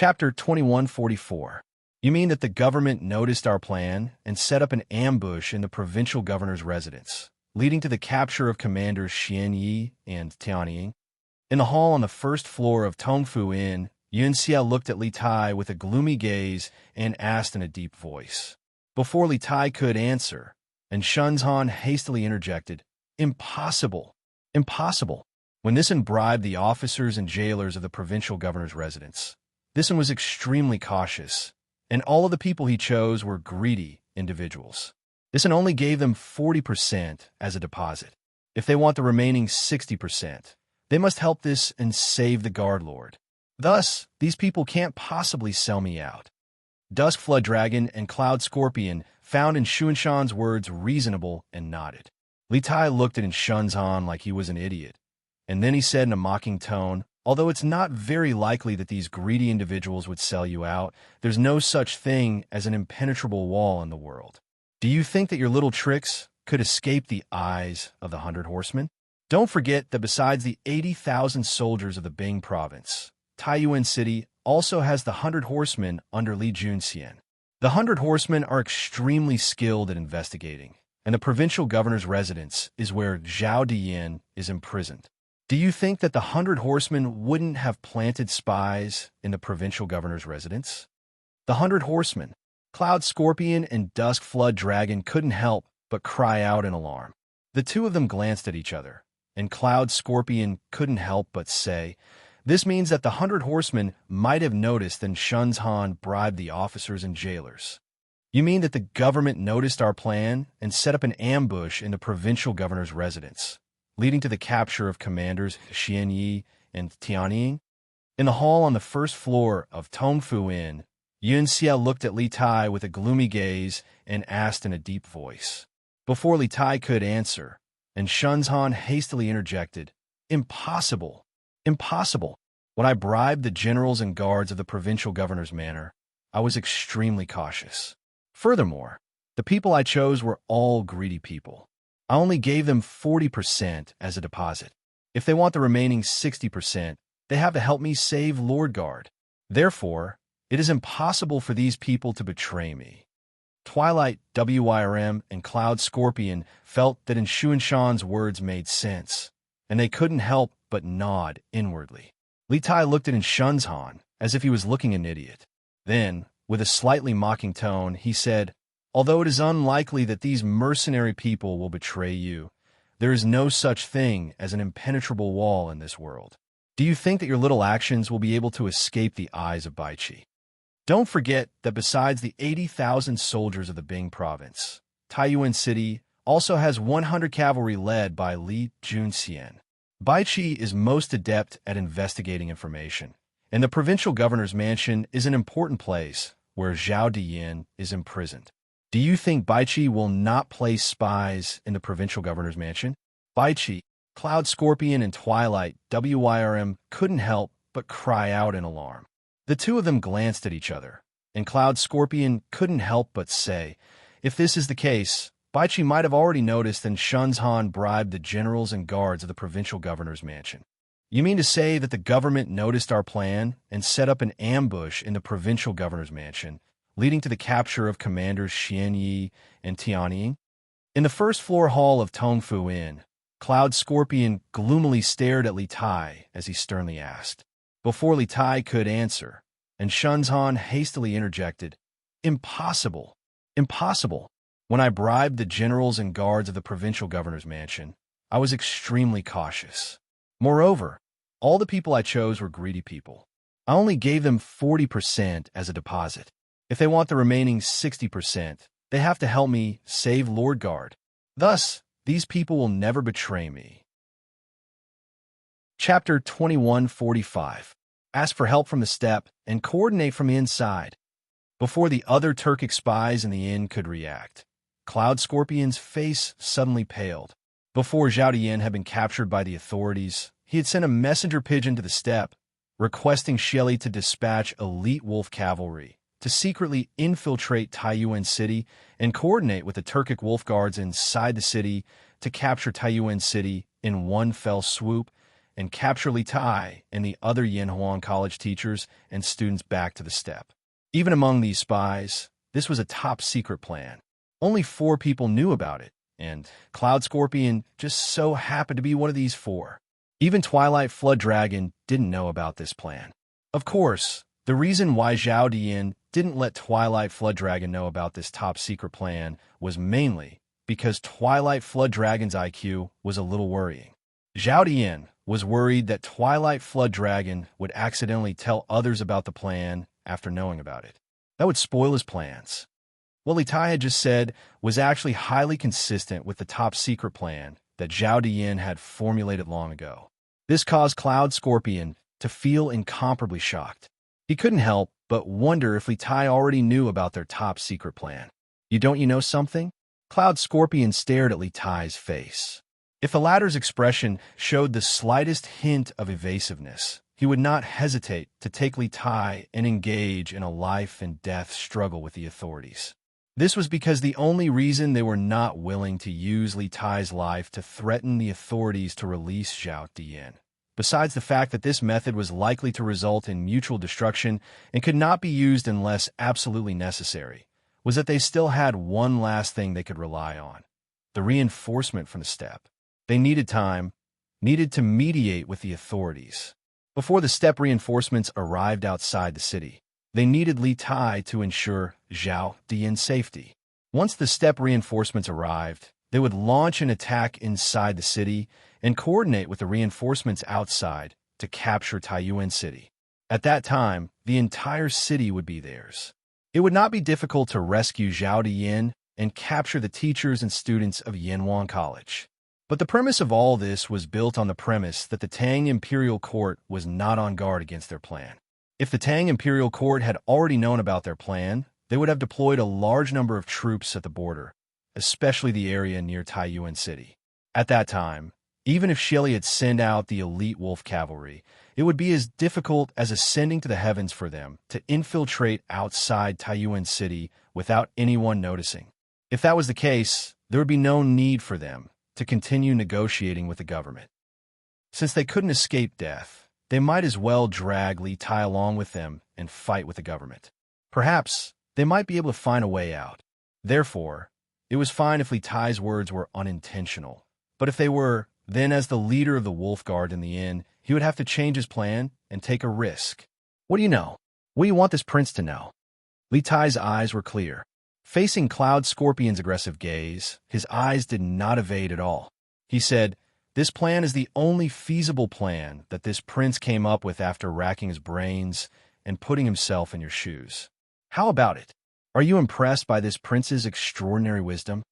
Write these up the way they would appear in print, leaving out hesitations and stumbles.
Chapter 2144. You mean that the government noticed our plan and set up an ambush in the provincial governor's residence, leading to the capture of commanders Xian Yi and Tianying? In the hall on the first floor of Tongfu Inn, Yun Xia looked at Li Tai with a gloomy gaze and asked in a deep voice. Before Li Tai could answer, and Shunzhan hastily interjected, "Impossible! Impossible!" When this bribed the officers and jailers of the provincial governor's residence. This one was extremely cautious, and all of the people he chose were greedy individuals. This one only gave them 40% as a deposit. If they want the remaining 60%, they must help this and save the guard lord. Thus, these people can't possibly sell me out. Dusk Flood Dragon and Cloud Scorpion found in Xuanshan's words reasonable and nodded. Li Tai looked at Shunzhan like he was an idiot, and then he said in a mocking tone, "Although it's not very likely that these greedy individuals would sell you out, there's no such thing as an impenetrable wall in the world. Do you think that your little tricks could escape the eyes of the 100 Horsemen? Don't forget that besides the 80,000 soldiers of the Bing province, Taiyuan City also has the 100 Horsemen under Li Junxian. The 100 Horsemen are extremely skilled at investigating, and the provincial governor's residence is where Zhao Diyin is imprisoned. Do you think that the 100 Horsemen wouldn't have planted spies in the provincial governor's residence?" The 100 Horsemen, Cloud Scorpion and Dusk Flood Dragon, couldn't help but cry out in alarm. The two of them glanced at each other, and Cloud Scorpion couldn't help but say, "This means that the 100 Horsemen might have noticed that Shunzhan bribed the officers and jailers." "You mean that the government noticed our plan and set up an ambush in the provincial governor's residence, leading to the capture of commanders Xian Yi and Tianying?" In the hall on the first floor of Tongfu Inn, Yun Xia looked at Li Tai with a gloomy gaze and asked in a deep voice. Before Li Tai could answer, and Shunzhan hastily interjected, "Impossible! Impossible! When I bribed the generals and guards of the provincial governor's manor, I was extremely cautious. Furthermore, the people I chose were all greedy people. I only gave them 40% as a deposit. If they want the remaining 60%, they have to help me save Lord Guard. Therefore, it is impossible for these people to betray me." Twilight, Wyrm, and Cloud Scorpion felt that Xuanshan's words made sense, and they couldn't help but nod inwardly. Li Tai looked at Shunzhan as if he was looking an idiot. Then, with a slightly mocking tone, he said, "Although it is unlikely that these mercenary people will betray you, there is no such thing as an impenetrable wall in this world. Do you think that your little actions will be able to escape the eyes of Baichi? Don't forget that besides the 80,000 soldiers of the Bing province, Taiyuan City also has 100 cavalry led by Li Junxian. Baichi is most adept at investigating information, and the provincial governor's mansion is an important place where Zhao Diyin is imprisoned. Do you think Baichi will not place spies in the provincial governor's mansion?" Baichi, Cloud Scorpion, and Twilight, Wyrm, couldn't help but cry out in alarm. The two of them glanced at each other, and Cloud Scorpion couldn't help but say, "If this is the case, Baichi might have already noticed that Shunzhan bribed the generals and guards of the provincial governor's mansion. You mean to say that the government noticed our plan and set up an ambush in the provincial governor's mansion, leading to the capture of commanders Xian Yi and Tianying?" In the first-floor hall of Tongfu Inn, Cloud Scorpion gloomily stared at Li Tai as he sternly asked. Before Li Tai could answer, and Shunzhan hastily interjected, "Impossible! Impossible! When I bribed the generals and guards of the provincial governor's mansion, I was extremely cautious. Moreover, all the people I chose were greedy people. I only gave them 40% as a deposit. If they want the remaining 60%, they have to help me save Lord Guard. Thus, these people will never betray me." Chapter 2145. Ask for help from the steppe and coordinate from the inside. Before the other Turkic spies in the inn could react, Cloud Scorpion's face suddenly paled. Before Zhao Diyin had been captured by the authorities, he had sent a messenger pigeon to the steppe, requesting Xieli to dispatch elite wolf cavalry to secretly infiltrate Taiyuan City and coordinate with the Turkic wolf guards inside the city to capture Taiyuan City in one fell swoop and capture Li Tai and the other Yanhuan College teachers and students back to the steppe. Even among these spies, this was a top-secret plan. Only 4 people knew about it, and Cloud Scorpion just so happened to be one of these 4. Even Twilight Flood Dragon didn't know about this plan. Of course, the reason why Zhao Dian didn't let Twilight Flood Dragon know about this top-secret plan was mainly because Twilight Flood Dragon's IQ was a little worrying. Zhao Dian was worried that Twilight Flood Dragon would accidentally tell others about the plan after knowing about it. That would spoil his plans. What Li Tai had just said was actually highly consistent with the top-secret plan that Zhao Dian had formulated long ago. This caused Cloud Scorpion to feel incomparably shocked. He couldn't help but wonder if Li Tai already knew about their top-secret plan. Don't you know something? Cloud Scorpion stared at Li Tai's face. If the latter's expression showed the slightest hint of evasiveness, he would not hesitate to take Li Tai and engage in a life-and-death struggle with the authorities. This was because the only reason they were not willing to use Li Tai's life to threaten the authorities to release Zhao Dian, besides the fact that this method was likely to result in mutual destruction and could not be used unless absolutely necessary, was that they still had one last thing they could rely on: the reinforcement from the steppe. They needed time, needed to mediate with the authorities. Before the steppe reinforcements arrived outside the city, they needed Li Tai to ensure Zhao Dian's safety. Once the steppe reinforcements arrived, they would launch an attack inside the city and coordinate with the reinforcements outside to capture Taiyuan City. At that time, the entire city would be theirs. It would not be difficult to rescue Zhao Dian and capture the teachers and students of Yanhuan College. But the premise of all this was built on the premise that the Tang Imperial Court was not on guard against their plan. If the Tang Imperial Court had already known about their plan, they would have deployed a large number of troops at the border, especially the area near Taiyuan City. At that time, even if Shelley had sent out the elite wolf cavalry, it would be as difficult as ascending to the heavens for them to infiltrate outside Taiyuan City without anyone noticing. If that was the case, there would be no need for them to continue negotiating with the government. Since they couldn't escape death, they might as well drag Li Tai along with them and fight with the government. Perhaps they might be able to find a way out. Therefore, it was fine if Li Tai's words were unintentional. But if they were, then as the leader of the Wolf Guard in the inn, he would have to change his plan and take a risk. What do you know? What do you want this prince to know? Li Tai's eyes were clear. Facing Cloud Scorpion's aggressive gaze, his eyes did not evade at all. He said, "This plan is the only feasible plan that this prince came up with after racking his brains and putting himself in your shoes. How about it? Are you impressed by this prince's extraordinary wisdom?"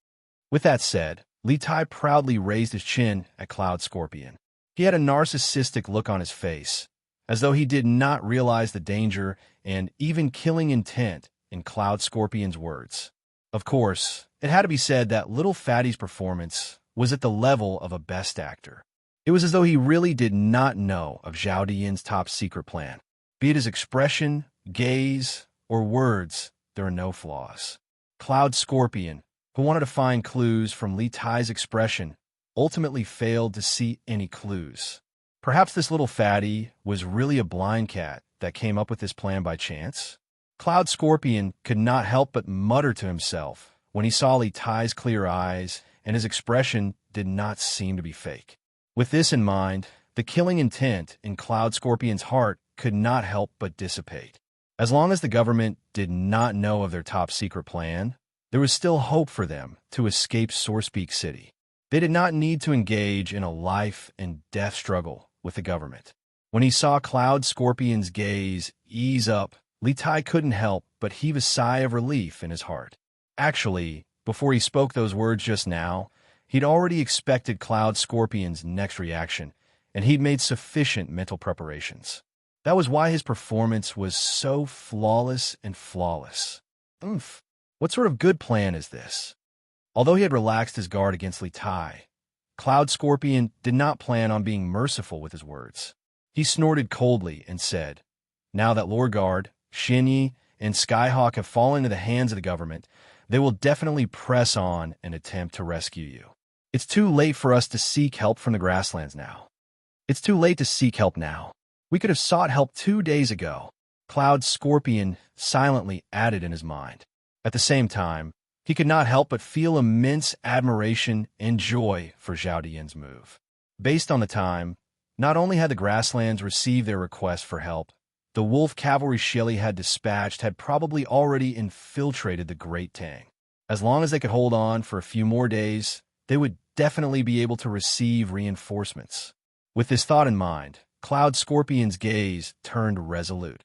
With that said, Li Tai proudly raised his chin at Cloud Scorpion. He had a narcissistic look on his face, as though he did not realize the danger and even killing intent in Cloud Scorpion's words. Of course, it had to be said that little Fatty's performance was at the level of a best actor. It was as though he really did not know of Zhao Dian's top-secret plan. Be it his expression, gaze, or words, there are no flaws. Cloud Scorpion, who wanted to find clues from Li Tai's expression, ultimately failed to see any clues. Perhaps this little fatty was really a blind cat that came up with this plan by chance? Cloud Scorpion could not help but mutter to himself when he saw Li Tai's clear eyes, and his expression did not seem to be fake. With this in mind, the killing intent in Cloud Scorpion's heart could not help but dissipate. As long as the government did not know of their top-secret plan, there was still hope for them to escape Sourcepeak City. They did not need to engage in a life-and-death struggle with the government. When he saw Cloud Scorpion's gaze ease up, Li Tai couldn't help but heave a sigh of relief in his heart. Actually, before he spoke those words just now, he'd already expected Cloud Scorpion's next reaction, and he'd made sufficient mental preparations. That was why his performance was so flawless and flawless. What sort of good plan is this? Although he had relaxed his guard against Li Tai, Cloud Scorpion did not plan on being merciful with his words. He snorted coldly and said, "Now that Lord Guard, Xinyi, and Skyhawk have fallen into the hands of the government, they will definitely press on and attempt to rescue you. It's too late for us to seek help from the grasslands now. It's too late to seek help now. We could have sought help 2 days ago, Cloud Scorpion silently added in his mind. At the same time, he could not help but feel immense admiration and joy for Zhao Dian's move. Based on the time, not only had the grasslands received their request for help, the wolf cavalry Shelley had dispatched had probably already infiltrated the Great Tang. As long as they could hold on for a few more days, they would definitely be able to receive reinforcements. With this thought in mind, Cloud Scorpion's gaze turned resolute.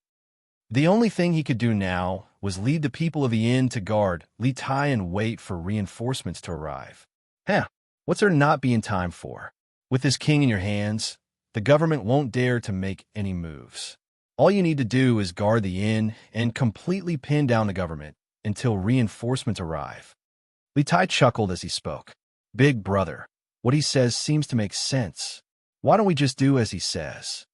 The only thing he could do now was lead the people of the inn to guard Li Tai and wait for reinforcements to arrive. What's there not be in time for? With this king in your hands, the government won't dare to make any moves. All you need to do is guard the inn and completely pin down the government until reinforcements arrive. Li Tai chuckled as he spoke. Big brother, what he says seems to make sense. Why don't we just do as he says?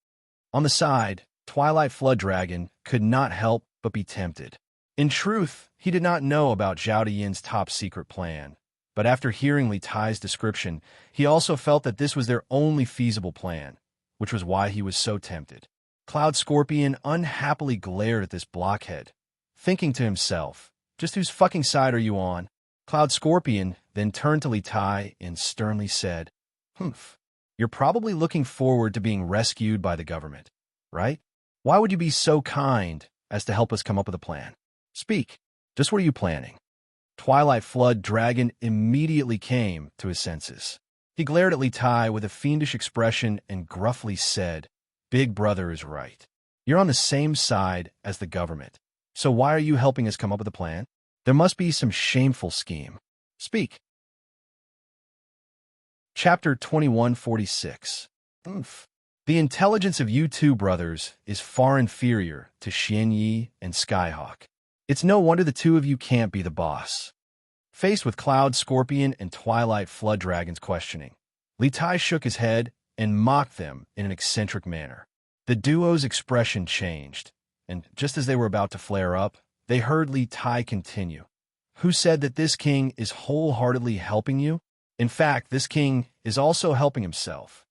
On the side, Twilight Flood Dragon could not help but be tempted. In truth, he did not know about Zhao Dian's top-secret plan, but after hearing Li Tai's description, he also felt that this was their only feasible plan, which was why he was so tempted. Cloud Scorpion unhappily glared at this blockhead, thinking to himself, just whose fucking side are you on? Cloud Scorpion then turned to Li Tai and sternly said, You're probably looking forward to being rescued by the government, right? Why would you be so kind as to help us come up with a plan? Speak. Just what are you planning? Twilight Flood Dragon immediately came to his senses. He glared at Li Tai with a fiendish expression and gruffly said, Big brother is right. You're on the same side as the government. So why are you helping us come up with a plan? There must be some shameful scheme. Speak. Chapter 2146. The intelligence of you two brothers is far inferior to Xian Yi and Skyhawk. It's no wonder the two of you can't be the boss. Faced with Cloud Scorpion and Twilight Flood Dragon's questioning, Li Tai shook his head and mocked them in an eccentric manner. The duo's expression changed, and just as they were about to flare up, they heard Li Tai continue. Who said that this king is wholeheartedly helping you? In fact, this king is also helping himself.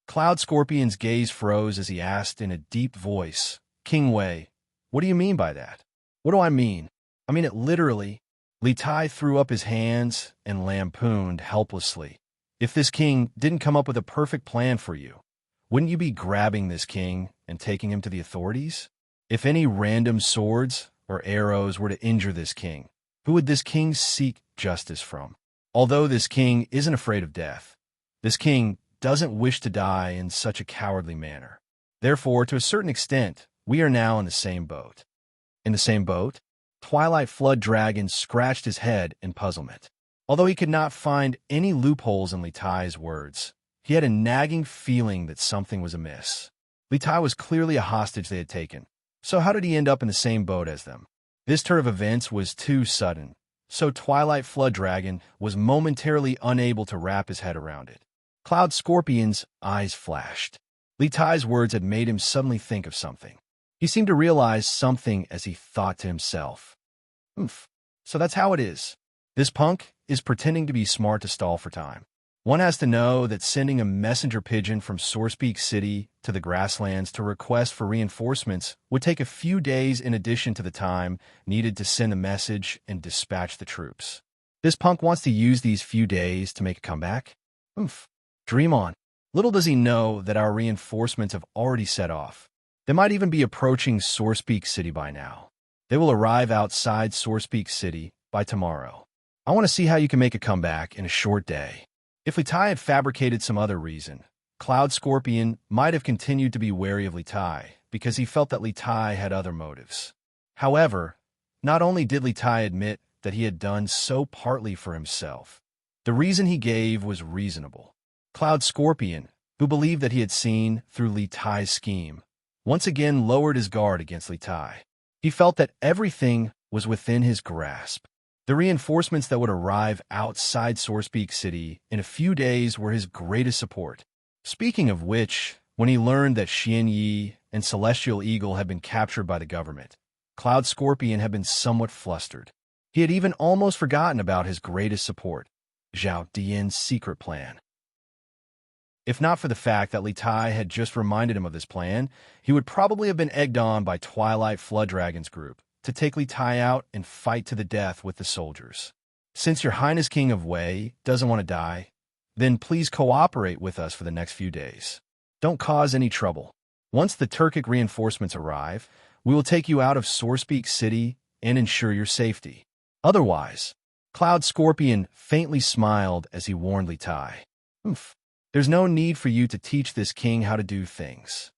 Cloud Scorpion's gaze froze as he asked in a deep voice, King Wei, what do you mean by that? What do I mean? I mean it literally. Li Tai threw up his hands and lampooned helplessly. If this king didn't come up with a perfect plan for you, wouldn't you be grabbing this king and taking him to the authorities? If any random swords or arrows were to injure this king, who would this king seek justice from? Although this king isn't afraid of death, this king doesn't wish to die in such a cowardly manner. Therefore, to a certain extent, we are now in the same boat. In the same boat? Twilight Flood Dragon scratched his head in puzzlement. Although he could not find any loopholes in Li Tai's words, he had a nagging feeling that something was amiss. Li Tai was clearly a hostage they had taken. So how did he end up in the same boat as them? This turn of events was too sudden, so Twilight Flood Dragon was momentarily unable to wrap his head around it. Cloud Scorpion's eyes flashed. Li Tai's words had made him suddenly think of something. He seemed to realize something as he thought to himself. So that's how it is. This punk is pretending to be smart to stall for time. One has to know that sending a messenger pigeon from Sourcepeak City to the grasslands to request for reinforcements would take a few days in addition to the time needed to send the message and dispatch the troops. This punk wants to use these few days to make a comeback? Dream on. Little does he know that our reinforcements have already set off. They might even be approaching Sourcepeak City by now. They will arrive outside Sourcepeak City by tomorrow. I want to see how you can make a comeback in a short day. If Li Tai had fabricated some other reason, Cloud Scorpion might have continued to be wary of Li Tai because he felt that Li Tai had other motives. However, not only did Li Tai admit that he had done so partly for himself, the reason he gave was reasonable. Cloud Scorpion, who believed that he had seen through Li Tai's scheme, once again lowered his guard against Li Tai. He felt that everything was within his grasp. The reinforcements that would arrive outside Sourcepeak City in a few days were his greatest support. Speaking of which, when he learned that Xian Yi and Celestial Eagle had been captured by the government, Cloud Scorpion had been somewhat flustered. He had even almost forgotten about his greatest support, Zhao Dian's secret plan. If not for the fact that Li Tai had just reminded him of this plan, he would probably have been egged on by Twilight Flood Dragon's group to take Li Tai out and fight to the death with the soldiers. Since your Highness King of Wei doesn't want to die, then please cooperate with us for the next few days. Don't cause any trouble. Once the Turkic reinforcements arrive, we will take you out of Sourcepeak City and ensure your safety. Otherwise, Cloud Scorpion faintly smiled as he warned Li Tai. There's no need for you to teach this king how to do things.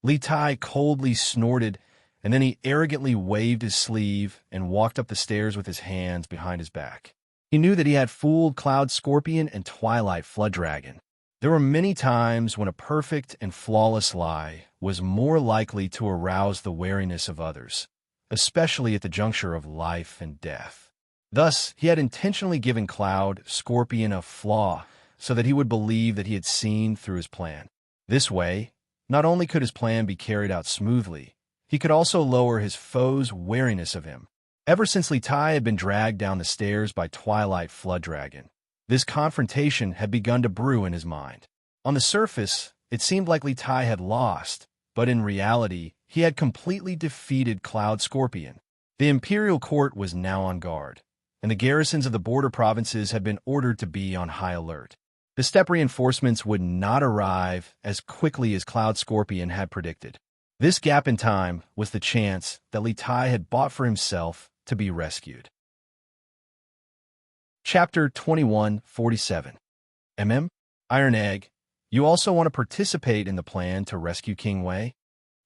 Li Tai coldly snorted, and then he arrogantly waved his sleeve and walked up the stairs with his hands behind his back. He knew that he had fooled Cloud Scorpion and Twilight Flood Dragon. There were many times when a perfect and flawless lie was more likely to arouse the wariness of others, especially at the juncture of life and death. Thus, he had intentionally given Cloud Scorpion a flaw so that he would believe that he had seen through his plan. This way, not only could his plan be carried out smoothly, he could also lower his foe's wariness of him. Ever since Li Tai had been dragged down the stairs by Twilight Flood Dragon, this confrontation had begun to brew in his mind. On the surface, it seemed like Li Tai had lost, but in reality, he had completely defeated Cloud Scorpion. The Imperial Court was now on guard, and the garrisons of the border provinces had been ordered to be on high alert. The steppe reinforcements would not arrive as quickly as Cloud Scorpion had predicted. This gap in time was the chance that Li Tai had bought for himself to be rescued. Chapter 2147. Iron Egg, you also want to participate in the plan to rescue King Wei?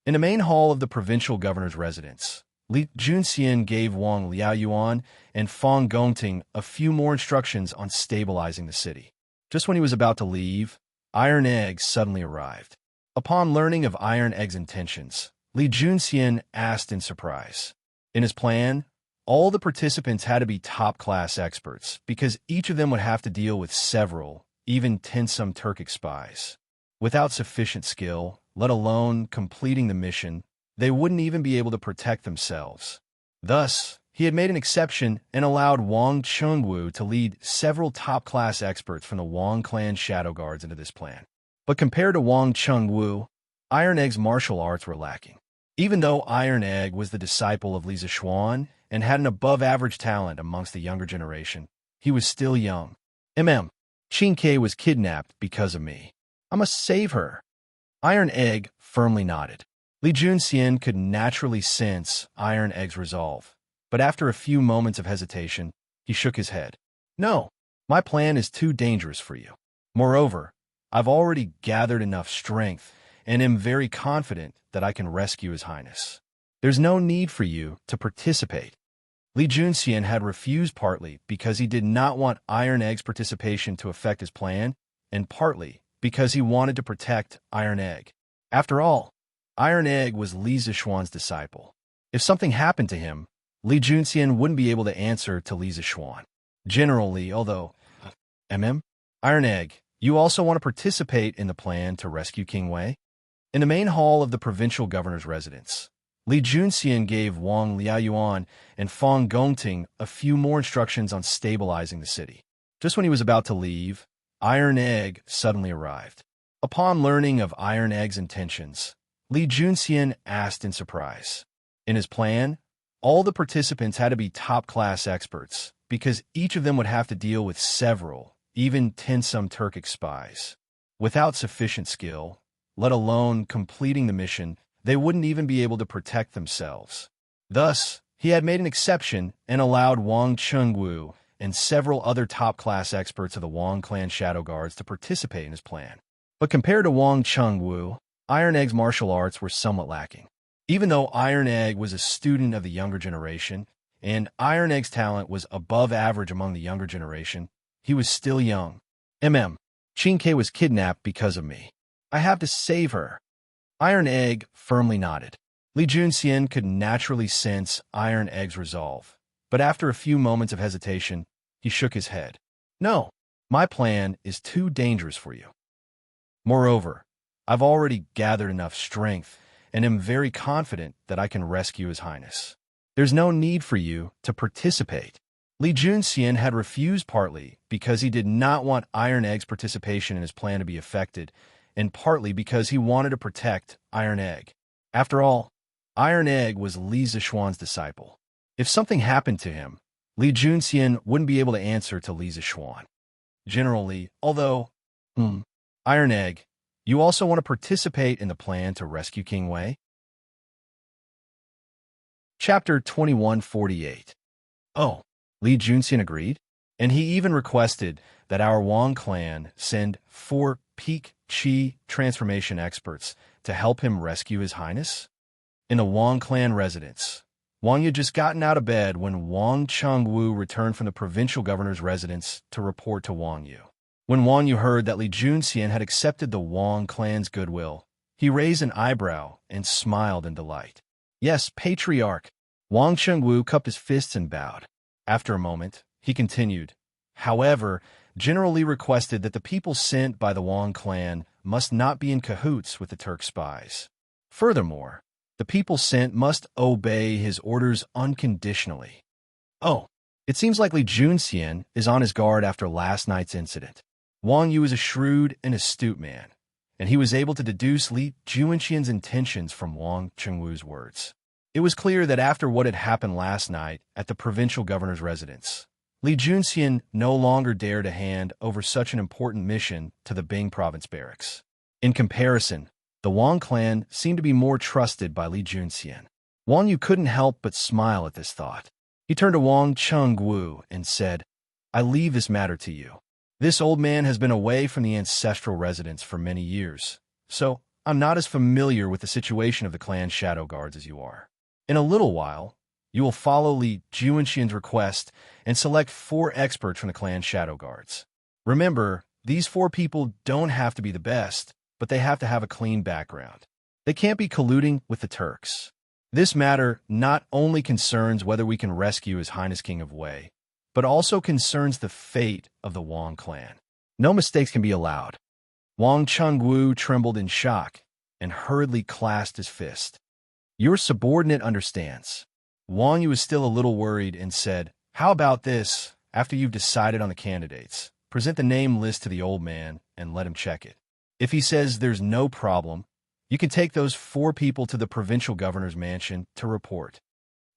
In the main hall of the provincial governor's residence, Li Junxian gave Wang Liaoyuan and Fang Gongting a few more instructions on stabilizing the city. Just when he was about to leave, Iron Egg suddenly arrived. Upon learning of Iron Egg's intentions, Li Junxian asked in surprise. In his plan, all the participants had to be top-class experts because each of them would have to deal with several, even tensome Turkic spies. Without sufficient skill, let alone completing the mission, they wouldn't even be able to protect themselves. Thus, he had made an exception and allowed Wang Chengwu to lead several top-class experts from the Wang clan shadow guards into this plan. But compared to Wang Chengwu, Iron Egg's martial arts were lacking. Even though Iron Egg was the disciple of Li Zishuan and had an above-average talent amongst the younger generation, he was still young. Qin was kidnapped because of me. I must save her. Iron Egg firmly nodded. Li Junxian could naturally sense Iron Egg's resolve, but after a few moments of hesitation, he shook his head. No, my plan is too dangerous for you. Moreover, I've already gathered enough strength and am very confident that I can rescue His Highness. There's no need for you to participate. Li Junxian had refused partly because he did not want Iron Egg's participation to affect his plan, and partly because he wanted to protect Iron Egg. After all, Iron Egg was Li Zishuan's disciple. If something happened to him, Li Junxian wouldn't be able to answer to Li Zishuan. Generally, although... Iron Egg, you also want to participate in the plan to rescue King Wei? In the main hall of the provincial governor's residence, Li Junxian gave Wang Liaoyuan and Fang Gongting a few more instructions on stabilizing the city. Just when he was about to leave, Iron Egg suddenly arrived. Upon learning of Iron Egg's intentions, Li Junxian asked in surprise. In his plan, all the participants had to be top-class experts because each of them would have to deal with several, even tensome Turkic spies. Without sufficient skill, let alone completing the mission, they wouldn't even be able to protect themselves. Thus, he had made an exception and allowed Wang Chengwu and several other top-class experts of the Wang clan shadow guards to participate in his plan. But compared to Wang Chengwu, Iron Egg's martial arts were somewhat lacking. Even though Iron Egg was a student of the younger generation, and Iron Egg's talent was above average among the younger generation, he was still young. Qin was kidnapped because of me. I have to save her. Iron Egg firmly nodded. Li Junxian could naturally sense Iron Egg's resolve, but after a few moments of hesitation, he shook his head. No, my plan is too dangerous for you. Moreover, I've already gathered enough strength and am very confident that I can rescue His Highness. There's no need for you to participate. Li Junxian had refused partly because he did not want Iron Egg's participation in his plan to be affected, and partly because he wanted to protect Iron Egg. After all, Iron Egg was Li Zixuan's disciple. If something happened to him, Li Junxian wouldn't be able to answer to Li Zixuan. Generally, although, Iron Egg, you also want to participate in the plan to rescue King Wei? Chapter 2148. Oh, Li Junxian agreed, and he even requested that our Wang clan send 4 peak Qi transformation experts to help him rescue His Highness? In the Wang clan residence, Wang had just gotten out of bed when Wang Chengwu returned from the provincial governor's residence to report to Wang Yu. When Wang Yu heard that Li Junxian had accepted the Wang clan's goodwill, he raised an eyebrow and smiled in delight. Yes, Patriarch. Wang Chengwu cupped his fists and bowed. After a moment, he continued, however, General Li requested that the people sent by the Wang clan must not be in cahoots with the Turk spies. Furthermore, the people sent must obey his orders unconditionally. Oh, it seems like Li Junxian is on his guard after last night's incident. Wang Yu is a shrewd and astute man, and he was able to deduce Li Junxian's intentions from Wang Chengwu's words. It was clear that after what had happened last night at the provincial governor's residence, Li Junxian no longer dared to hand over such an important mission to the Bing province barracks. In comparison, the Wang clan seemed to be more trusted by Li Junxian. Wang Yu couldn't help but smile at this thought. He turned to Wang Chengwu and said, I leave this matter to you. This old man has been away from the ancestral residence for many years, so I'm not as familiar with the situation of the clan's shadow guards as you are. In a little while, you will follow Li Junxian's request and select 4 experts from the clan's shadow guards. Remember, these 4 people don't have to be the best, but they have to have a clean background. They can't be colluding with the Turks. This matter not only concerns whether we can rescue His Highness King of Wei, but also concerns the fate of the Wang clan. No mistakes can be allowed. Wang Chengwu trembled in shock and hurriedly clasped his fist. Your subordinate understands. Wang Yu was still a little worried and said, how about this, after you've decided on the candidates, present the name list to the old man and let him check it. If he says there's no problem, you can take those 4 people to the provincial governor's mansion to report.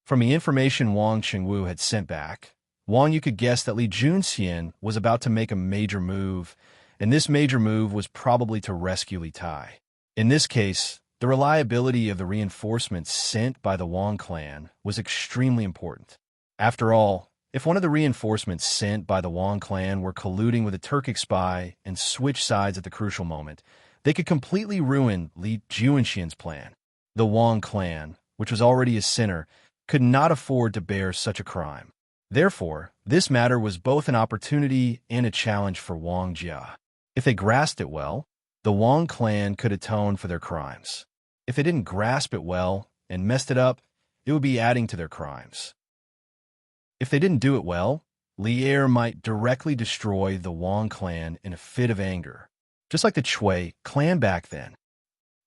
From the information Wang Chengwu had sent back, Wang Yu could guess that Li Junxian was about to make a major move, and this major move was probably to rescue Li Tai. In this case, the reliability of the reinforcements sent by the Wang clan was extremely important. After all, if one of the reinforcements sent by the Wang clan were colluding with a Turkic spy and switched sides at the crucial moment, they could completely ruin Li Junxian's plan. The Wang clan, which was already a sinner, could not afford to bear such a crime. Therefore, this matter was both an opportunity and a challenge for Wang Jia. If they grasped it well, the Wang clan could atone for their crimes. If they didn't grasp it well and messed it up, it would be adding to their crimes. If they didn't do it well, Li Er might directly destroy the Wang clan in a fit of anger, just like the Chui clan back then.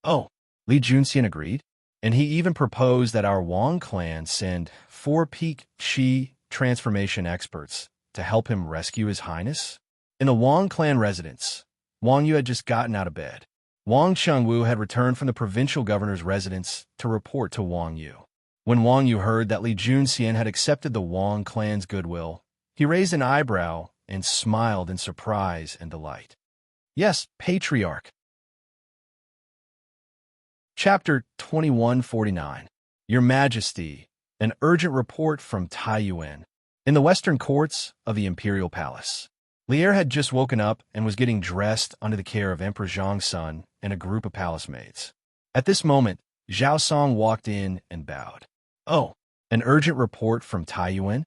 Oh, Li Junxian agreed, and he even proposed that our Wang clan send 4 peak Qi transformation experts to help him rescue His Highness. In the Wang clan residence, Wang Yu had just gotten out of bed. Wang Chengwu had returned from the provincial governor's residence to report to Wang Yu. When Wang Yu heard that Li Junxian had accepted the Wang clan's goodwill, he raised an eyebrow and smiled in surprise and delight. Yes, Patriarch. Chapter 2149. Your Majesty, an urgent report from Taiyuan. In the western courts of the Imperial Palace, Li Er had just woken up and was getting dressed under the care of Emperor Zhang's son and a group of palace maids. At this moment, Zhao Song walked in and bowed. Oh, an urgent report from Taiyuan?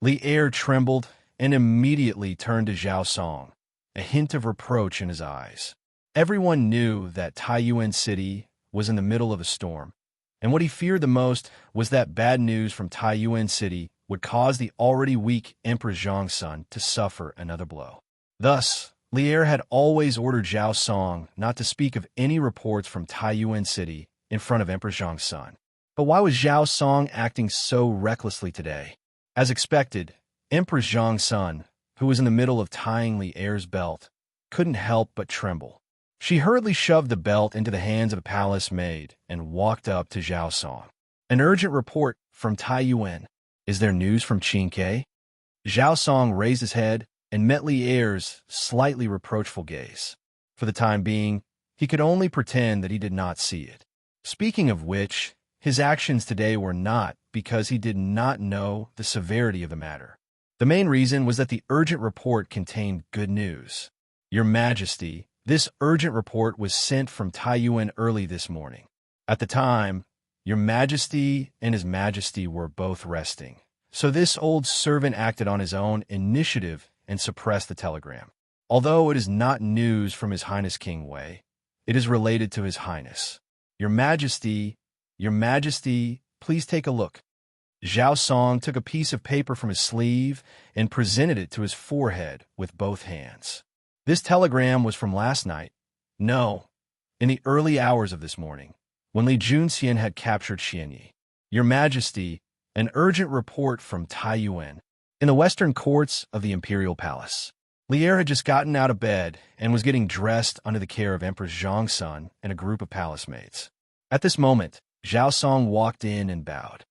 Li Er trembled and immediately turned to Zhao Song, a hint of reproach in his eyes. Everyone knew that Taiyuan City was in the middle of a storm, and what he feared the most was that bad news from Taiyuan City would cause the already weak Emperor Zhang's son to suffer another blow. Thus, Li Er had always ordered Zhao Song not to speak of any reports from Taiyuan City in front of Emperor Zhang's son. But why was Zhao Song acting so recklessly today? As expected, Empress Zhang's son, who was in the middle of tying Li Er's belt, couldn't help but tremble. She hurriedly shoved the belt into the hands of a palace maid and walked up to Zhao Song. An urgent report from Tai Yuan. Is there news from Qin Ke? Zhao Song raised his head and met Li Er's slightly reproachful gaze. For the time being, he could only pretend that he did not see it. Speaking of which, his actions today were not because he did not know the severity of the matter. The main reason was that the urgent report contained good news. Your Majesty, this urgent report was sent from Tai Yuan early this morning. At the time, Your Majesty and His Majesty were both resting, so this old servant acted on his own initiative and suppressed the telegram. Although it is not news from His Highness King Wei, it is related to His Highness. Your Majesty, please take a look. Zhao Song took a piece of paper from his sleeve and presented it to his forehead with both hands. This telegram was from last night. No, in the early hours of this morning, when Li Junxian had captured Xianyi. Your Majesty, an urgent report from Tai Yuan. In the western courts of the Imperial Palace, Li Er had just gotten out of bed and was getting dressed under the care of Empress Zhang's son and a group of palace maids. At this moment, Zhao Song walked in and bowed.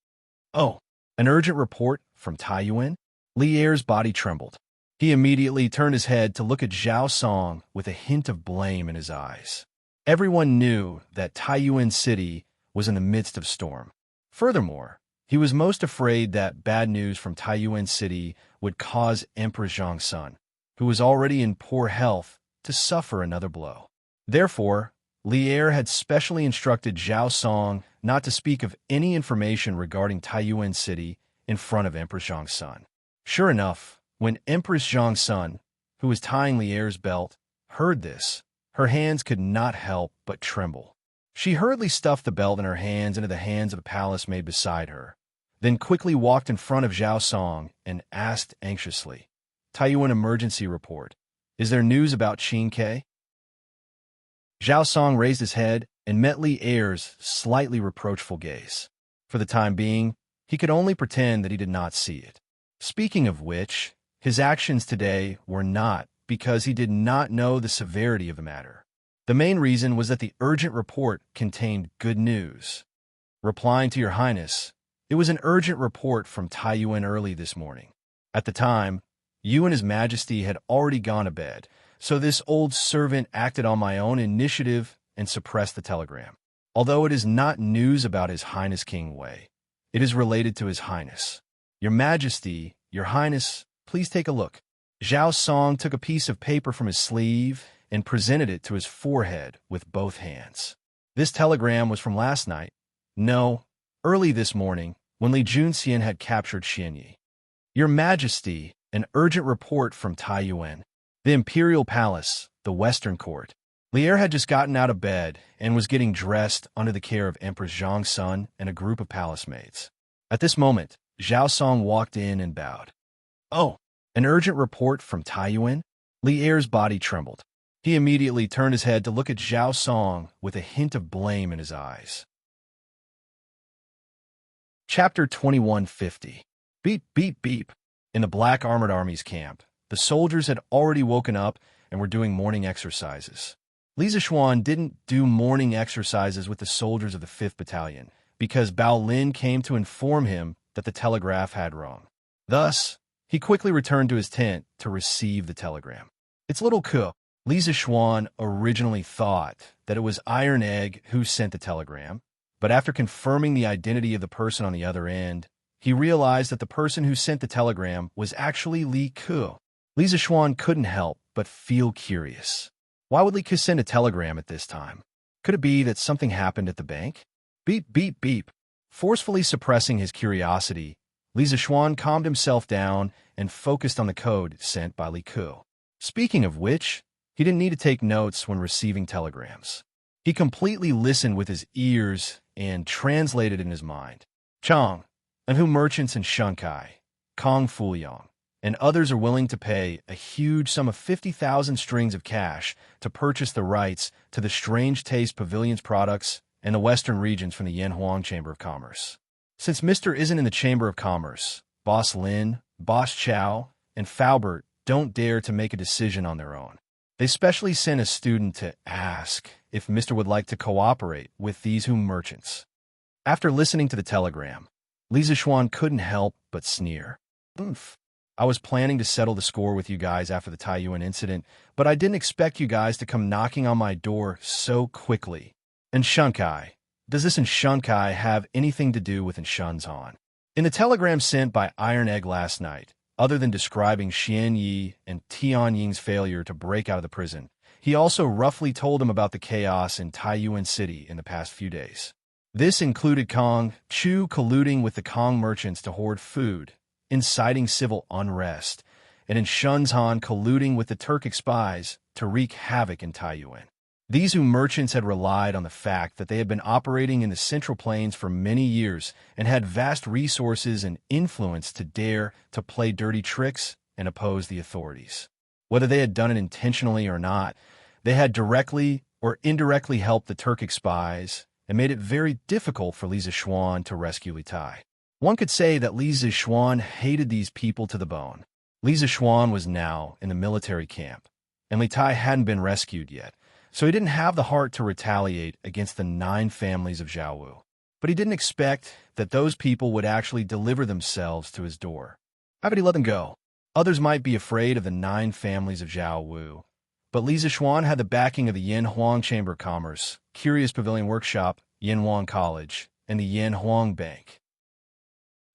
Oh, an urgent report from Tai Yuan? Li Er's body trembled. He immediately turned his head to look at Zhao Song with a hint of blame in his eyes. Everyone knew that Tai Yuan City was in the midst of storm. Furthermore, he was most afraid that bad news from Tai Yuan City would cause Emperor Zhang's son, who was already in poor health, to suffer another blow. Therefore, Li Er had specially instructed Zhao Song not to speak of any information regarding Tai Yuan City in front of Empress Zhang's son. Sure enough, when Empress Zhang's son, who was tying Li Er's belt, heard this, her hands could not help but tremble. She hurriedly stuffed the belt in her hands into the hands of a palace maid beside her, then quickly walked in front of Zhao Song and asked anxiously, Tai Yuan emergency report. Is there news about Qin Ke? Zhao Song raised his head and met Li Er's slightly reproachful gaze. For the time being, he could only pretend that he did not see it. Speaking of which, his actions today were not because he did not know the severity of the matter. The main reason was that the urgent report contained good news. Replying to Your Highness, it was an urgent report from Tai Yuan early this morning. At the time, you and His Majesty had already gone to bed, so this old servant acted on my own initiative and suppressed the telegram. Although it is not news about His Highness King Wei, it is related to His Highness. Your Majesty, Your Highness, please take a look. Zhao Song took a piece of paper from his sleeve and presented it to his forehead with both hands. This telegram was from last night. No, early this morning, when Li Junxian had captured Xianyi. Your Majesty, an urgent report from Tai Yuan. The Imperial Palace, the Western Court. Li Er had just gotten out of bed and was getting dressed under the care of Empress Zhang's son and a group of palace maids. At this moment, Zhao Song walked in and bowed. Oh, an urgent report from Tai Yuan? Li Er's body trembled. He immediately turned his head to look at Zhao Song with a hint of blame in his eyes. Chapter 2150. Beep, beep, beep. In the Black Armored Army's camp, the soldiers had already woken up and were doing morning exercises. Li Zishuan didn't do morning exercises with the soldiers of the 5th Battalion because Bao Lin came to inform him that the telegraph had wrong. Thus, he quickly returned to his tent to receive the telegram. It's little Ke. Li Zishuan originally thought that it was Iron Egg who sent the telegram, but after confirming the identity of the person on the other end, he realized that the person who sent the telegram was actually Li Ke. Li Zishuan couldn't help but feel curious. Why would Li Ke send a telegram at this time? Could it be that something happened at the bank? Beep, beep, beep. Forcefully suppressing his curiosity, Li Zishuan calmed himself down and focused on the code sent by Li Ke. Speaking of which, he didn't need to take notes when receiving telegrams. He completely listened with his ears and translated in his mind. Chang, and who merchants in Shanghai, Kong Fuyang, and others are willing to pay a huge sum of 50,000 strings of cash to purchase the rights to the Strange Taste Pavilion's products and the western regions from the Yanhuang Chamber of Commerce. Since Mr. isn't in the Chamber of Commerce, Boss Lin, Boss Chow, and Faubert don't dare to make a decision on their own. They specially sent a student to ask if Mr. would like to cooperate with these merchants. After listening to the telegram, Li Zixuan couldn't help but sneer. Oof. I was planning to settle the score with you guys after the Taiyuan incident, but I didn't expect you guys to come knocking on my door so quickly. And Shunkai, does this Shunkai have anything to do with Shunzhan? In the telegram sent by Iron Egg last night, other than describing Xian Yi and Tianying's failure to break out of the prison, he also roughly told him about the chaos in Taiyuan City in the past few days. This included Kong Chu colluding with the Kong merchants to hoard food, inciting civil unrest, and in Shunzhan colluding with the Turkic spies to wreak havoc in Taiyuan. These merchants had relied on the fact that they had been operating in the Central Plains for many years and had vast resources and influence to dare to play dirty tricks and oppose the authorities. Whether they had done it intentionally or not, they had directly or indirectly helped the Turkic spies and made it very difficult for Li Zixuan to rescue Li Tai. One could say that Li Zixuan hated these people to the bone. Li Zixuan was now in the military camp, and Li Tai hadn't been rescued yet, so he didn't have the heart to retaliate against the 9 families of Zhaowu. But he didn't expect that those people would actually deliver themselves to his door. How could he let them go? Others might be afraid of the 9 families of Zhaowu, but Li Zixuan had the backing of the Yanhuang Chamber of Commerce, Curious Pavilion Workshop, Yanhuang College, and the Yanhuang Bank.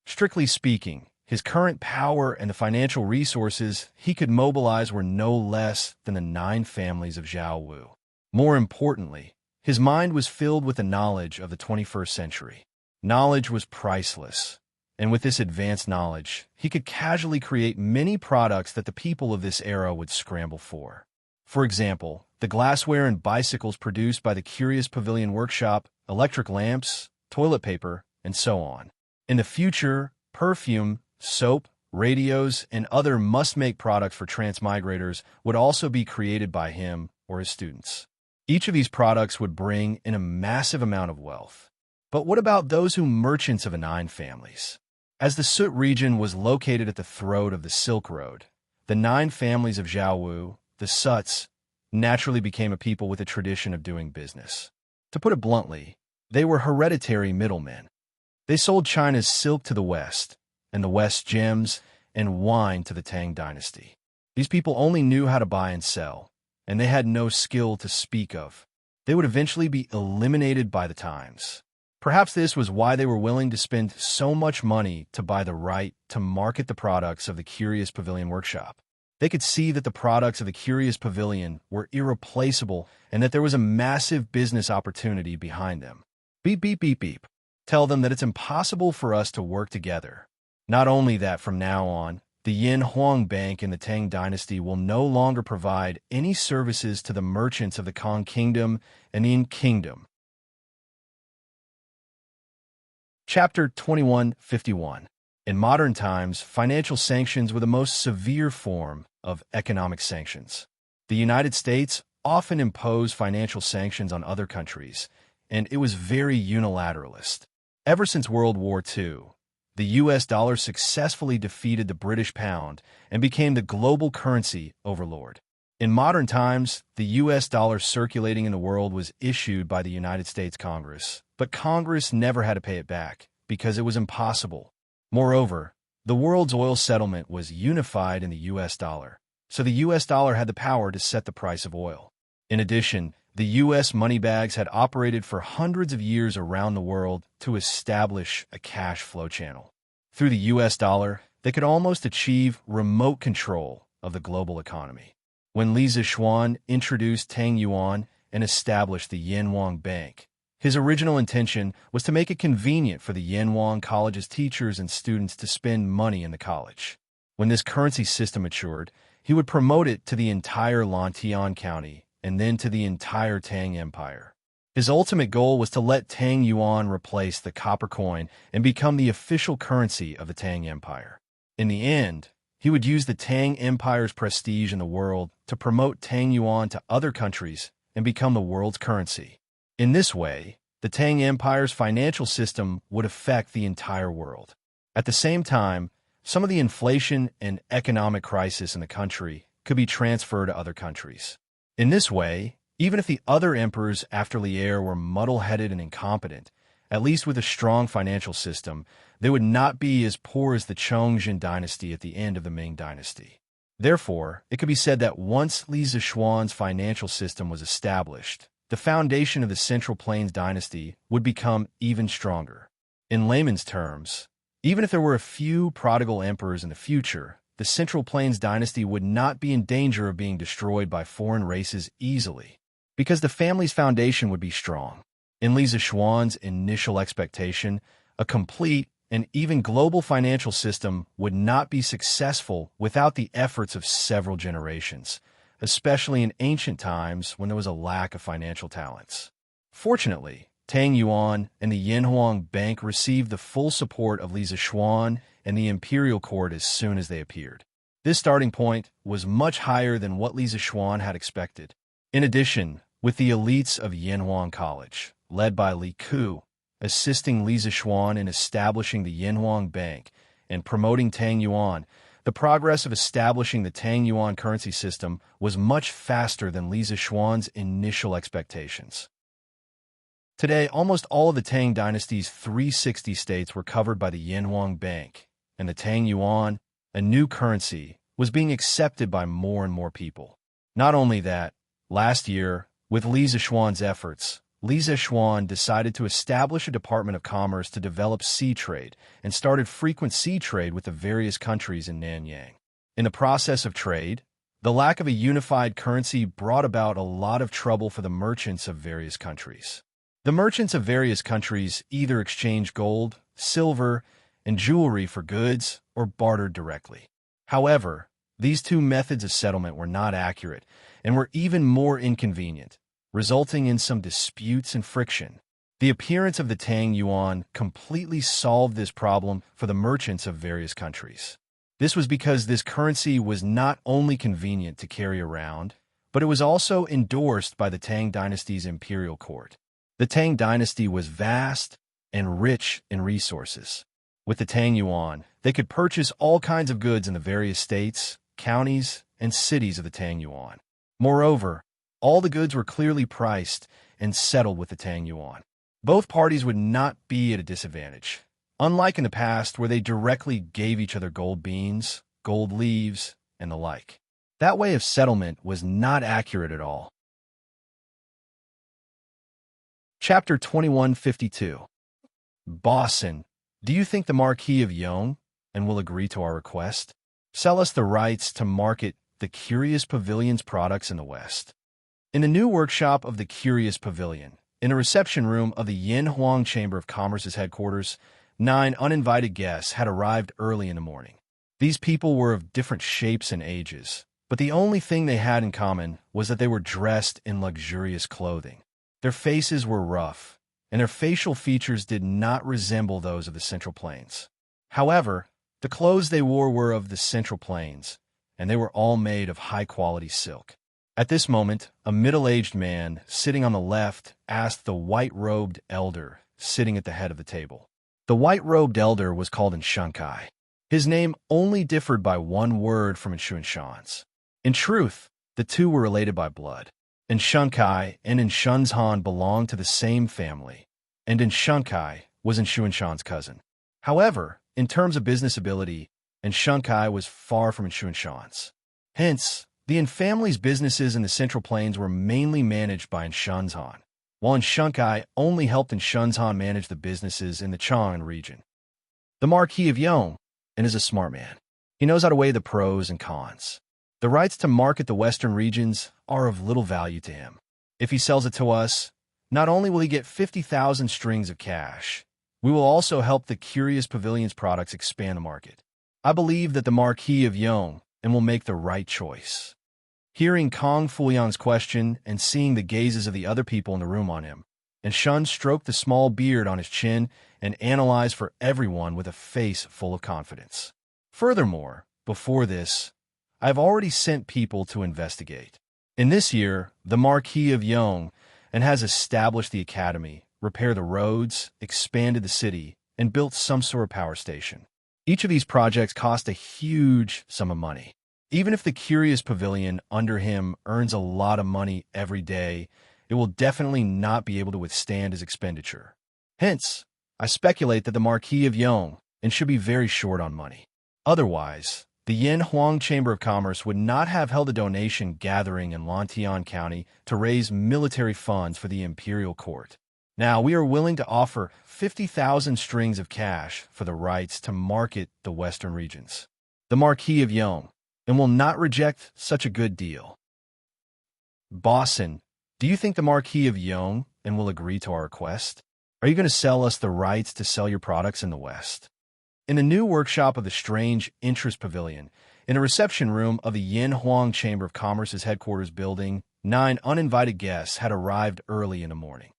Strictly speaking, his current power and the financial resources he could mobilize were no less than the 9 families of Zhaowu. More importantly, his mind was filled with the knowledge of the 21st century. Knowledge was priceless, and with this advanced knowledge, he could casually create many products that the people of this era would scramble for. For example, the glassware and bicycles produced by the Curious Pavilion Workshop, electric lamps, toilet paper, and so on. In the future, perfume, soap, radios, and other must-make products for transmigrators would also be created by him or his students. Each of these products would bring in a massive amount of wealth. But what about those merchants of the 9 families? As the Sut region was located at the throat of the Silk Road, the 9 families of Zhaowu, the Suts, naturally became a people with a tradition of doing business. To put it bluntly, they were hereditary middlemen. They sold China's silk to the West, and the West's gems and wine to the Tang Dynasty. These people only knew how to buy and sell, and they had no skill to speak of. They would eventually be eliminated by the times. Perhaps this was why they were willing to spend so much money to buy the right to market the products of the Curious Pavilion Workshop. They could see that the products of the Curious Pavilion were irreplaceable and that there was a massive business opportunity behind them. Beep, beep, beep, beep. Tell them that it's impossible for us to work together. Not only that, from now on, the Yanhuang Bank and the Tang Dynasty will no longer provide any services to the merchants of the Kong Kingdom and the Kingdom. Chapter 2151. In modern times, financial sanctions were the most severe form of economic sanctions. The United States often imposed financial sanctions on other countries, and it was very unilateralist. Ever since World War II, the U.S. dollar successfully defeated the British pound and became the global currency overlord. In modern times, the U.S. dollar circulating in the world was issued by the United States Congress, but Congress never had to pay it back because it was impossible. Moreover, the world's oil settlement was unified in the U.S. dollar, so the U.S. dollar had the power to set the price of oil. In addition, the U.S. money bags had operated for hundreds of years around the world to establish a cash flow channel. Through the U.S. dollar, they could almost achieve remote control of the global economy. When Li Zixuan introduced Tang Yuan and established the Yanhuang Bank, his original intention was to make it convenient for the Yanhuang College's teachers and students to spend money in the college. When this currency system matured, he would promote it to the entire Lantian County and then to the entire Tang Empire. His ultimate goal was to let Tang Yuan replace the copper coin and become the official currency of the Tang Empire. In the end, he would use the Tang Empire's prestige in the world to promote Tang Yuan to other countries and become the world's currency. In this way, the Tang Empire's financial system would affect the entire world. At the same time, some of the inflation and economic crisis in the country could be transferred to other countries. In this way, even if the other emperors after Lier were muddle-headed and incompetent, at least with a strong financial system, they would not be as poor as the Chongzhen dynasty at the end of the Ming dynasty. Therefore, it could be said that once Li Zishuan's financial system was established, the foundation of the Central Plains dynasty would become even stronger. In layman's terms, even if there were a few prodigal emperors in the future, the Central Plains dynasty would not be in danger of being destroyed by foreign races easily, because the family's foundation would be strong. In Li Zishuan's initial expectation, a complete and even global financial system would not be successful without the efforts of several generations, especially in ancient times when there was a lack of financial talents. Fortunately, Tang Yuan and the Yanhuang Bank received the full support of Li Zishuan and the imperial court as soon as they appeared. This starting point was much higher than what Li Zishuan had expected. In addition, with the elites of Yanhuang College, led by Li Ku, assisting Li Zishuan in establishing the Yanhuang Bank and promoting Tang Yuan, the progress of establishing the Tang Yuan currency system was much faster than Li Zishuan's initial expectations. Today, almost all of the Tang dynasty's 360 states were covered by the Yanhuang Bank, and the Tang Yuan, a new currency, was being accepted by more and more people. Not only that, last year, with Li Zishuan's efforts, Li Zishuan decided to establish a Department of Commerce to develop sea trade and started frequent sea trade with the various countries in Nanyang. In the process of trade, the lack of a unified currency brought about a lot of trouble for the merchants of various countries. The merchants of various countries either exchanged gold, silver, and jewelry for goods or bartered directly. However, these two methods of settlement were not accurate and were even more inconvenient, resulting in some disputes and friction. The appearance of the Tang Yuan completely solved this problem for the merchants of various countries. This was because this currency was not only convenient to carry around, but it was also endorsed by the Tang dynasty's imperial court. The Tang dynasty was vast and rich in resources. With the Tang Yuan, they could purchase all kinds of goods in the various states, counties, and cities of the Tang Yuan. Moreover, all the goods were clearly priced and settled with the Tang Yuan. Both parties would not be at a disadvantage, unlike in the past where they directly gave each other gold beans, gold leaves, and the like. That way of settlement was not accurate at all. Chapter 2152. Bossin, do you think the Marquis of Yong and will agree to our request? Sell us the rights to market the Curious Pavilion's products in the West. In the new workshop of the Curious Pavilion, in a reception room of the Yanhuang Chamber of Commerce's headquarters, 9 uninvited guests had arrived early in the morning. These people were of different shapes and ages, but the only thing they had in common was that they were dressed in luxurious clothing. Their faces were rough, and their facial features did not resemble those of the Central Plains. However, the clothes they wore were of the Central Plains, and they were all made of high-quality silk. At this moment, a middle-aged man sitting on the left asked the white-robed elder sitting at the head of the table. The white-robed elder was called Enshunkai. His name only differed by one word from Enshun's. In truth, the two were related by blood. Enshunkai and Enshunzhan belonged to the same family, and Enshunkai was Enshun's cousin. However, in terms of business ability, Enshunkai was far from Enshun's. Hence, the family's businesses in the Central Plains were mainly managed by Enshunzhan, while Enshunkai only helped Enshunzhan manage the businesses in the Chang'an region. The Marquis of Yong is a smart man. He knows how to weigh the pros and cons. The rights to market the western regions are of little value to him. If he sells it to us, not only will he get 50,000 strings of cash, we will also help the Curious Pavilion's products expand the market. I believe that the Marquis of Yong will make the right choice. Hearing Kong Fulian's question and seeing the gazes of the other people in the room on him, Enshun stroked the small beard on his chin and analyzed for everyone with a face full of confidence. Furthermore, before this, I have already sent people to investigate. In this year, the Marquis of Yong has established the academy, repaired the roads, expanded the city, and built some sort of power station. Each of these projects cost a huge sum of money. Even if the Curious Pavilion under him earns a lot of money every day, it will definitely not be able to withstand his expenditure. Hence, I speculate that the Marquis of Yong and should be very short on money. Otherwise, the Yin Huang Chamber of Commerce would not have held a donation gathering in Lantian County to raise military funds for the imperial court. Now, we are willing to offer 50,000 strings of cash for the rights to market the western regions. The Marquis of Yong, and will not reject such a good deal. Boston, do you think the Marquis of Yong and will agree to our request? Are you going to sell us the rights to sell your products in the West? In the new workshop of the Strange Interest Pavilion, in a reception room of the Yin Huang Chamber of Commerce's headquarters building, 9 uninvited guests had arrived early in the morning.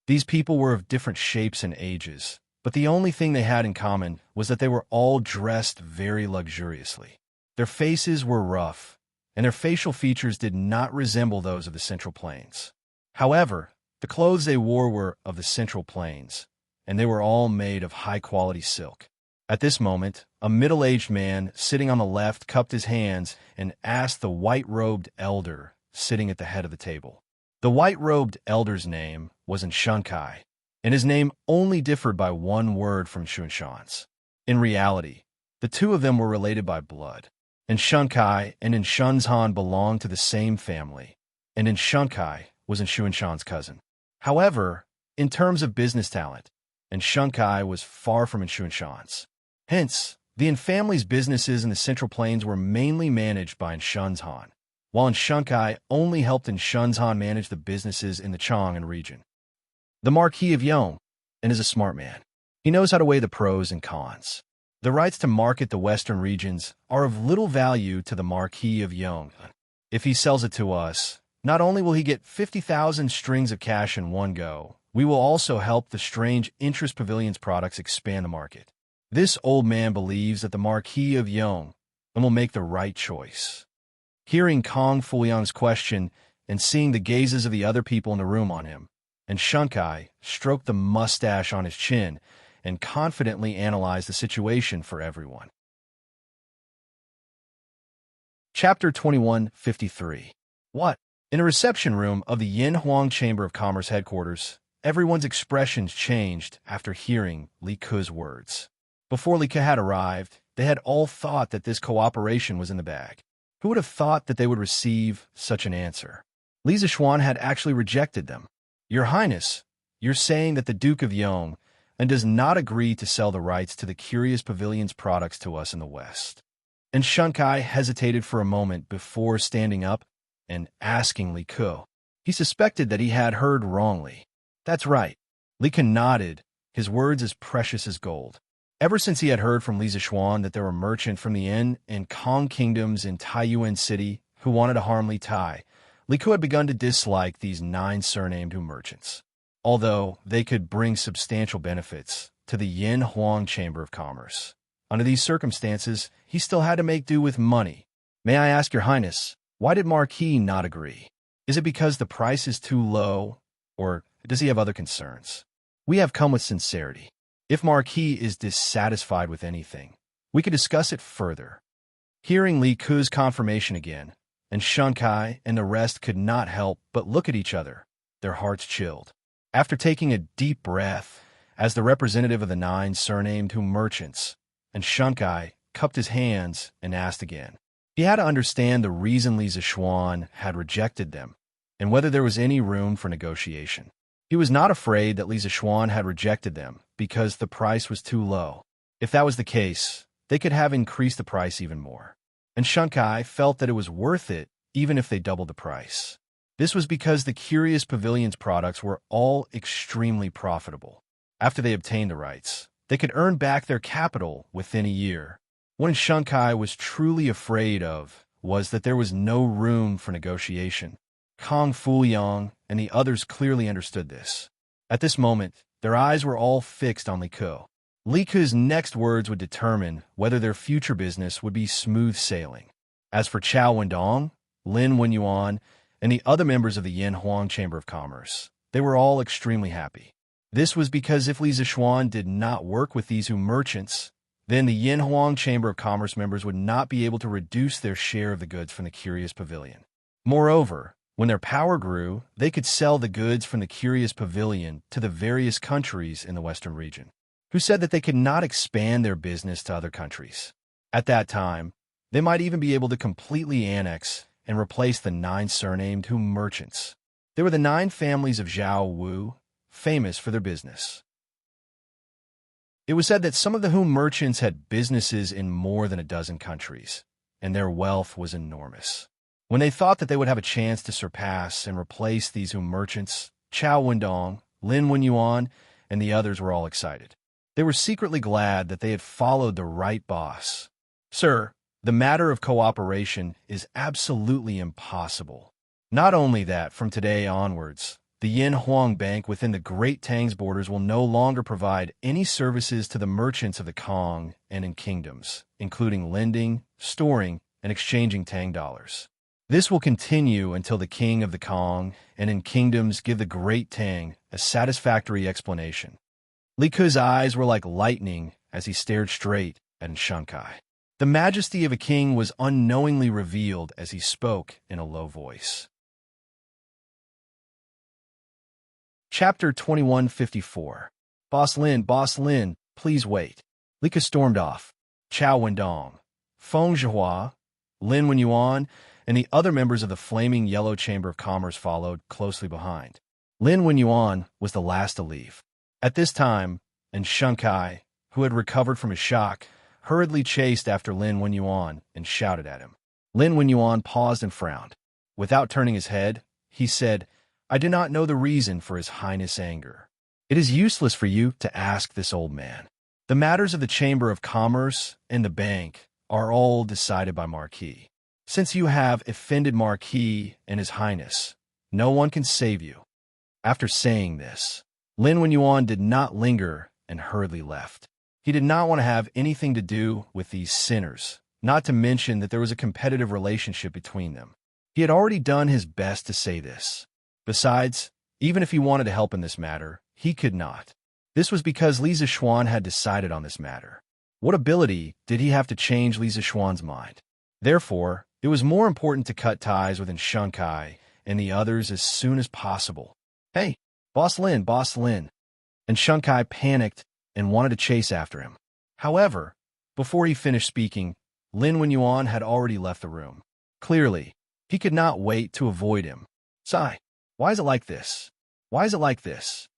These people were of different shapes and ages, but the only thing they had in common was that they were all dressed very luxuriously. Their faces were rough, and their facial features did not resemble those of the Central Plains. However, the clothes they wore were of the Central Plains, and they were all made of high-quality silk. At this moment, a middle-aged man sitting on the left cupped his hands and asked the white-robed elder sitting at the head of the table. The white-robed elder's name was Enchantment, and his name only differed by one word from Xuanshan's. In reality, the two of them were related by blood. Enchantment and Xuanshan belonged to the same family, and Enchantment was Xuanshan's cousin. However, in terms of business talent, Enchantment was far from Xuanshan's. Hence, the family's businesses in the Central Plains were mainly managed by Xuanshan, while Enchantment only helped Xuanshan manage the businesses in the Chang'an region. The Marquis of Yong and is a smart man. He knows how to weigh the pros and cons. The rights to market the western regions are of little value to the Marquis of Yong. If he sells it to us, not only will he get 50,000 strings of cash in one go, we will also help the Strange Interest Pavilion's products expand the market. This old man believes that the Marquis of Yong will make the right choice. Hearing Kong Fuyang's question and seeing the gazes of the other people in the room on him, and Shunkai stroked the mustache on his chin and confidently analyzed the situation for everyone. Chapter 2153. What? In a reception room of the Yin Huang Chamber of Commerce headquarters, everyone's expressions changed after hearing Li Ke's words. Before Li Ke had arrived, they had all thought that this cooperation was in the bag. Who would have thought that they would receive such an answer? Li Zishuan had actually rejected them. Your Highness, you're saying that the Duke of Yong and does not agree to sell the rights to the Curious Pavilion's products to us in the West. And Shunkai hesitated for a moment before standing up and asking Li Ke. He suspected that he had heard wrongly. That's right. Li Ke nodded, his words as precious as gold. Ever since he had heard from Li Zishuan that there were merchants from the Yin and Kong kingdoms in Taiyuan City who wanted to harm Li Tai, Li Ke had begun to dislike these 9 surnamed merchants. Although they could bring substantial benefits to the Yin Huang Chamber of Commerce. Under these circumstances, he still had to make do with money. May I ask your Highness, why did Marquis not agree? Is it because the price is too low, or does he have other concerns? We have come with sincerity. If Marquis is dissatisfied with anything, we could discuss it further. Hearing Li Ke's confirmation again, and Shunkai and the rest could not help but look at each other, their hearts chilled. After taking a deep breath, as the representative of the 9 surnamed merchants, and Shunkai cupped his hands and asked again. He had to understand the reason Li Zishuan had rejected them, and whether there was any room for negotiation. He was not afraid that Li Zishuan had rejected them because the price was too low. If that was the case, they could have increased the price even more. And Shunkai felt that it was worth it even if they doubled the price. This was because the Curious Pavilion's products were all extremely profitable. After they obtained the rights, they could earn back their capital within a year. What Shunkai was truly afraid of was that there was no room for negotiation. Kong Fuyang and the others clearly understood this. At this moment, their eyes were all fixed on Li Ke. Li Ke's next words would determine whether their future business would be smooth sailing. As for Chao Wendong, Lin Wenyuan, and the other members of the Yin Huang Chamber of Commerce, they were all extremely happy. This was because if Li Zishuan did not work with these merchants, then the Yinhuang Chamber of Commerce members would not be able to reduce their share of the goods from the Curious Pavilion. Moreover, when their power grew, they could sell the goods from the Curious Pavilion to the various countries in the Western region, who said that they could not expand their business to other countries. At that time, they might even be able to completely annex and replace the 9 surnamed merchants. They were the 9 families of Zhao Wu, famous for their business. It was said that some of the merchants had businesses in more than a dozen countries, and their wealth was enormous. When they thought that they would have a chance to surpass and replace these merchants, Chao Wendong, Lin Wenyuan, and the others were all excited. They were secretly glad that they had followed the right boss. Sir, the matter of cooperation is absolutely impossible. Not only that, from today onwards, the Yin Huang Bank within the Great Tang's borders will no longer provide any services to the merchants of the Kong and in kingdoms, including lending, storing, and exchanging Tang dollars. This will continue until the king of the Kong and in kingdoms give the Great Tang a satisfactory explanation. Li Ke's eyes were like lightning as he stared straight at Shankai. The majesty of a king was unknowingly revealed as he spoke in a low voice. Chapter 2154. Boss Lin, please wait. Li Ke stormed off. Chao Wendong, Feng Zhihua, Lin Wenyuan, and the other members of the Flaming Yellow Chamber of Commerce followed closely behind. Lin Wenyuan was the last to leave. At this time, Shankai, who had recovered from his shock, hurriedly chased after Lin Wenyuan and shouted at him. Lin Wenyuan paused and frowned. Without turning his head, he said, "I do not know the reason for His Highness' anger. It is useless for you to ask this old man. The matters of the Chamber of Commerce and the bank are all decided by Marquis. Since you have offended Marquis and His Highness, no one can save you." After saying this, Lin Wenyuan did not linger and hurriedly left. He did not want to have anything to do with these sinners, not to mention that there was a competitive relationship between them. He had already done his best to say this. Besides, even if he wanted to help in this matter, he could not. This was because Li Zishuan had decided on this matter. What ability did he have to change Li Zishuan's mind? Therefore, it was more important to cut ties with Shankai and the others as soon as possible. "Hey, Boss Lin. And Shankai panicked and wanted to chase after him. However, before he finished speaking, Lin Wenyuan had already left the room. Clearly, he could not wait to avoid him. "Sigh, why is it like this? Why is it like this?"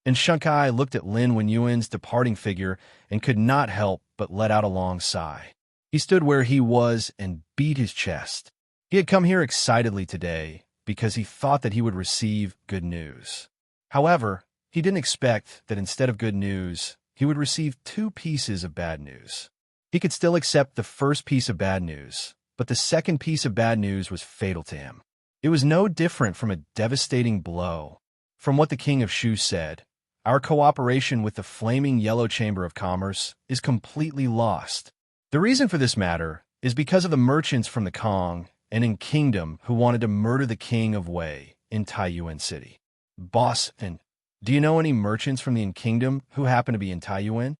And Shankai looked at Lin Wenyuan's departing figure and could not help but let out a long sigh. He stood where he was and beat his chest. He had come here excitedly today because he thought that he would receive good news. However, he didn't expect that instead of good news, he would receive 2 pieces of bad news. He could still accept the first piece of bad news, but the second piece of bad news was fatal to him. It was no different from a devastating blow. From what the King of Shu said, our cooperation with the Flaming Yellow Chamber of Commerce is completely lost. The reason for this matter is because of the merchants from the Kong and in Kingdom who wanted to murder the King of Wei in Taiyuan City. Boss, and do you know any merchants from the Kingdom who happen to be in Taiyuan?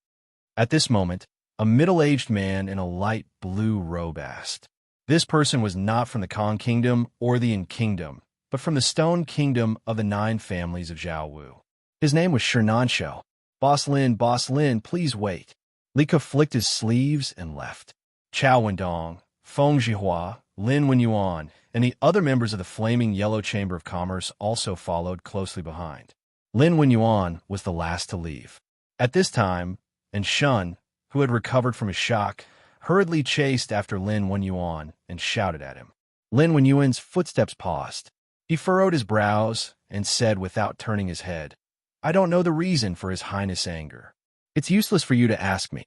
At this moment, a middle-aged man in a light blue robe asked. This person was not from the Kong Kingdom or the Kingdom, but from the Stone Kingdom of the 9 families of Zhao Wu. His name was Shernanshou. Boss Lin, please wait." Li Ke flicked his sleeves and left. Chao Wendong, Feng Zhihua, Lin Wenyuan, and the other members of the Flaming Yellow Chamber of Commerce also followed closely behind. Lin Wenyuan was the last to leave. At this time, Shun, who had recovered from his shock, hurriedly chased after Lin Wenyuan and shouted at him. Lin Wenyuan's footsteps paused. He furrowed his brows and said without turning his head, "I don't know the reason for His Highness' anger. It's useless for you to ask me.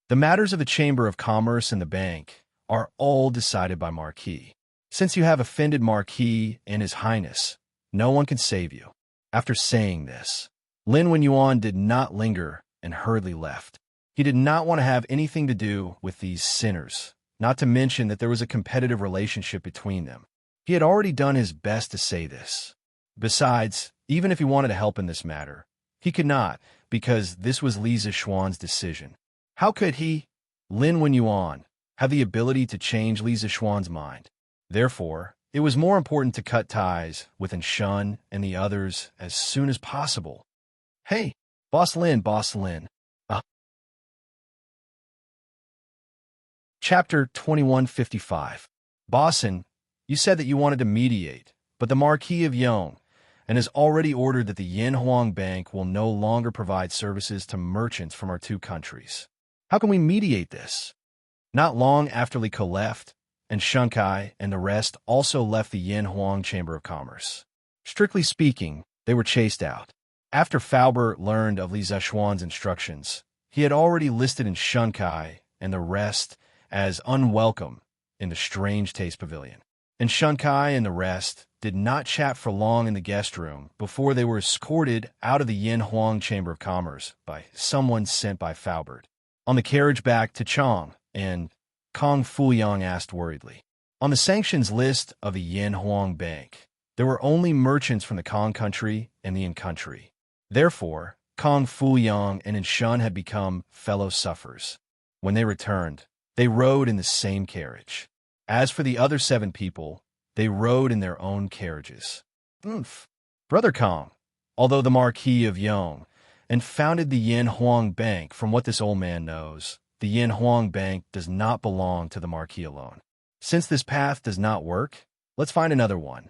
The matters of the Chamber of Commerce and the bank are all decided by Marquis. Since you have offended Marquis and His Highness, no one can save you." After saying this, Lin Wenyuan did not linger and hurriedly left. He did not want to have anything to do with these sinners, not to mention that there was a competitive relationship between them. He had already done his best to say this. Besides, Even if he wanted to help in this matter, he could not, because this was Li Zixuan's decision. How could he, Lin Wenyuan, have the ability to change Li Zixuan's mind? Therefore, it was more important to cut ties with Enshun and the others as soon as possible. Hey, Boss Lin, Boss Lin. Chapter 2155. Bossin, you said that you wanted to mediate, but the Marquis of Yong and has already ordered that the Yin Huang Bank will no longer provide services to merchants from our two countries. How can we mediate this? Not long after Li Ke left, and Shunkai and the rest also left the Yin Huang Chamber of Commerce. Strictly speaking, they were chased out. After Faubert learned of Li Zixuan's instructions, he had already listed in Shunkai and the rest as unwelcome in the Strange Taste Pavilion. And Shunkai and the rest did not chat for long in the guest room before they were escorted out of the Yin Huang Chamber of Commerce by someone sent by Faubert. On the carriage back to Chang, and Kong Fuyang asked worriedly, on the sanctions list of the Yin Huang Bank, there were only merchants from the Kong country and the Yin country. Therefore, Kong Fuyang and Enshun had become fellow sufferers. When they returned, they rode in the same carriage. As for the other 7 people, they rode in their own carriages. Brother Kong, although the Marquis of Yong, and founded the Yin Huang Bank, from what this old man knows, the Yin Huang Bank does not belong to the Marquis alone. Since this path does not work, let's find another one.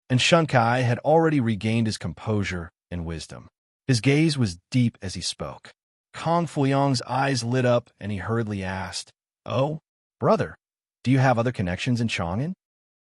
And Shunkai had already regained his composure and wisdom. His gaze was deep as he spoke. Kong Fuyang's eyes lit up, and he hurriedly asked, "Oh, brother, do you have other connections in Chang'an?"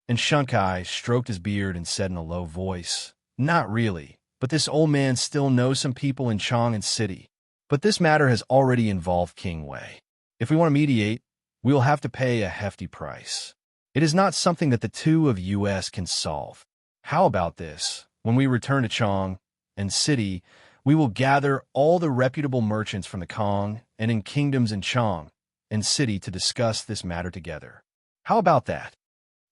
And Shunkai stroked his beard and said in a low voice, "Not really, but this old man still knows some people in Chang'an City. But this matter has already involved King Wei. If we want to mediate, we will have to pay a hefty price. It is not something that the two of us can solve. How about this? When we return to Chang and City, we will gather all the reputable merchants from the Kong and in kingdoms in Chang and City to discuss this matter together. How about that?"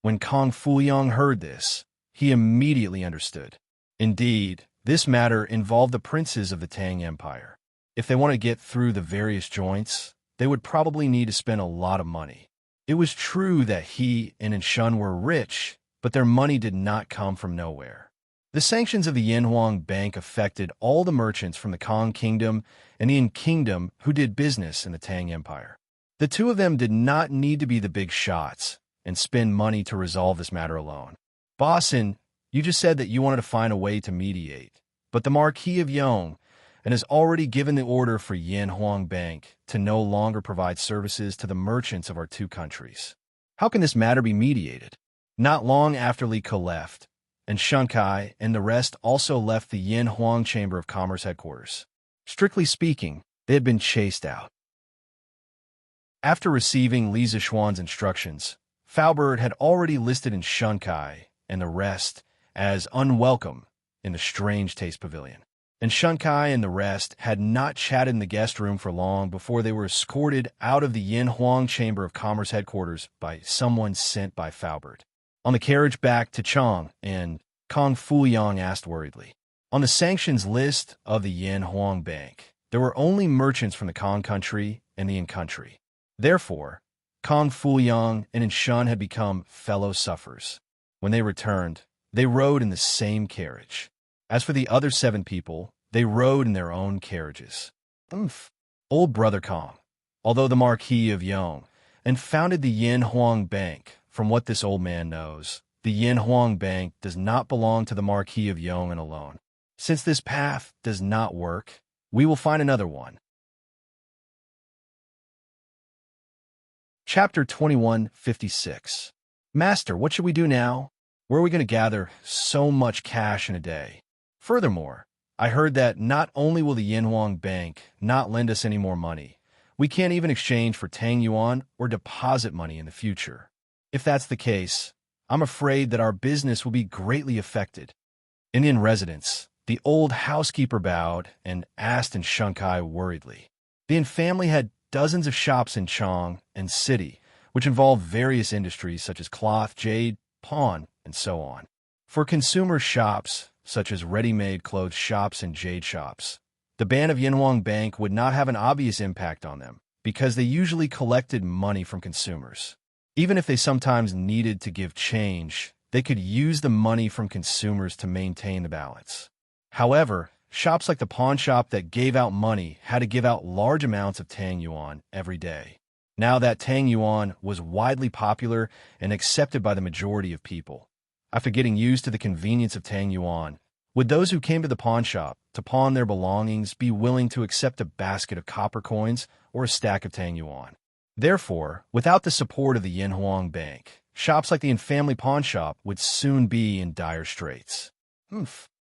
When Kong Fuyang heard this, he immediately understood. Indeed, this matter involved the princes of the Tang Empire. If they want to get through the various joints, they would probably need to spend a lot of money. It was true that he and Enshun were rich, but their money did not come from nowhere. The sanctions of the Yin Huang Bank affected all the merchants from the Kong Kingdom and the Yin Kingdom who did business in the Tang Empire. The two of them did not need to be the big shots and spend money to resolve this matter alone. Bossin, you just said that you wanted to find a way to mediate, but the Marquis of Yong and has already given the order for Yin Huang Bank to no longer provide services to the merchants of our two countries. How can this matter be mediated? Not long after Li Ke left, and Shunkai and the rest also left the Yin Huang Chamber of Commerce headquarters. Strictly speaking, they had been chased out. After receiving Li Zixuan's instructions, Faubert had already listed in Shunkai and the rest as unwelcome in the Strange Taste Pavilion. And Shunkai and the rest had not chatted in the guest room for long before they were escorted out of the Yin Huang Chamber of Commerce headquarters by someone sent by Faubert. On the carriage back to Chang, and Kong Fuyang asked worriedly, on the sanctions list of the Yin Huang Bank, there were only merchants from the Kong country and the Yin country. Therefore, Kong Fuyang and Enshun had become fellow sufferers. When they returned, they rode in the same carriage. As for the other 7 people, they rode in their own carriages. Old brother Kong, although the Marquis of Yong, and founded the Yin Huang Bank, from what this old man knows, the Yin Huang Bank does not belong to the Marquis of Yong and alone. Since this path does not work, we will find another one. Chapter 2156. Master, what should we do now? Where are we going to gather so much cash in a day? Furthermore, I heard that not only will the Yin Huang Bank not lend us any more money, we can't even exchange for Tang Yuan or deposit money in the future. If that's the case, I'm afraid that our business will be greatly affected. In residence, the old housekeeper bowed and asked in Shunkai worriedly. The Yin family had dozens of shops in Chang and City, which involved various industries such as cloth, jade, pawn, and so on. For consumer shops, such as ready-made clothes shops and jade shops. The ban of Yinhuang Bank would not have an obvious impact on them, because they usually collected money from consumers. Even if they sometimes needed to give change, they could use the money from consumers to maintain the balance. However, shops like the pawn shop that gave out money had to give out large amounts of Tang Yuan every day. Now that Tang Yuan was widely popular and accepted by the majority of people. After getting used to the convenience of Tang Yuan, would those who came to the pawn shop to pawn their belongings be willing to accept a basket of copper coins or a stack of Tang Yuan? Therefore, without the support of the Yinhuang Bank, shops like the family pawn shop would soon be in dire straits.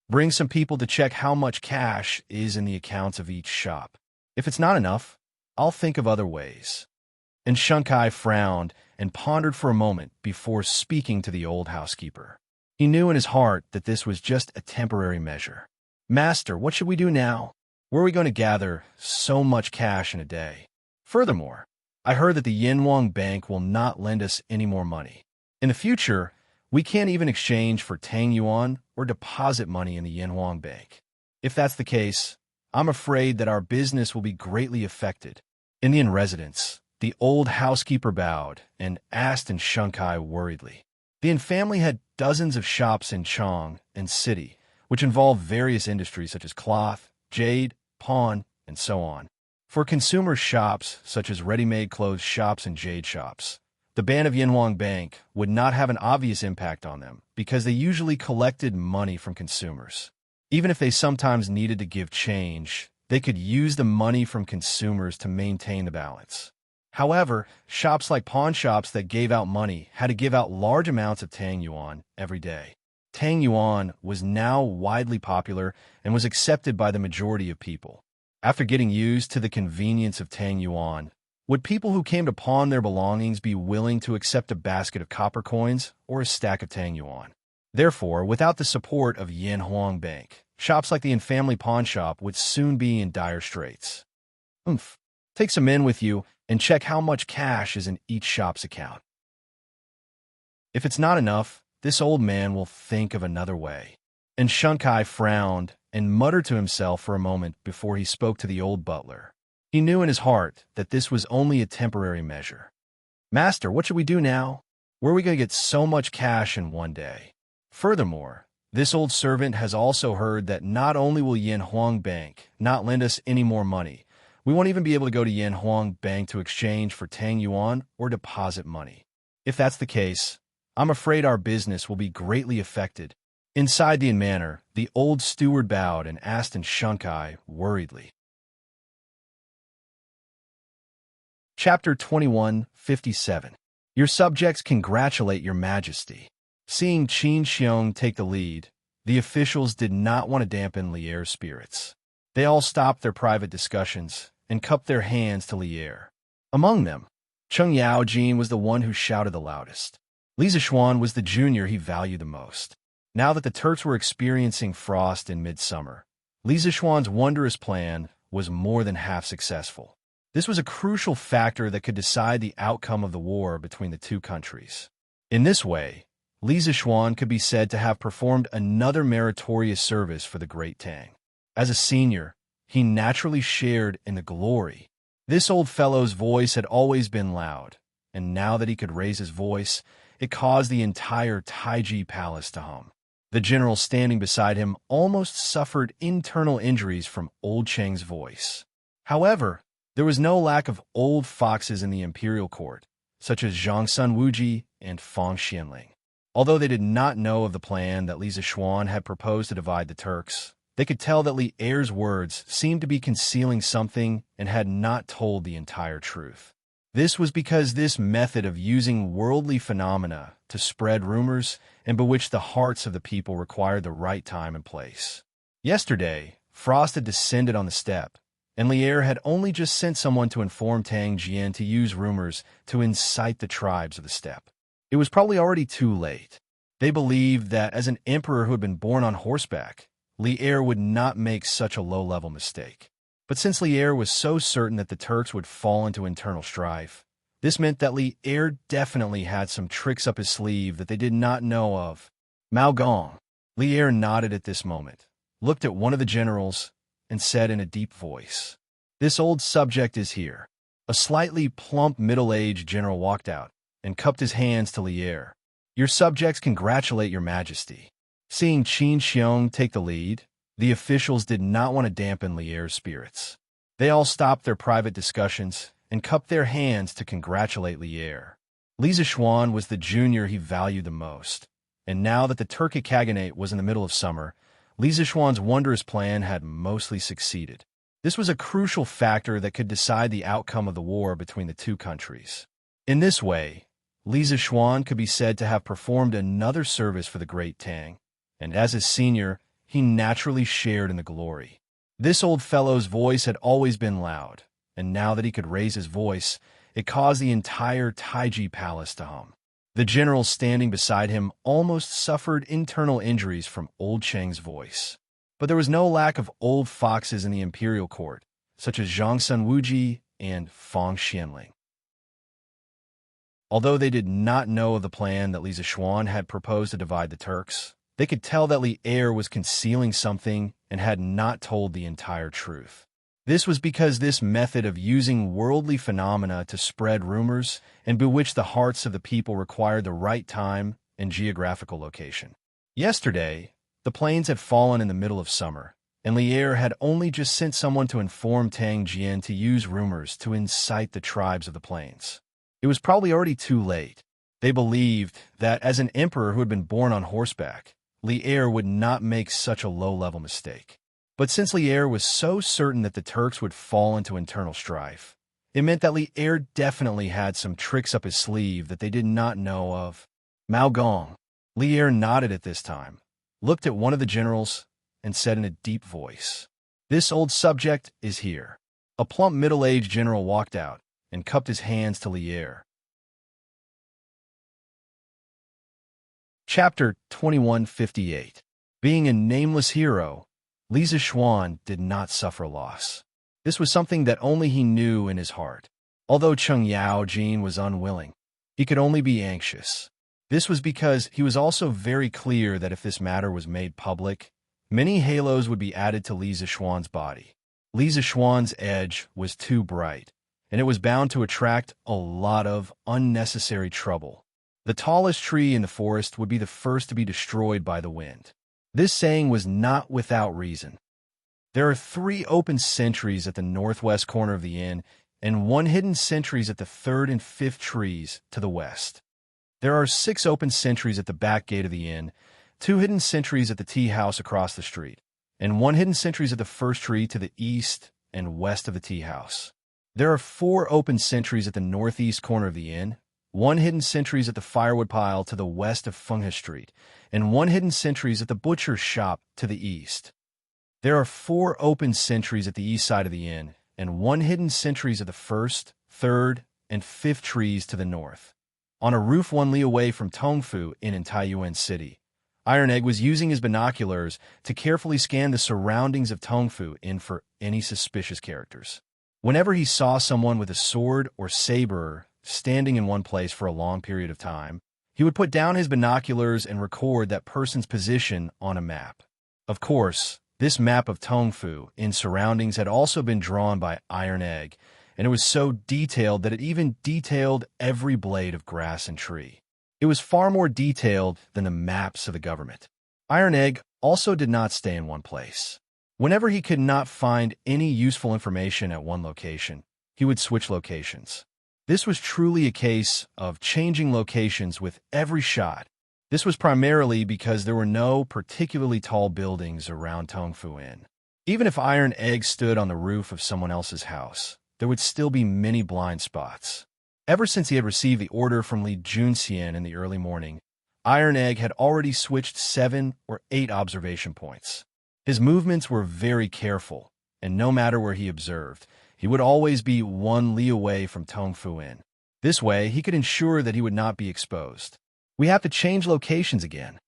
Bring some people to check how much cash is in the accounts of each shop. If it's not enough, I'll think of other ways. And Shunkai frowned and pondered for a moment before speaking to the old housekeeper. He knew in his heart that this was just a temporary measure. Master, what should we do now? Where are we going to gather so much cash in a day? Furthermore, I heard that the Yinhuang Bank will not lend us any more money. In the future, we can't even exchange for Tang Yuan or deposit money in the Yinhuang Bank. If that's the case, I'm afraid that our business will be greatly affected. Indian residents, the old housekeeper bowed and asked in Shunkai worriedly. The family had dozens of shops in Chang and city, which involved various industries such as cloth, jade, pawn, and so on. For consumer shops such as ready-made clothes shops and jade shops, the ban of Yinhuang Bank would not have an obvious impact on them because they usually collected money from consumers. Even if they sometimes needed to give change, they could use the money from consumers to maintain the balance. However, shops like pawn shops that gave out money had to give out large amounts of Tang Yuan every day. Tang Yuan was now widely popular and was accepted by the majority of people. After getting used to the convenience of Tang Yuan, would people who came to pawn their belongings be willing to accept a basket of copper coins or a stack of Tang Yuan? Therefore, without the support of Yinhuang Bank, shops like the family pawn shop would soon be in dire straits. Take some men with you and check how much cash is in each shop's account. If it's not enough, this old man will think of another way. And Shunkai frowned and muttered to himself for a moment before he spoke to the old butler. He knew in his heart that this was only a temporary measure. Master, what should we do now? Where are we going to get so much cash in one day? Furthermore, this old servant has also heard that not only will Yinhuang Bank not lend us any more money, we won't even be able to go to Yinhuang Bank to exchange for Tang Yuan or deposit money. If that's the case, I'm afraid our business will be greatly affected. Inside the inn manor, the old steward bowed and asked in Shunkai worriedly. Chapter 21:57. Your subjects congratulate your majesty. Seeing Qin Xiong take the lead, the officials did not want to dampen Lier's spirits. They all stopped their private discussions and cupped their hands to Lier. Among them, Cheng Yaojin was the one who shouted the loudest. Li Zixuan was the junior he valued the most. Now that the Turks were experiencing frost in midsummer, Li Zixuan's wondrous plan was more than half successful. This was a crucial factor that could decide the outcome of the war between the two countries. In this way, Li Zixuan could be said to have performed another meritorious service for the Great Tang. As a senior, he naturally shared in the glory. This old fellow's voice had always been loud, and now that he could raise his voice, it caused the entire Taiji palace to hum. The general standing beside him almost suffered internal injuries from old Cheng's voice. However, there was no lack of old foxes in the imperial court, such as Zhang Sun Wuji and Fang Xianling. Although they did not know of the plan that Li Zixuan had proposed to divide the Turks, they could tell that Li Er's words seemed to be concealing something and had not told the entire truth. This was because this method of using worldly phenomena to spread rumors and bewitch the hearts of the people required the right time and place. Yesterday, frost had descended on the steppe, and Lier had only just sent someone to inform Tang Jian to use rumors to incite the tribes of the steppe. It was probably already too late. They believed that as an emperor who had been born on horseback, Lier would not make such a low-level mistake. But since Lier was so certain that the Turks would fall into internal strife, this meant that Lier definitely had some tricks up his sleeve that they did not know of. Mao Gong, Lier nodded at this moment, looked at one of the generals, and said in a deep voice, "This old subject is here." A slightly plump middle-aged general walked out and cupped his hands to Lier. "Your subjects congratulate your majesty." Seeing Qin Xiong take the lead, the officials did not want to dampen Lier's spirits. They all stopped their private discussions and cupped their hands to congratulate Lier. Li Zishuan was the junior he valued the most, and now that the Turkic Khaganate was in the middle of summer, Li Zishuan's wondrous plan had mostly succeeded. This was a crucial factor that could decide the outcome of the war between the two countries. In this way, Li Zishuan could be said to have performed another service for the great Tang, and as his senior, he naturally shared in the glory. This old fellow's voice had always been loud, and now that he could raise his voice, it caused the entire Taiji palace to hum. The general standing beside him almost suffered internal injuries from old Cheng's voice. But there was no lack of old foxes in the imperial court, such as Zhang Sunwuji and Fang Xianling. Although they did not know of the plan that Li Zishuan had proposed to divide the Turks, they could tell that Lier was concealing something and had not told the entire truth. This was because this method of using worldly phenomena to spread rumors and bewitch the hearts of the people required the right time and geographical location. Yesterday, the plains had fallen in the middle of summer, and Lier had only just sent someone to inform Tang Jian to use rumors to incite the tribes of the plains. It was probably already too late. They believed that as an emperor who had been born on horseback, Lier would not make such a low-level mistake. But since Lier was so certain that the Turks would fall into internal strife, it meant that Lier definitely had some tricks up his sleeve that they did not know of. Mao Gong. Lier nodded at this time, looked at one of the generals, and said in a deep voice, "This old subject is here." A plump middle-aged general walked out and cupped his hands to Lier. Chapter 2158. Being a nameless hero, Li Zishuan did not suffer loss. This was something that only he knew in his heart. Although Cheng Yao Jin was unwilling, he could only be anxious. This was because he was also very clear that if this matter was made public, many halos would be added to Li Zishuan's body. Li Zishuan's edge was too bright, and it was bound to attract a lot of unnecessary trouble. The tallest tree in the forest would be the first to be destroyed by the wind. This saying was not without reason. There are 3 open sentries at the northwest corner of the inn, and 1 hidden sentries at the 3rd and 5th trees to the west. There are 6 open sentries at the back gate of the inn, 2 hidden sentries at the tea house across the street, and 1 hidden sentries at the first tree to the east and west of the tea house. There are 4 open sentries at the northeast corner of the inn, 1 hidden sentries at the firewood pile to the west of Fenghe Street, and 1 hidden sentries at the butcher's shop to the east. There are 4 open sentries at the east side of the inn, and 1 hidden sentries at the 1st, 3rd, and 5th trees to the north. On a roof 1 li away from Tongfu Inn in Taiyuan City, Iron Egg was using his binoculars to carefully scan the surroundings of Tongfu Inn for any suspicious characters. Whenever he saw someone with a sword or saber standing in one place for a long period of time, he would put down his binoculars and record that person's position on a map. Of course, this map of Tongfu Inn surroundings had also been drawn by Iron Egg, and it was so detailed that it even detailed every blade of grass and tree. It was far more detailed than the maps of the government. Iron Egg also did not stay in one place. Whenever he could not find any useful information at one location, he would switch locations. This was truly a case of changing locations with every shot. This was primarily because there were no particularly tall buildings around Tongfu Inn. Even if Iron Egg stood on the roof of someone else's house, there would still be many blind spots. Ever since he had received the order from Li Junxian in the early morning, Iron Egg had already switched 7 or 8 observation points. His movements were very careful, and no matter where he observed, he would always be 1 li away from Tongfu Inn. This way, he could ensure that he would not be exposed. "We have to change locations again."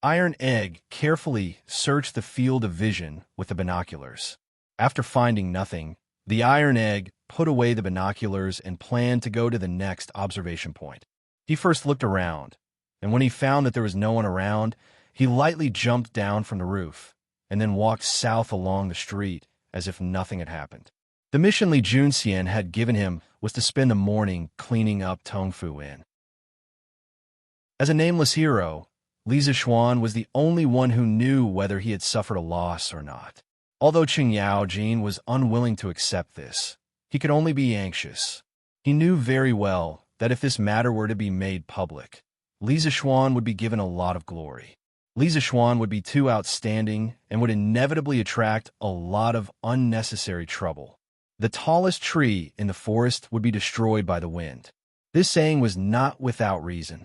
Iron Egg carefully searched the field of vision with the binoculars. After finding nothing, the Iron Egg put away the binoculars and planned to go to the next observation point. He first looked around, and when he found that there was no one around, He lightly jumped down from the roof and then walked south along the street as if nothing had happened. The mission Li Junxian had given him was to spend the morning cleaning up Tongfu Inn. As a nameless hero, Li Zixuan was the only one who knew whether he had suffered a loss or not. Although Qing Yaojin was unwilling to accept this, he could only be anxious. He knew very well that if this matter were to be made public, Li Zixuan would be given a lot of glory. Li Zixuan would be too outstanding and would inevitably attract a lot of unnecessary trouble. The tallest tree in the forest would be destroyed by the wind. This saying was not without reason.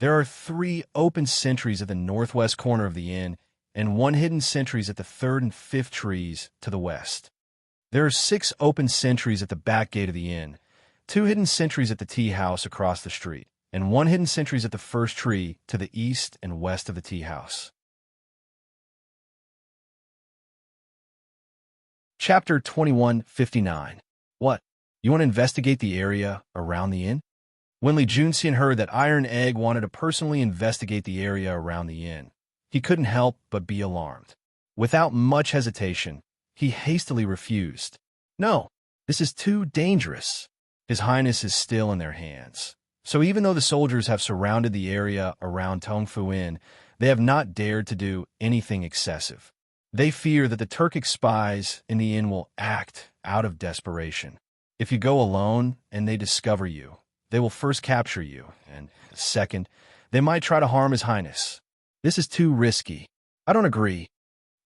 There are 3 open sentries at the northwest corner of the inn and 1 hidden sentries at the 3rd and 5th trees to the west. There are 6 open sentries at the back gate of the inn, 2 hidden sentries at the tea house across the street, and 1 hidden sentries at the first tree to the east and west of the tea house. Chapter 2159. What? You want to investigate the area around the inn? When Li Junxian heard that Iron Egg wanted to personally investigate the area around the inn, he couldn't help but be alarmed. Without much hesitation, he hastily refused. No, this is too dangerous. His Highness is still in their hands. So even though the soldiers have surrounded the area around Tongfu Inn, they have not dared to do anything excessive. They fear that the Turkic spies in the inn will act out of desperation. If you go alone and they discover you, they will first capture you, and second, they might try to harm His Highness. This is too risky. I don't agree.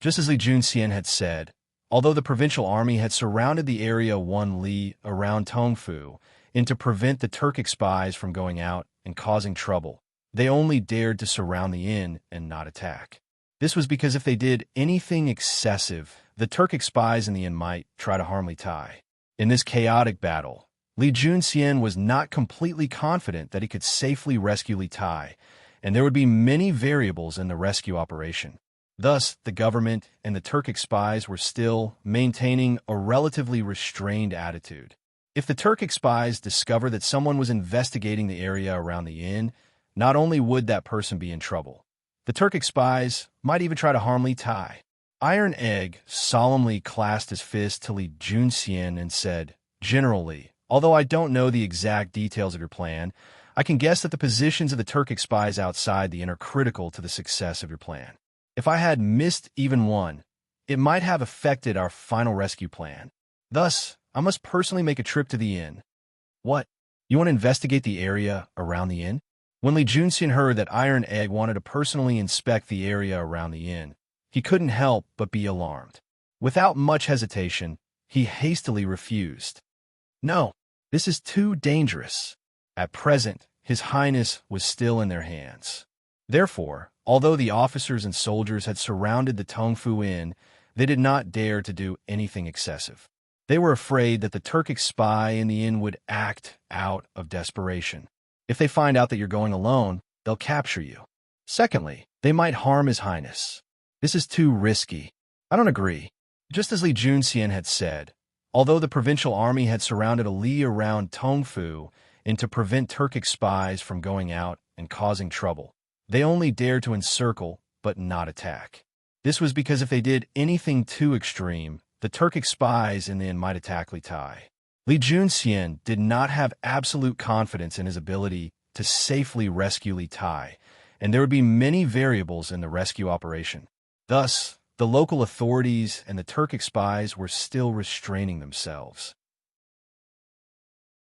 Just as Li Junxian had said, although the provincial army had surrounded the area 1 li around Tongfu and to prevent the Turkic spies from going out and causing trouble, they only dared to surround the inn and not attack. This was because if they did anything excessive, the Turkic spies in the inn might try to harm Li Tai. In this chaotic battle, Li Junxian was not completely confident that he could safely rescue Li Tai, and there would be many variables in the rescue operation. Thus, the government and the Turkic spies were still maintaining a relatively restrained attitude. If the Turkic spies discovered that someone was investigating the area around the inn, not only would that person be in trouble, the Turkic spies might even try to harm Li Tai. Iron Egg solemnly clasped his fist to Li Junxian and said, "General Li, although I don't know the exact details of your plan, I can guess that the positions of the Turkic spies outside the inn are critical to the success of your plan. If I had missed even one, it might have affected our final rescue plan. Thus, I must personally make a trip to the inn." What? You want to investigate the area around the inn? When Li Junxian heard that Iron Egg wanted to personally inspect the area around the inn, he couldn't help but be alarmed. Without much hesitation, he hastily refused. No, this is too dangerous. At present, His Highness was still in their hands. Therefore, although the officers and soldiers had surrounded the Tongfu Inn, they did not dare to do anything excessive. They were afraid that the Turkic spy in the inn would act out of desperation. If they find out that you're going alone, they'll capture you. Secondly, they might harm His Highness. This is too risky. I don't agree. Just as Li Junxian had said, although the provincial army had surrounded a li around Tongfu and to prevent Turkic spies from going out and causing trouble, they only dared to encircle but not attack. This was because if they did anything too extreme, the Turkic spies in the inn might attack Li Tai. Li Junxian did not have absolute confidence in his ability to safely rescue Li Tai, and there would be many variables in the rescue operation. Thus, the local authorities and the Turkic spies were still restraining themselves.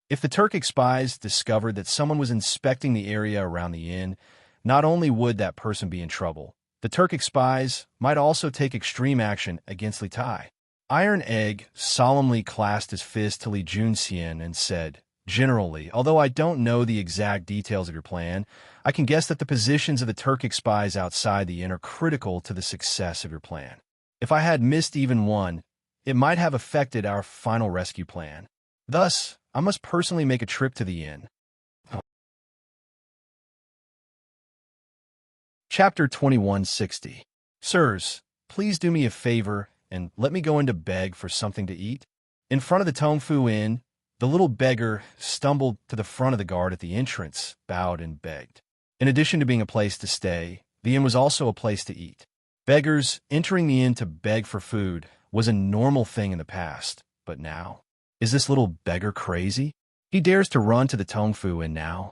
If the Turkic spies discovered that someone was inspecting the area around the inn, not only would that person be in trouble, the Turkic spies might also take extreme action against Li Tai. Iron Egg solemnly clasped his fist to Li Junxian and said, "General Li, although I don't know the exact details of your plan, I can guess that the positions of the Turkic spies outside the inn are critical to the success of your plan. If I had missed even one, it might have affected our final rescue plan. Thus, I must personally make a trip to the inn." Chapter 2160. Sirs, please do me a favor and let me go in to beg for something to eat. In front of the Tongfu Inn, the little beggar stumbled to the front of the guard at the entrance, bowed and begged. In addition to being a place to stay, the inn was also a place to eat. Beggars entering the inn to beg for food was a normal thing in the past, but now? Is this little beggar crazy? He dares to run to the Tongfu Inn now.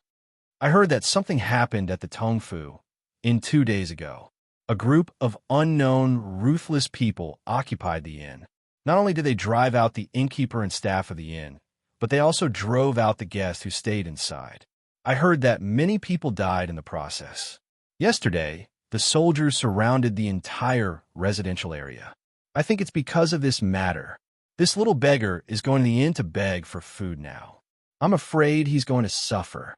I heard that something happened at the Tongfu Inn 2 days ago. A group of unknown, ruthless people occupied the inn. Not only did they drive out the innkeeper and staff of the inn, but they also drove out the guests who stayed inside. I heard that many people died in the process. Yesterday, the soldiers surrounded the entire residential area. I think it's because of this matter. This little beggar is going to the inn to beg for food now. I'm afraid he's going to suffer.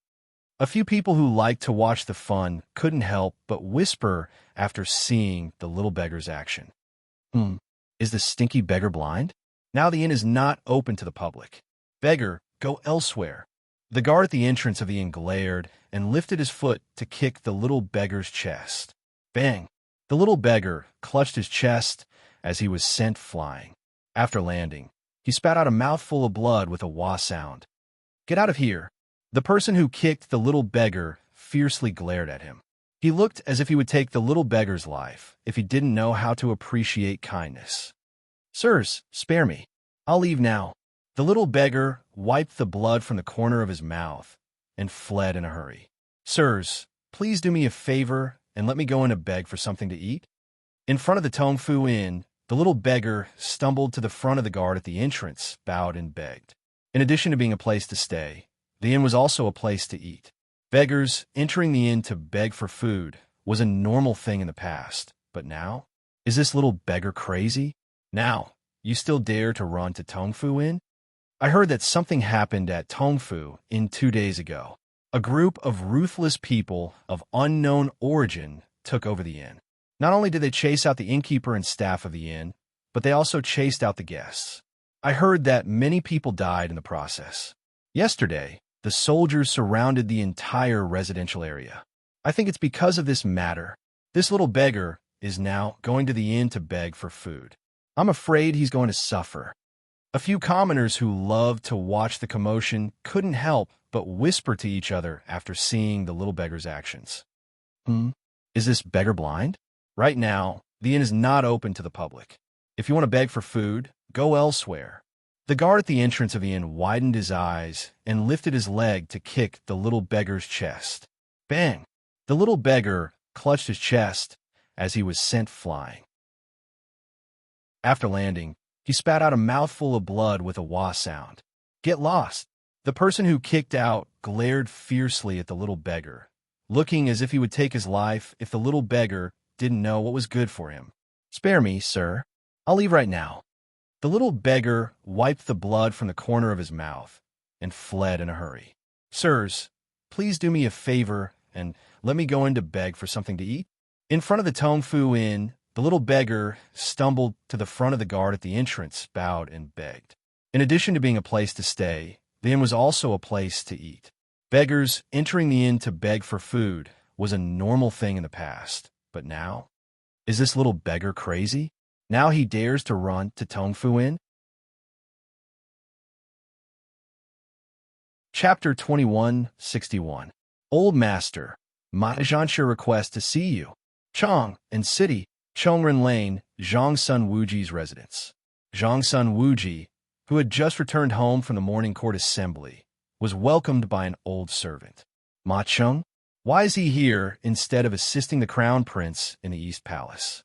A few people who liked to watch the fun couldn't help but whisper after seeing the little beggar's action. Is the stinky beggar blind? Now the inn is not open to the public. Beggar, go elsewhere. The guard at the entrance of the inn glared and lifted his foot to kick the little beggar's chest. Bang! The little beggar clutched his chest as he was sent flying. After landing, he spat out a mouthful of blood with a wah sound. Get out of here! The person who kicked the little beggar fiercely glared at him. He looked as if he would take the little beggar's life if he didn't know how to appreciate kindness. Sirs, spare me. I'll leave now. The little beggar wiped the blood from the corner of his mouth and fled in a hurry. Sirs, please do me a favor and let me go in to beg for something to eat. In front of the Tongfu Inn, the little beggar stumbled to the front of the guard at the entrance, bowed and begged. In addition to being a place to stay, the inn was also a place to eat. Beggars entering the inn to beg for food was a normal thing in the past, but now? Is this little beggar crazy? Now, you still dare to run to Tongfu Inn? I heard that something happened at Tongfu Inn 2 days ago. A group of ruthless people of unknown origin took over the inn. Not only did they chase out the innkeeper and staff of the inn, but they also chased out the guests. I heard that many people died in the process. Yesterday, the soldiers surrounded the entire residential area. I think it's because of this matter. This little beggar is now going to the inn to beg for food. I'm afraid he's going to suffer. A few commoners who loved to watch the commotion couldn't help but whisper to each other after seeing the little beggar's actions. Is this beggar blind? Right now, the inn is not open to the public. If you want to beg for food, go elsewhere. The guard at the entrance of the inn widened his eyes and lifted his leg to kick the little beggar's chest. Bang! The little beggar clutched his chest as he was sent flying. After landing, he spat out a mouthful of blood with a wah sound. Get lost! The person who kicked out glared fiercely at the little beggar, looking as if he would take his life if the little beggar didn't know what was good for him. Spare me, sir. I'll leave right now. The little beggar wiped the blood from the corner of his mouth and fled in a hurry. Sirs, please do me a favor and let me go in to beg for something to eat. In front of the Tongfu Inn, the little beggar stumbled to the front of the guard at the entrance, bowed and begged. In addition to being a place to stay, the inn was also a place to eat. Beggars entering the inn to beg for food was a normal thing in the past, but now? Is this little beggar crazy? Now he dares to run to Tongfu Inn? Chapter 2161. Old Master, my Zhanshe requests to see you. Chang and City, Chongren Lane, Zhangsun Wuji's residence. Zhangsun Wuji, who had just returned home from the morning court assembly, was welcomed by an old servant. Ma Cheng, why is he here instead of assisting the crown prince in the East Palace?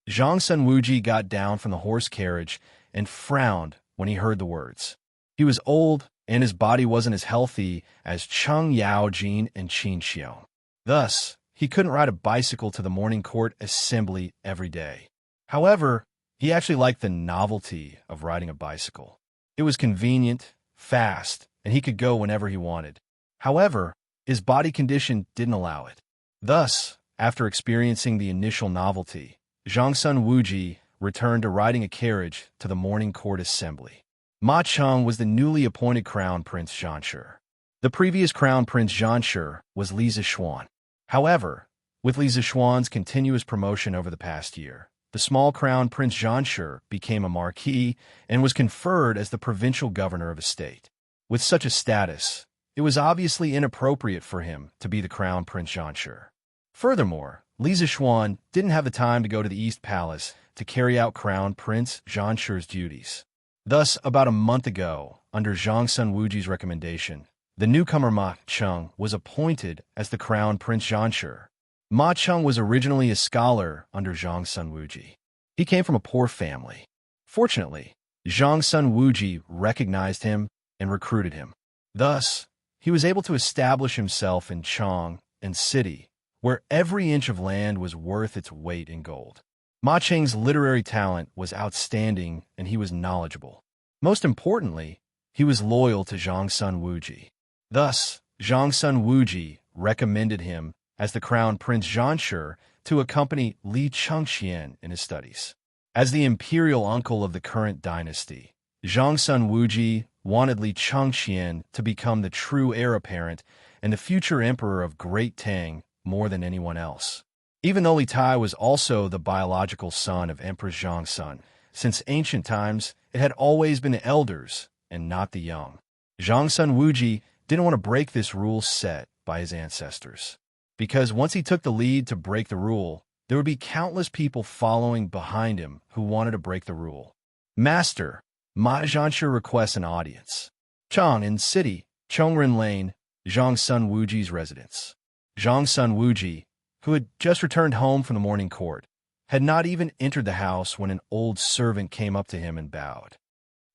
Zhangsun Wuji got down from the horse carriage and frowned when he heard the words. He was old, and his body wasn't as healthy as Cheng Yaojin and Qin Xiong. Thus, he couldn't ride a bicycle to the morning court assembly every day. However, he actually liked the novelty of riding a bicycle. It was convenient, fast, and he could go whenever he wanted. However, his body condition didn't allow it. Thus, after experiencing the initial novelty, Zhangsun Wuji returned to riding a carriage to the morning court assembly. Ma Cheng was the newly appointed Crown Prince Zhanshe. The previous Crown Prince Zhanshe was Li Zixuan. However, with Li Zixuan's continuous promotion over the past year, the small Crown Prince Zhanshe became a marquis and was conferred as the provincial governor of a state. With such a status, it was obviously inappropriate for him to be the Crown Prince Zhanshe. Furthermore, Li Zixuan didn't have the time to go to the East Palace to carry out Crown Prince Zhanshi's duties. Thus, about a month ago, under Zhang Sun Wuji's recommendation, the newcomer Ma Cheng was appointed as the Crown Prince Zhanshi. Ma Cheng was originally a scholar under Zhang Sun Wuji. He came from a poor family. Fortunately, Zhang Sun Wuji recognized him and recruited him. Thus, he was able to establish himself in Chang and city, where every inch of land was worth its weight in gold. Ma Cheng's literary talent was outstanding and he was knowledgeable. Most importantly, he was loyal to Zhang Sun Wuji. Thus, Zhang Sun Wuji recommended him as the Crown Prince Zhanshi to accompany Li Chengxian in his studies. As the imperial uncle of the current dynasty, Zhang Sun Wuji wanted Li Chengxian to become the true heir apparent and the future emperor of Great Tang more than anyone else. Even though Li Tai was also the biological son of Empress Zhang Sun, since ancient times it had always been the elders and not the young. Zhang Sun Wuji didn't want to break this rule set by his ancestors, because once he took the lead to break the rule, there would be countless people following behind him who wanted to break the rule. Master, Ma Zhanshi requests an audience. Chang in city, Chongren Lane, Zhang Sun Wuji's residence. Zhang Sun Wuji, who had just returned home from the morning court, had not even entered the house when an old servant came up to him and bowed.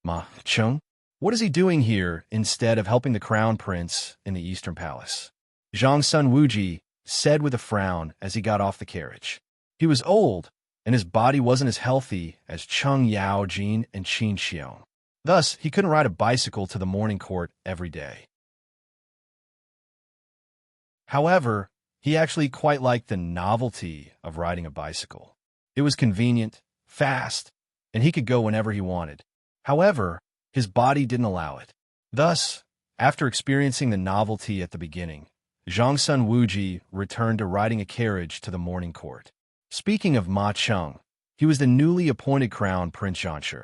Ma Cheng, what is he doing here instead of helping the crown prince in the Eastern Palace? Zhang Sun Wuji said with a frown as he got off the carriage. He was old, and his body wasn't as healthy as Cheng Yao Jin and Qin Xiong. Thus, he couldn't ride a bicycle to the morning court every day. However, he actually quite liked the novelty of riding a bicycle. It was convenient, fast, and he could go whenever he wanted. However, his body didn't allow it. Thus, after experiencing the novelty at the beginning, Zhang Sun Wuji returned to riding a carriage to the morning court. Speaking of Ma Cheng, he was the newly appointed Crown Prince Zhanshi.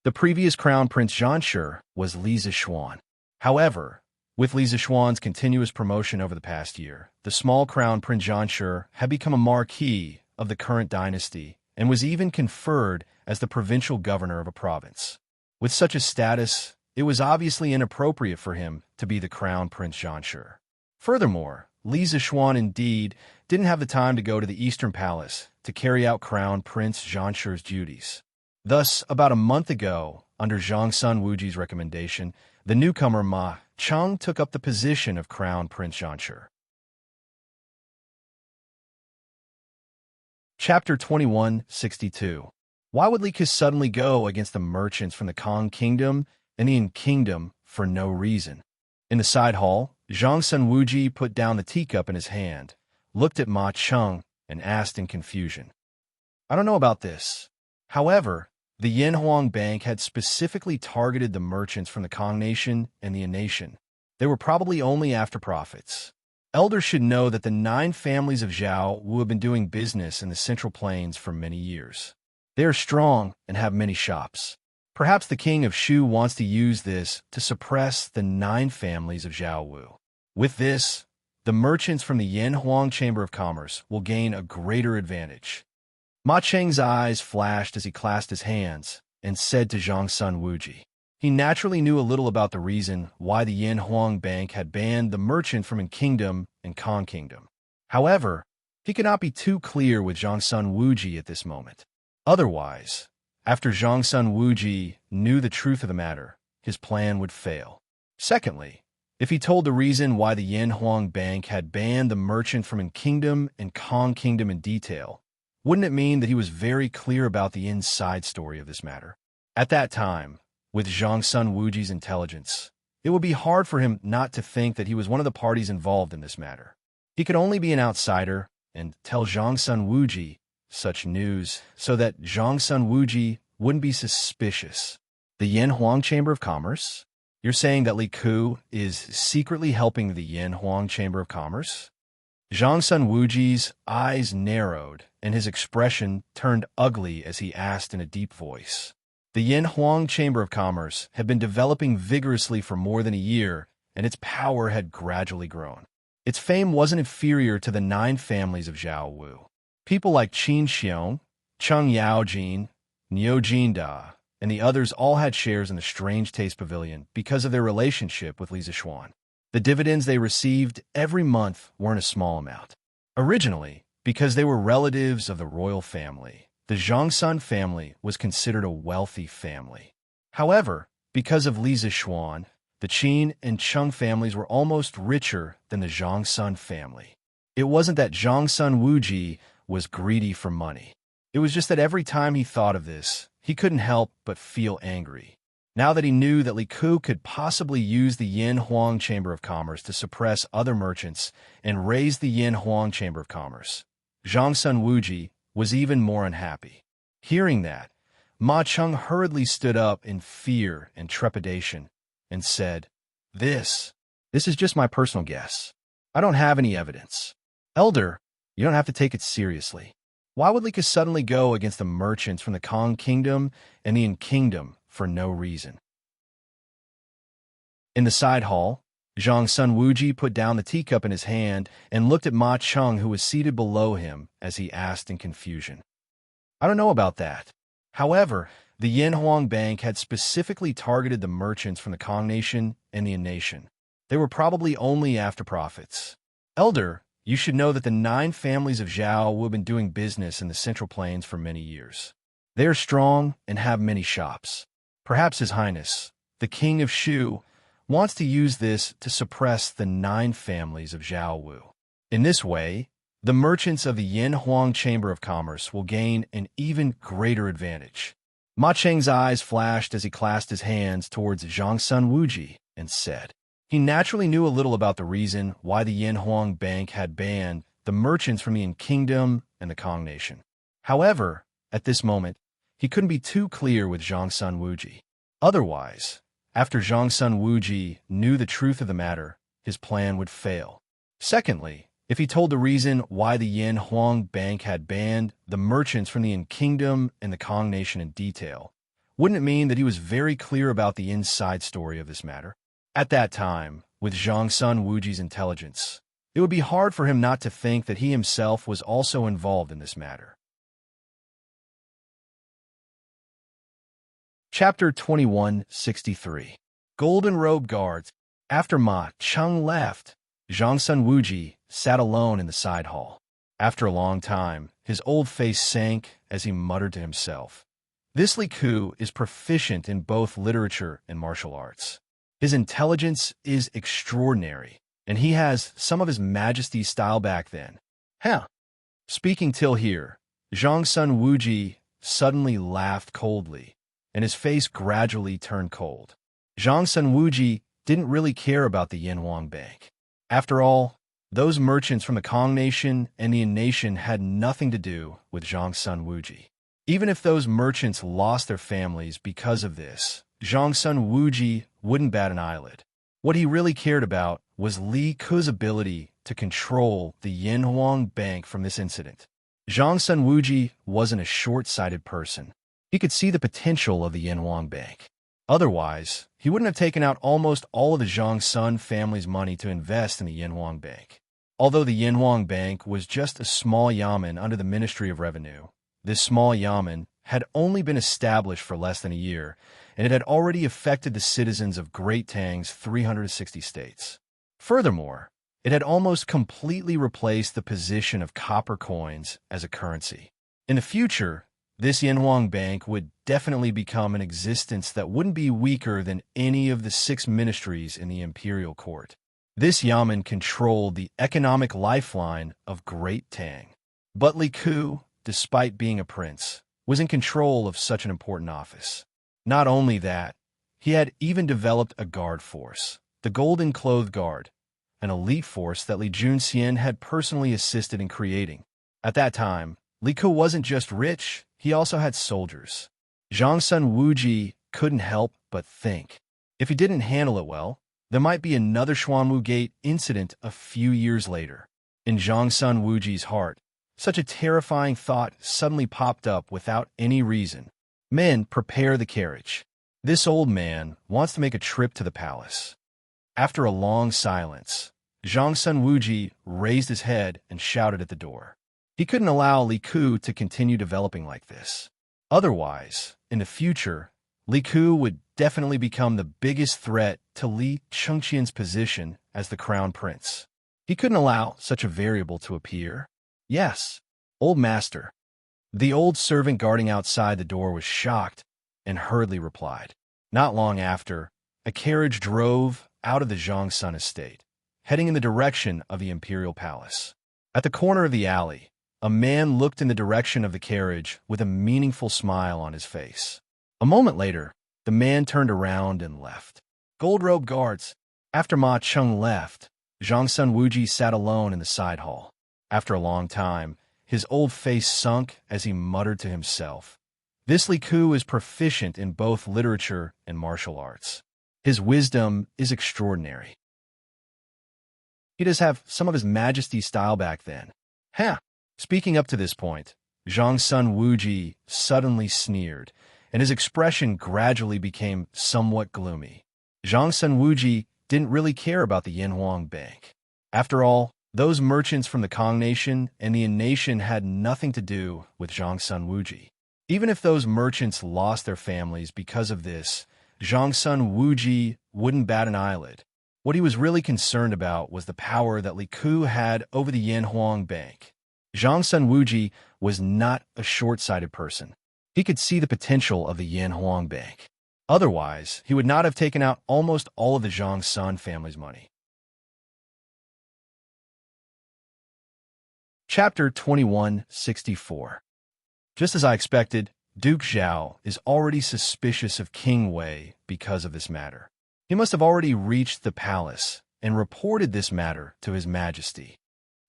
The previous Crown Prince Zhanshi was Li Zixuan. However, with Li Zixuan's continuous promotion over the past year, the small Crown Prince Zhanshi had become a marquis of the current dynasty and was even conferred as the provincial governor of a province. With such a status, it was obviously inappropriate for him to be the Crown Prince Zhanshi. Furthermore, Li Zixuan indeed didn't have the time to go to the Eastern Palace to carry out Crown Prince Zhanshi's duties. Thus, about a month ago, under Zhang Sun Wuji's recommendation, the newcomer Ma Cheng took up the position of Crown Prince Zhanshi. Chapter 2162. Why would Li Ke suddenly go against the merchants from the Kong Kingdom and the Yin Kingdom for no reason? In the side hall, Zhang Sun Wuji put down the teacup in his hand, looked at Ma Cheng, and asked in confusion. I don't know about this. However, the Yin Huang Bank had specifically targeted the merchants from the Kong Nation and the Yin Nation. They were probably only after profits. Elders should know that the 9 families of Zhao Wu have been doing business in the Central Plains for many years. They are strong and have many shops. Perhaps the king of Shu wants to use this to suppress the 9 families of Zhao Wu. With this, the merchants from the Yin Huang Chamber of Commerce will gain a greater advantage. Ma Cheng's eyes flashed as he clasped his hands and said to Zhang Sun Wuji. He naturally knew a little about the reason why the Yin Huang Bank had banned the merchant from Yin Kingdom and Kong Kingdom. However, he could not be too clear with Zhang Sun Wuji at this moment. Otherwise, after Zhang Sun Wuji knew the truth of the matter, his plan would fail. Secondly, if he told the reason why the Yin Huang Bank had banned the merchant from Yin Kingdom and Kong Kingdom in detail, wouldn't it mean that he was very clear about the inside story of this matter? At that time, with Zhang Sun Wuji's intelligence, it would be hard for him not to think that he was one of the parties involved in this matter. He could only be an outsider and tell Zhang Sun Wuji such news so that Zhang Sun Wuji wouldn't be suspicious. The Yin Huang Chamber of Commerce? You're saying that Li Ku is secretly helping the Yin Huang Chamber of Commerce? Zhang Sun Wuji's eyes narrowed and his expression turned ugly as he asked in a deep voice. The Yin Huang Chamber of Commerce had been developing vigorously for more than a year, and its power had gradually grown. Its fame wasn't inferior to the 9 families of Zhao Wu. People like Qin Xiong, Cheng Yaojin, Niu Jinda, and the others all had shares in the Strange Taste Pavilion because of their relationship with Li Zixuan. The dividends they received every month weren't a small amount. Originally, because they were relatives of the royal family, the Zhongsun family was considered a wealthy family. However, because of Li Zixuan, the Qin and Cheng families were almost richer than the Zhongsun family. It wasn't that Zhongsun Wuji was greedy for money. It was just that every time he thought of this, he couldn't help but feel angry. Now that he knew that Li Ku could possibly use the Yin Huang Chamber of Commerce to suppress other merchants and raise the Yin Huang Chamber of Commerce, Zhongsun Wuji was even more unhappy. Hearing that, Ma Cheng hurriedly stood up in fear and trepidation and said, This is just my personal guess. I don't have any evidence. Elder, you don't have to take it seriously. Why would Li Ku suddenly go against the merchants from the Kong Kingdom and the Yin Kingdom for no reason? In the side hall, Zhongsun Wuji put down the teacup in his hand and looked at Ma Cheng, who was seated below him, as he asked in confusion. I don't know about that. However, the Yin Huang Bank had specifically targeted the merchants from the Kong Nation and the Yin Nation. They were probably only after profits. Elder, you should know that the 9 families of Zhao who have been doing business in the Central Plains for many years. They are strong and have many shops. Perhaps His Highness, the King of Shu, wants to use this to suppress the 9 families of Zhao Wu. In this way, the merchants of the Yin Huang Chamber of Commerce will gain an even greater advantage. Ma Cheng's eyes flashed as he clasped his hands towards Zhongsun Wuji and said, he naturally knew a little about the reason why the Yin Huang Bank had banned the merchants from the Yin Kingdom and the Kong Nation. However, at this moment, he couldn't be too clear with Zhongsun Wuji. Otherwise, after Zhongsun Wuji knew the truth of the matter, his plan would fail. Secondly, if he told the reason why the Yin Huang Bank had banned the merchants from the Yin Kingdom and the Kong Nation in detail, wouldn't it mean that he was very clear about the inside story of this matter? At that time, with Zhongsun Wuji's intelligence, it would be hard for him not to think that he himself was also involved in this matter. Chapter 2163. Golden Robe Guards. After Ma Cheng left, Zhongsun Wuji sat alone in the side hall. After a long time, his old face sank as he muttered to himself. This Li Ku is proficient in both literature and martial arts. His intelligence is extraordinary, and he has some of His Majesty's style back then. Speaking till here, Zhongsun Wuji suddenly laughed coldly, and his face gradually turned cold. Zhongsun Wuji didn't really care about the Yin Huang Bank. After all, those merchants from the Kong Nation and the Yin Nation had nothing to do with Zhongsun Wuji. Even if those merchants lost their families because of this, Zhongsun Wuji wouldn't bat an eyelid. What he really cared about was Li Ku's ability to control the Yin Huang Bank from this incident. Zhongsun Wuji wasn't a short-sighted person. He could see the potential of the Yin Huang Bank. Otherwise, he wouldn't have taken out almost all of the Zhongsun family's money to invest in the Yin Huang Bank. Although the Yin Huang Bank was just a small yamen under the Ministry of Revenue, this small yamen had only been established for less than a year, and it had already affected the citizens of Great Tang's 360 states. Furthermore, it had almost completely replaced the position of copper coins as a currency. In the future, this Yin Huang Bank would definitely become an existence that wouldn't be weaker than any of the 6 ministries in the imperial court. This yamen controlled the economic lifeline of Great Tang. But Li Ku, despite being a prince, was in control of such an important office. Not only that, he had even developed a guard force, the Golden Clothed Guard, an elite force that Li Junxian had personally assisted in creating. At that time, Li Ku wasn't just rich, he also had soldiers. Zhongsun Wuji couldn't help but think. If he didn't handle it well, there might be another Xuanwu Gate incident a few years later. In Zhongsun Wuji's heart, such a terrifying thought suddenly popped up without any reason. Men, prepare the carriage. This old man wants to make a trip to the palace. After a long silence, Zhongsun Wuji raised his head and shouted at the door. He couldn't allow Li Ku to continue developing like this. Otherwise, in the future, Li Ku would definitely become the biggest threat to Li Chengqian's position as the crown prince. He couldn't allow such a variable to appear. Yes, old master. The old servant guarding outside the door was shocked and hurriedly replied. Not long after, a carriage drove out of the Zhongsun estate, heading in the direction of the imperial palace. At the corner of the alley, a man looked in the direction of the carriage with a meaningful smile on his face. A moment later, the man turned around and left. Gold-robed guards. After Ma Cheng left, Zhongsun Wuji sat alone in the side hall. After a long time, his old face sunk as he muttered to himself. This Li Ku is proficient in both literature and martial arts. His wisdom is extraordinary. He does have some of his majesty's style back then. Speaking up to this point, Zhongsun Wuji suddenly sneered, and his expression gradually became somewhat gloomy. Zhongsun Wuji didn't really care about the Yanhuang Bank. After all, those merchants from the Kong Nation and the Yin Nation had nothing to do with Zhongsun Wuji. Even if those merchants lost their families because of this, Zhongsun Wuji wouldn't bat an eyelid. What he was really concerned about was the power that Li Ku had over the Yanhuang Bank. Zhongsun Wuji was not a short-sighted person. He could see the potential of the Yanhuang Bank. Otherwise, he would not have taken out almost all of the Zhongsun family's money. Chapter 2164. Just as I expected, Duke Zhao is already suspicious of King Wei because of this matter. He must have already reached the palace and reported this matter to His Majesty.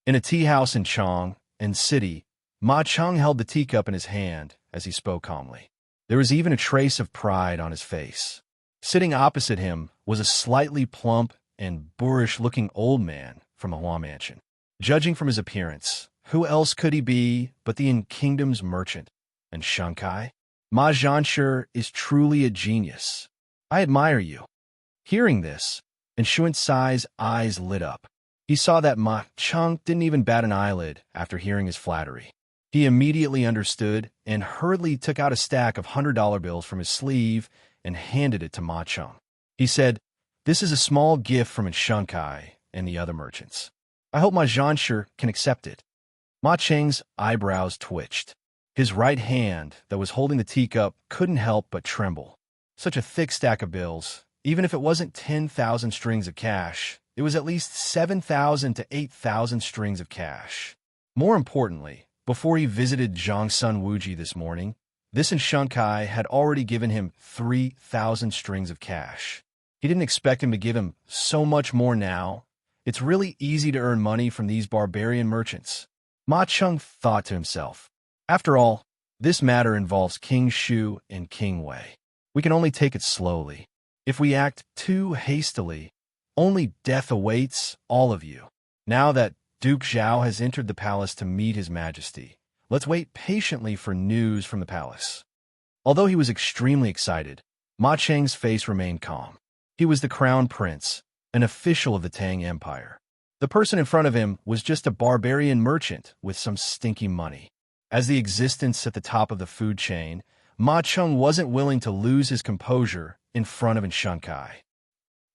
In a tea house in Chang and City, Ma Cheng held the teacup in his hand as he spoke calmly. There was even a trace of pride on his face. Sitting opposite him was a slightly plump and boorish-looking old man from a Hua mansion. Judging from his appearance, who else could he be but the Yin Kingdom's merchant? And Shankai? Ma Zhanshe is truly a genius. I admire you. Hearing this, and Shuan Cai's eyes lit up. He saw that Ma Cheng didn't even bat an eyelid after hearing his flattery. He immediately understood and hurriedly took out a stack of $100 bills from his sleeve and handed it to Ma Cheng. He said, "This is a small gift from Shankai and the other merchants. I hope Ma Zhanshe can accept it." Ma Cheng's eyebrows twitched. His right hand that was holding the teacup couldn't help but tremble. Such a thick stack of bills, even if it wasn't 10,000 strings of cash, it was at least 7,000 to 8,000 strings of cash. More importantly, before he visited Zhongsun Wuji this morning, this Shankai had already given him 3,000 strings of cash. He didn't expect him to give him so much more now. It's really easy to earn money from these barbarian merchants. Ma Cheng thought to himself. After all, this matter involves King Shu and King Wei. We can only take it slowly. If we act too hastily, only death awaits all of you. Now that Duke Zhao has entered the palace to meet His Majesty, let's wait patiently for news from the palace. Although he was extremely excited, Ma Cheng's face remained calm. He was the crown prince, an official of the Tang Empire. The person in front of him was just a barbarian merchant with some stinky money. As the existence at the top of the food chain, Ma Cheng wasn't willing to lose his composure in front of Shankai.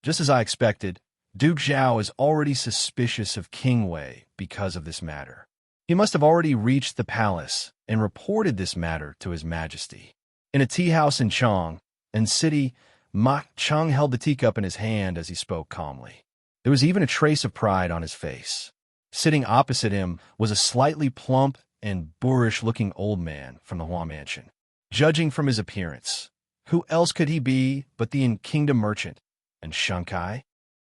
Just as I expected, Duke Zhao is already suspicious of King Wei because of this matter. He must have already reached the palace and reported this matter to His Majesty. In a tea house in Chang and City, Ma Cheng held the teacup in his hand as he spoke calmly. There was even a trace of pride on his face. Sitting opposite him was a slightly plump and boorish-looking old man from the Hua mansion. Judging from his appearance, who else could he be but the Yin Kingdom merchant? And Shankai?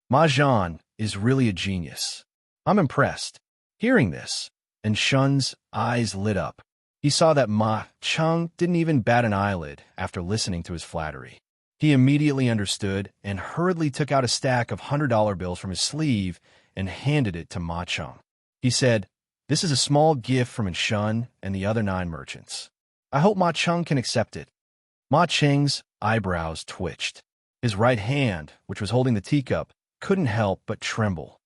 Ma Zhan is really a genius. I'm impressed. Hearing this, and Shun's eyes lit up. He saw that Ma Cheng didn't even bat an eyelid after listening to his flattery. He immediately understood and hurriedly took out a stack of $100 bills from his sleeve and handed it to Ma Cheng. He said, "This is a small gift from Shun and the other 9 merchants. I hope Ma Cheng can accept it." Ma Cheng's eyebrows twitched. His right hand, which was holding the teacup, couldn't help but tremble.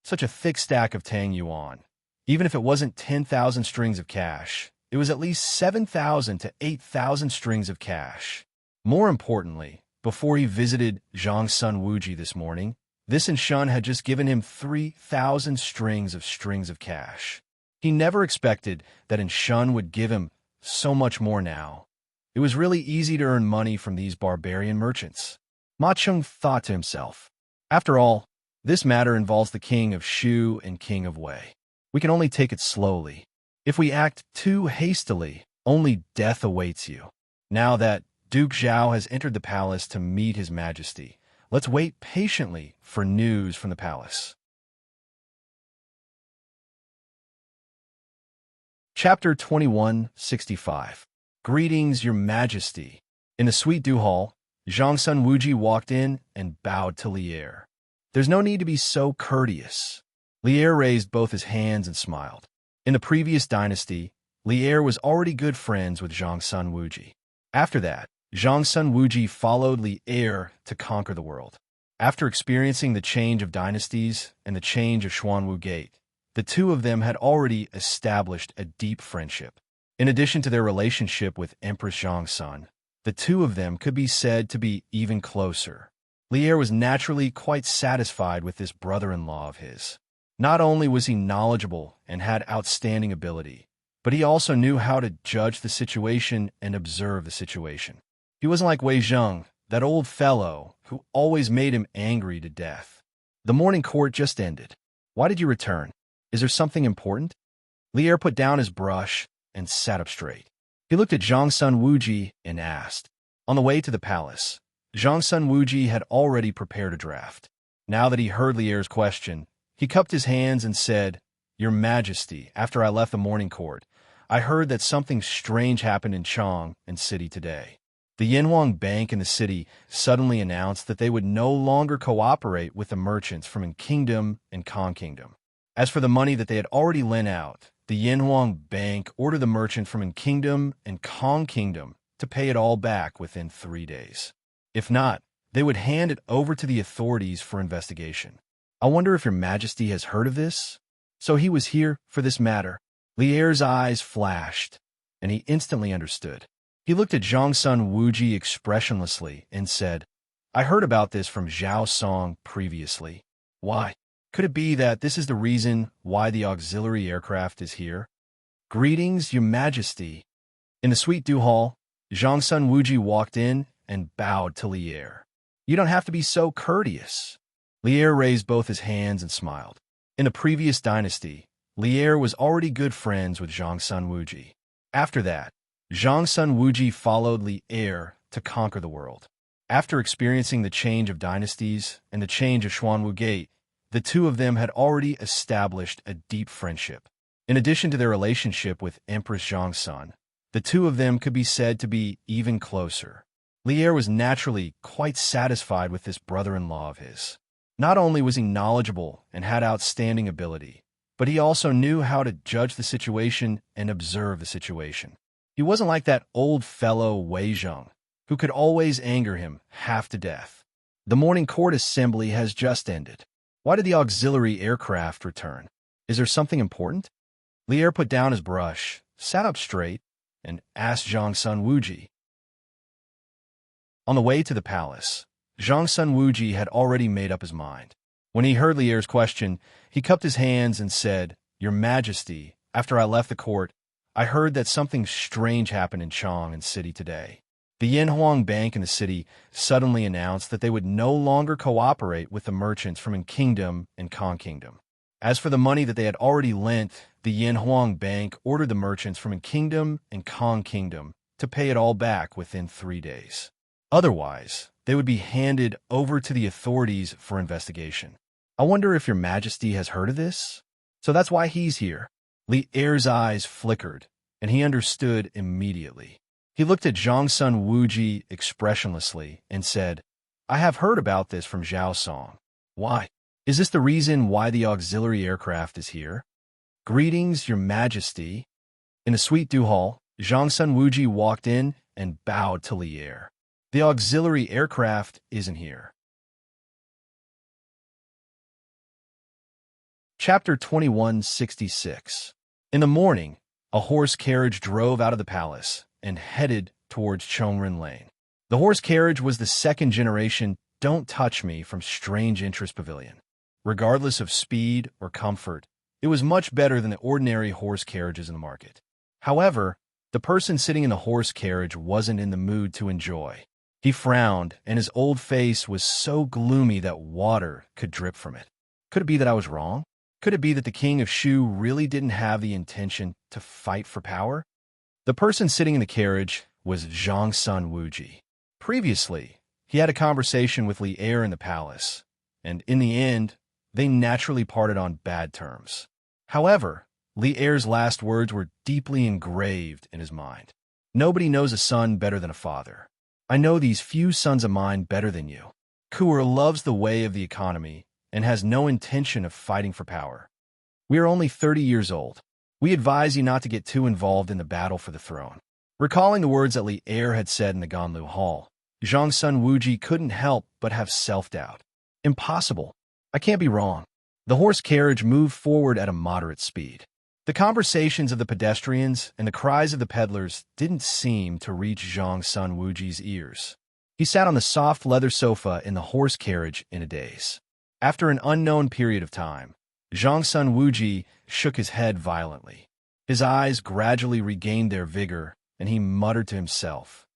Such a thick stack of Tang yuan, Even if it wasn't 10,000 strings of cash, it was at least 7,000 to 8,000 strings of cash. More importantly, before he visited Zhang's son Wuji this morning, this Shun had just given him 3,000 strings of cash. He never expected that Shun would give him so much more now. It was really easy to earn money from these barbarian merchants. Ma Cheng thought to himself. After all, this matter involves the king of Shu and king of Wei. We can only take it slowly. If we act too hastily, only death awaits you. Now that Duke Zhao has entered the palace to meet his majesty, let's wait patiently for news from the palace. Chapter 2165. Greetings, Your Majesty. In the Sweet Dew Hall, Zhang's son Wuji walked in and bowed to Lier. There's no need to be so courteous. Lier raised both his hands and smiled. In the previous dynasty, Lier was already good friends with Zhang's son Wuji. After that, Zhang's son Wuji followed Lier to conquer the world. After experiencing the change of dynasties and the change of Xuanwu Gate, the two of them had already established a deep friendship. In addition to their relationship with Empress Zhang's son, the two of them could be said to be even closer. Lier was naturally quite satisfied with this brother-in-law of his. Not only was he knowledgeable and had outstanding ability, but he also knew how to judge the situation and observe the situation. He wasn't like Wei Zheng, that old fellow who always made him angry to death. The morning court just ended. Why did you return? Is there something important? Lier put down his brush and sat up straight. He looked at Zhang's son Wuji and asked. On the way to the palace, Zhang's son Wuji had already prepared a draft. Now that he heard Lier's question, he cupped his hands and said, Your Majesty, after I left the morning court, I heard that something strange happened in Chang and city today. The Yanhuang Bank in the city suddenly announced that they would no longer cooperate with the merchants from Kingdom and Kong Kingdom. As for the money that they had already lent out, the Yanhuang Bank ordered the merchant from Kingdom and Kong Kingdom to pay it all back within 3 days. If not, they would hand it over to the authorities for investigation. I wonder if Your Majesty has heard of this? So he was here for this matter. Lier's eyes flashed, and he instantly understood. He looked at Zhang's son Wuji expressionlessly and said, I heard about this from Zhao Song previously. Why? Could it be that this is the reason why the auxiliary aircraft is here? Greetings, Your Majesty. In the Sweet Dew Hall, Zhang's son Wuji walked in and bowed to Lier. You don't have to be so courteous. Lier raised both his hands and smiled. In the previous dynasty, Lier was already good friends with Zhang's son Wuji. After that, Zhang's son Wuji followed Lier to conquer the world. After experiencing the change of dynasties and the change of Xuanwu Gate, the two of them had already established a deep friendship. In addition to their relationship with Empress Zhang's son, the two of them could be said to be even closer. Lier was naturally quite satisfied with this brother-in-law of his. Not only was he knowledgeable and had outstanding ability, but he also knew how to judge the situation and observe the situation. He wasn't like that old fellow Wei Zheng, who could always anger him half to death. The morning court assembly has just ended. Why did the auxiliary aircraft return? Is there something important? Lier put down his brush, sat up straight, and asked Zhang's son Wuji. On the way to the palace, Zhang's son Wuji had already made up his mind. When he heard Lier's question, he cupped his hands and said, Your Majesty, after I left the court, I heard that something strange happened in Chang and city today. The Yanhuang Bank in the city suddenly announced that they would no longer cooperate with the merchants from Kingdom and Kong Kingdom. As for the money that they had already lent, the Yanhuang Bank ordered the merchants from Kingdom and Kong Kingdom to pay it all back within 3 days. Otherwise, they would be handed over to the authorities for investigation. I wonder if Your Majesty has heard of this? So that's why he's here. Lier's eyes flickered, and he understood immediately. He looked at Zhang's son Wuji expressionlessly and said, I have heard about this from Zhao Song. Why? Is this the reason why the auxiliary aircraft is here? Greetings, Your Majesty. In the Sweet Dew Hall, Zhang's son Wuji walked in and bowed to Lier. The auxiliary aircraft isn't here. Chapter 2166. In the morning, a horse carriage drove out of the palace and headed towards Chongren Lane. The horse carriage was the second-generation Don't Touch Me from Strange Interest Pavilion. Regardless of speed or comfort, it was much better than the ordinary horse carriages in the market. However, the person sitting in the horse carriage wasn't in the mood to enjoy. He frowned, and his old face was so gloomy that water could drip from it. Could it be that I was wrong? Could it be that the king of Shu really didn't have the intention to fight for power? The person sitting in the carriage was Zhang Sun Wuji. Previously, he had a conversation with Li Er in the palace, and in the end, they naturally parted on bad terms. However, Li Er's last words were deeply engraved in his mind. Nobody knows a son better than a father. I know these few sons of mine better than you. Kuer loves the way of the economy and has no intention of fighting for power. We are only 30 years old. We advise you not to get too involved in the battle for the throne. Recalling the words that Li Er had said in the Ganlu Hall, Zhang Sun Wuji couldn't help but have self-doubt. Impossible. I can't be wrong. The horse carriage moved forward at a moderate speed. The conversations of the pedestrians and the cries of the peddlers didn't seem to reach Zhang Sun Wuji's ears. He sat on the soft leather sofa in the horse carriage in a daze. After an unknown period of time, Zhang Sun Wuji shook his head violently. His eyes gradually regained their vigor, and he muttered to himself.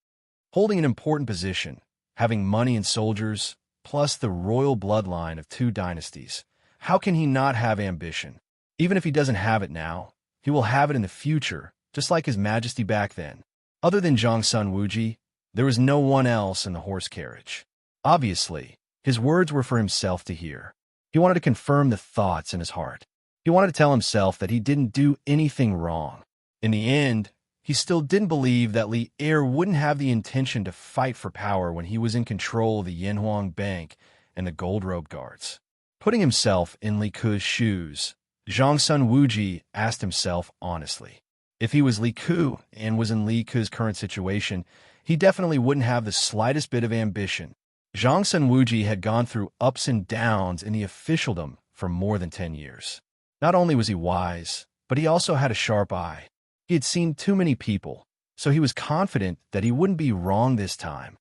Holding an important position, having money and soldiers, plus the royal bloodline of 2 dynasties, how can he not have ambition? Even if he doesn't have it now, he will have it in the future, just like His Majesty back then. Other than Zhang Sun Wuji, there was no one else in the horse carriage. Obviously, his words were for himself to hear. He wanted to confirm the thoughts in his heart. He wanted to tell himself that he didn't do anything wrong. In the end, he still didn't believe that Li Er wouldn't have the intention to fight for power when he was in control of the Yanhuang Bank and the gold-robed guards. Putting himself in Li Ku's shoes, Zhang Sun Wuji asked himself honestly. If he was Li Ku and was in Li Ku's current situation, he definitely wouldn't have the slightest bit of ambition. Zhang Sun Wuji had gone through ups and downs in the officialdom for more than 10 years. Not only was he wise, but he also had a sharp eye. He had seen too many people, so he was confident that he wouldn't be wrong this time.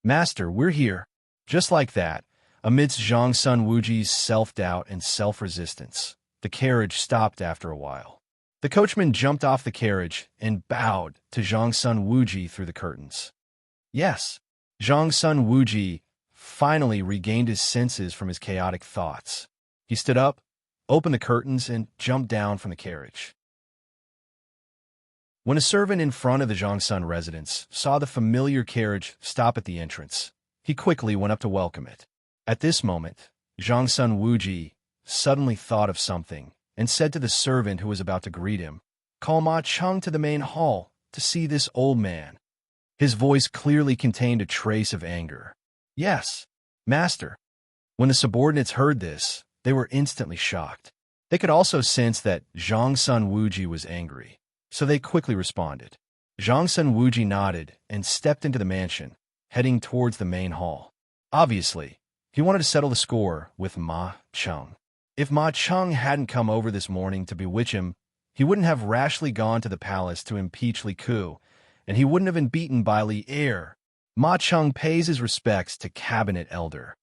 Master, we're here. Just like that, amidst Zhang Sun Wuji's self-doubt and self-resistance, the carriage stopped after a while. The coachman jumped off the carriage and bowed to Zhang Sun Wuji through the curtains. Yes, Zhang Sun Wuji finally regained his senses from his chaotic thoughts. He stood up, opened the curtains, and jumped down from the carriage. When a servant in front of the Zhang Sun residence saw the familiar carriage stop at the entrance, he quickly went up to welcome it. At this moment, Zhang Sun Wuji suddenly thought of something and said to the servant who was about to greet him, "Call Ma Cheng to the main hall to see this old man." His voice clearly contained a trace of anger. "Yes, master." When the subordinates heard this, they were instantly shocked. They could also sense that Zhang Sun Wuji was angry, so they quickly responded. Zhang Sun Wuji nodded and stepped into the mansion, heading towards the main hall. Obviously, he wanted to settle the score with Ma Cheng. If Ma Cheng hadn't come over this morning to bewitch him, he wouldn't have rashly gone to the palace to impeach Li Ku, and he wouldn't have been beaten by Li Er. Ma Cheng pays his respects to cabinet elder.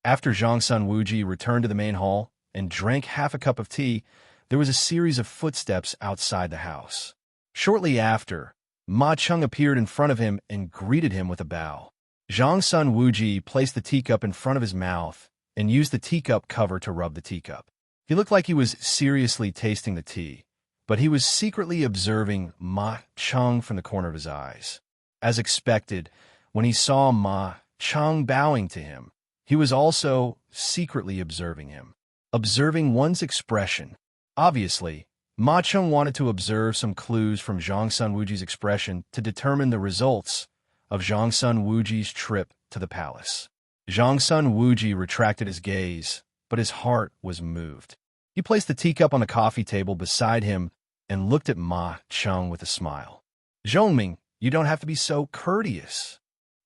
After Zhang Sun Wuji returned to the main hall and drank half a cup of tea, there was a series of footsteps outside the house. Shortly after, Ma Cheng appeared in front of him and greeted him with a bow. Zhang Sun Wuji placed the teacup in front of his mouth and used the teacup cover to rub the teacup. He looked like he was seriously tasting the tea, but he was secretly observing Ma Cheng from the corner of his eyes. As expected, when he saw Ma Cheng bowing to him, he was also secretly observing him, observing one's expression. Obviously, Ma Cheng wanted to observe some clues from Zhang Sun Wuji's expression to determine the results of Zhang Sun Wuji's trip to the palace. Zhang Sun Wuji retracted his gaze, but his heart was moved. He placed the teacup on the coffee table beside him and looked at Ma Cheng with a smile. "Zhongming, you don't have to be so courteous."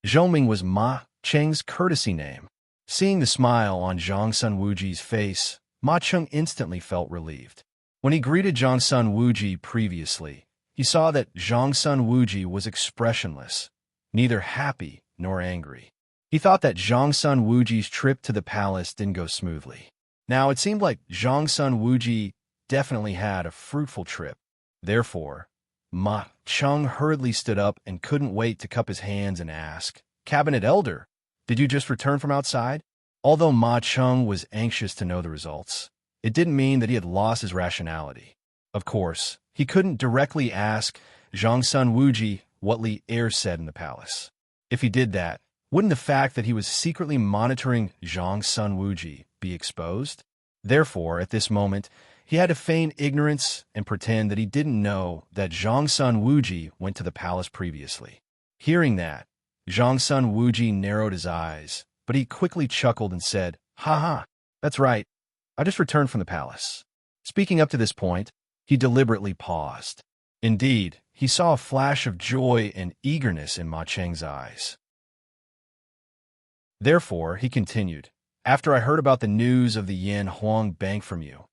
Zhongming was Ma Cheng's courtesy name. Seeing the smile on Zhang Sun Wuji's face, Ma Cheng instantly felt relieved. When he greeted Zhang Sun Wuji previously, he saw that Zhang Sun Wuji was expressionless, neither happy nor angry. He thought that Zhang Sun Wuji's trip to the palace didn't go smoothly. Now, it seemed like Zhang Sun Wuji definitely had a fruitful trip. Therefore, Ma Cheng hurriedly stood up and couldn't wait to cup his hands and ask, "Cabinet Elder, did you just return from outside?" Although Ma Cheng was anxious to know the results, it didn't mean that he had lost his rationality. Of course, he couldn't directly ask Zhang Sun Wuji what Li Er said in the palace. If he did that, wouldn't the fact that he was secretly monitoring Zhang Sun Wuji be exposed? Therefore, at this moment, he had to feign ignorance and pretend that he didn't know that Zhang Sun Wuji went to the palace previously. Hearing that, Zhang Sun Wuji narrowed his eyes, but he quickly chuckled and said, "Ha ha, that's right. I just returned from the palace." Speaking up to this point, he deliberately paused. Indeed, he saw a flash of joy and eagerness in Ma Cheng's eyes. Therefore, he continued, "After I heard about the news of the Yan Huang Bank from you,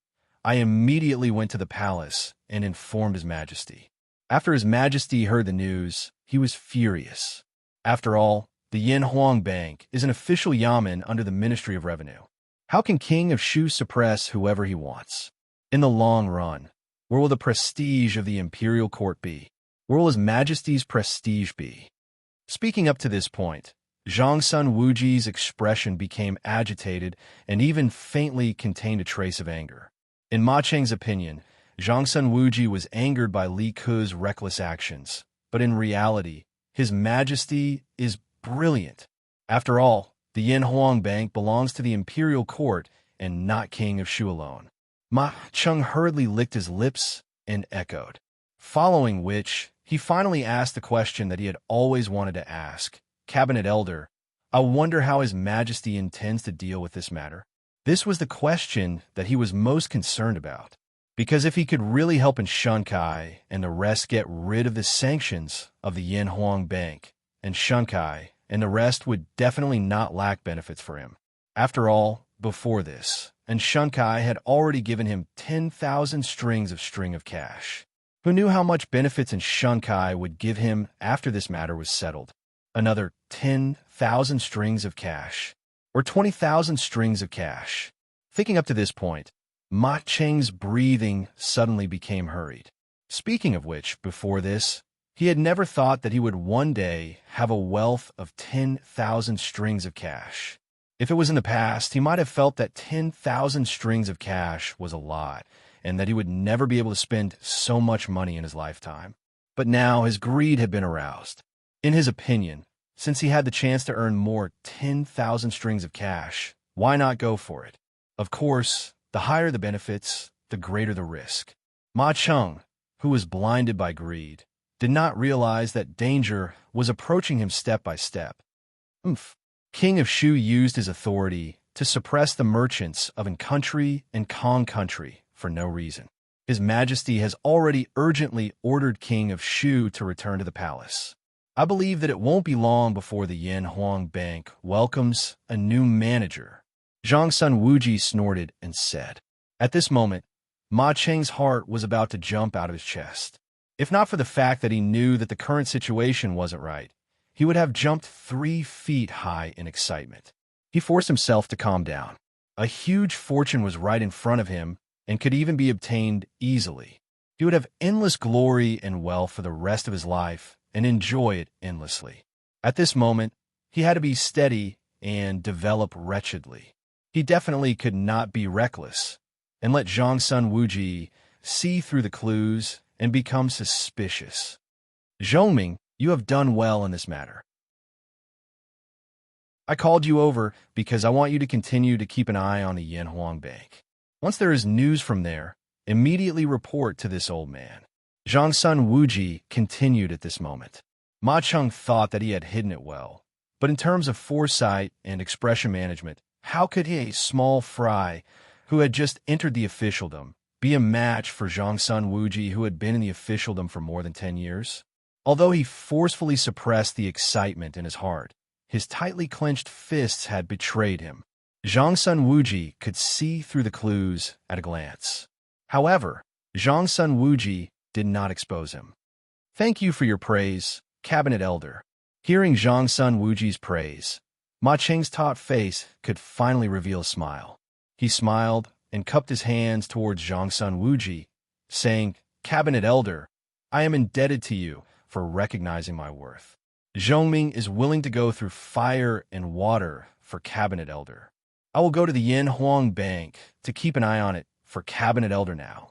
I immediately went to the palace and informed His Majesty. After His Majesty heard the news, he was furious. After all, the Yan Huang Bank is an official yamen under the Ministry of Revenue. How can King of Shu suppress whoever he wants? In the long run, where will the prestige of the imperial court be? Where will His Majesty's prestige be?" Speaking up to this point, Zhang Sun Wuji's expression became agitated and even faintly contained a trace of anger. In Ma Cheng's opinion, Zhang Sun Wuji was angered by Li Ke's reckless actions, but in reality, His Majesty is brilliant. After all, the Yan Huang Bank belongs to the imperial court and not King of Shu alone. Ma Cheng hurriedly licked his lips and echoed, following which he finally asked the question that he had always wanted to ask, "Cabinet Elder, I wonder how His Majesty intends to deal with this matter." This was the question that he was most concerned about, because if he could really help in Shunkai and the rest get rid of the sanctions of the Yan Huang Bank, and Shunkai and the rest would definitely not lack benefits for him. After all, before this, and Shunkai had already given him 10,000 strings of cash. Who knew how much benefits in Shunkai would give him after this matter was settled? Another 10,000 strings of cash, or 20,000 strings of cash. Thinking up to this point, Ma Cheng's breathing suddenly became hurried. Speaking of which, before this, he had never thought that he would one day have a wealth of 10,000 strings of cash. If it was in the past, he might have felt that 10,000 strings of cash was a lot, and that he would never be able to spend so much money in his lifetime. But now his greed had been aroused. In his opinion, since he had the chance to earn more 10,000 strings of cash, why not go for it? Of course, the higher the benefits, the greater the risk. Ma Cheng, who was blinded by greed, did not realize that danger was approaching him step by step. King of Shu used his authority to suppress the merchants of An Country and Kong Country for no reason. His Majesty has already urgently ordered King of Shu to return to the palace. I believe that it won't be long before the Yan Huang Bank welcomes a new manager. Zhang Sun Wuji snorted and said. At this moment, Ma Cheng's heart was about to jump out of his chest. If not for the fact that he knew that the current situation wasn't right, he would have jumped 3 feet high in excitement. He forced himself to calm down. A huge fortune was right in front of him and could even be obtained easily. He would have endless glory and wealth for the rest of his life and enjoy it endlessly. At this moment, he had to be steady and develop wretchedly. He definitely could not be reckless and let Zhang Sun Wuji see through the clues and become suspicious. Zhongming, you have done well in this matter. I called you over because I want you to continue to keep an eye on the Yan Huang Bank. Once there is news from there, immediately report to this old man. Zhang Sun Wuji continued at this moment. Ma Cheng thought that he had hidden it well, but in terms of foresight and expression management, how could a small fry who had just entered the officialdom be a match for Zhang Sun Wuji, who had been in the officialdom for more than 10 years? Although he forcefully suppressed the excitement in his heart, his tightly clenched fists had betrayed him. Zhang Sun Wuji could see through the clues at a glance. However, Zhang Sun Wuji did not expose him. "Thank you for your praise, Cabinet Elder." Hearing Zhang Sun Wuji's praise, Ma Cheng's taut face could finally reveal a smile. He smiled and cupped his hands towards Zhang Sun Wuji, saying, "Cabinet Elder, I am indebted to you for recognizing my worth. Zhongming is willing to go through fire and water for Cabinet Elder. I will go to the Yin Huang Bank to keep an eye on it for Cabinet Elder now."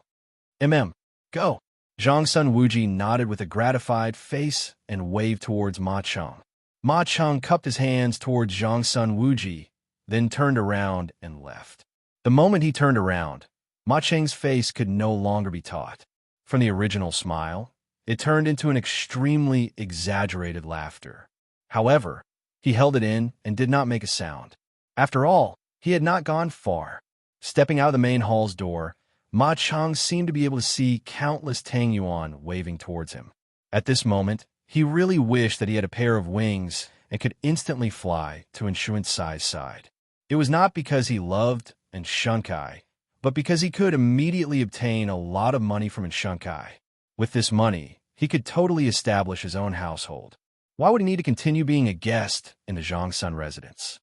Go. Zhang Sun Wuji nodded with a gratified face and waved towards Ma Cheng. Ma Cheng cupped his hands towards Zhang Sun Wuji, then turned around and left. The moment he turned around, Ma Cheng's face could no longer be taut. From the original smile, it turned into an extremely exaggerated laughter. However, he held it in and did not make a sound. After all, he had not gone far. Stepping out of the main hall's door, Ma Cheng seemed to be able to see countless Tang Yuan waving towards him. At this moment, he really wished that he had a pair of wings and could instantly fly to Enchantment's side. It was not because he loved Enchantment, but because he could immediately obtain a lot of money from Enchantment. With this money, he could totally establish his own household. Why would he need to continue being a guest in the Zhang Sun residence?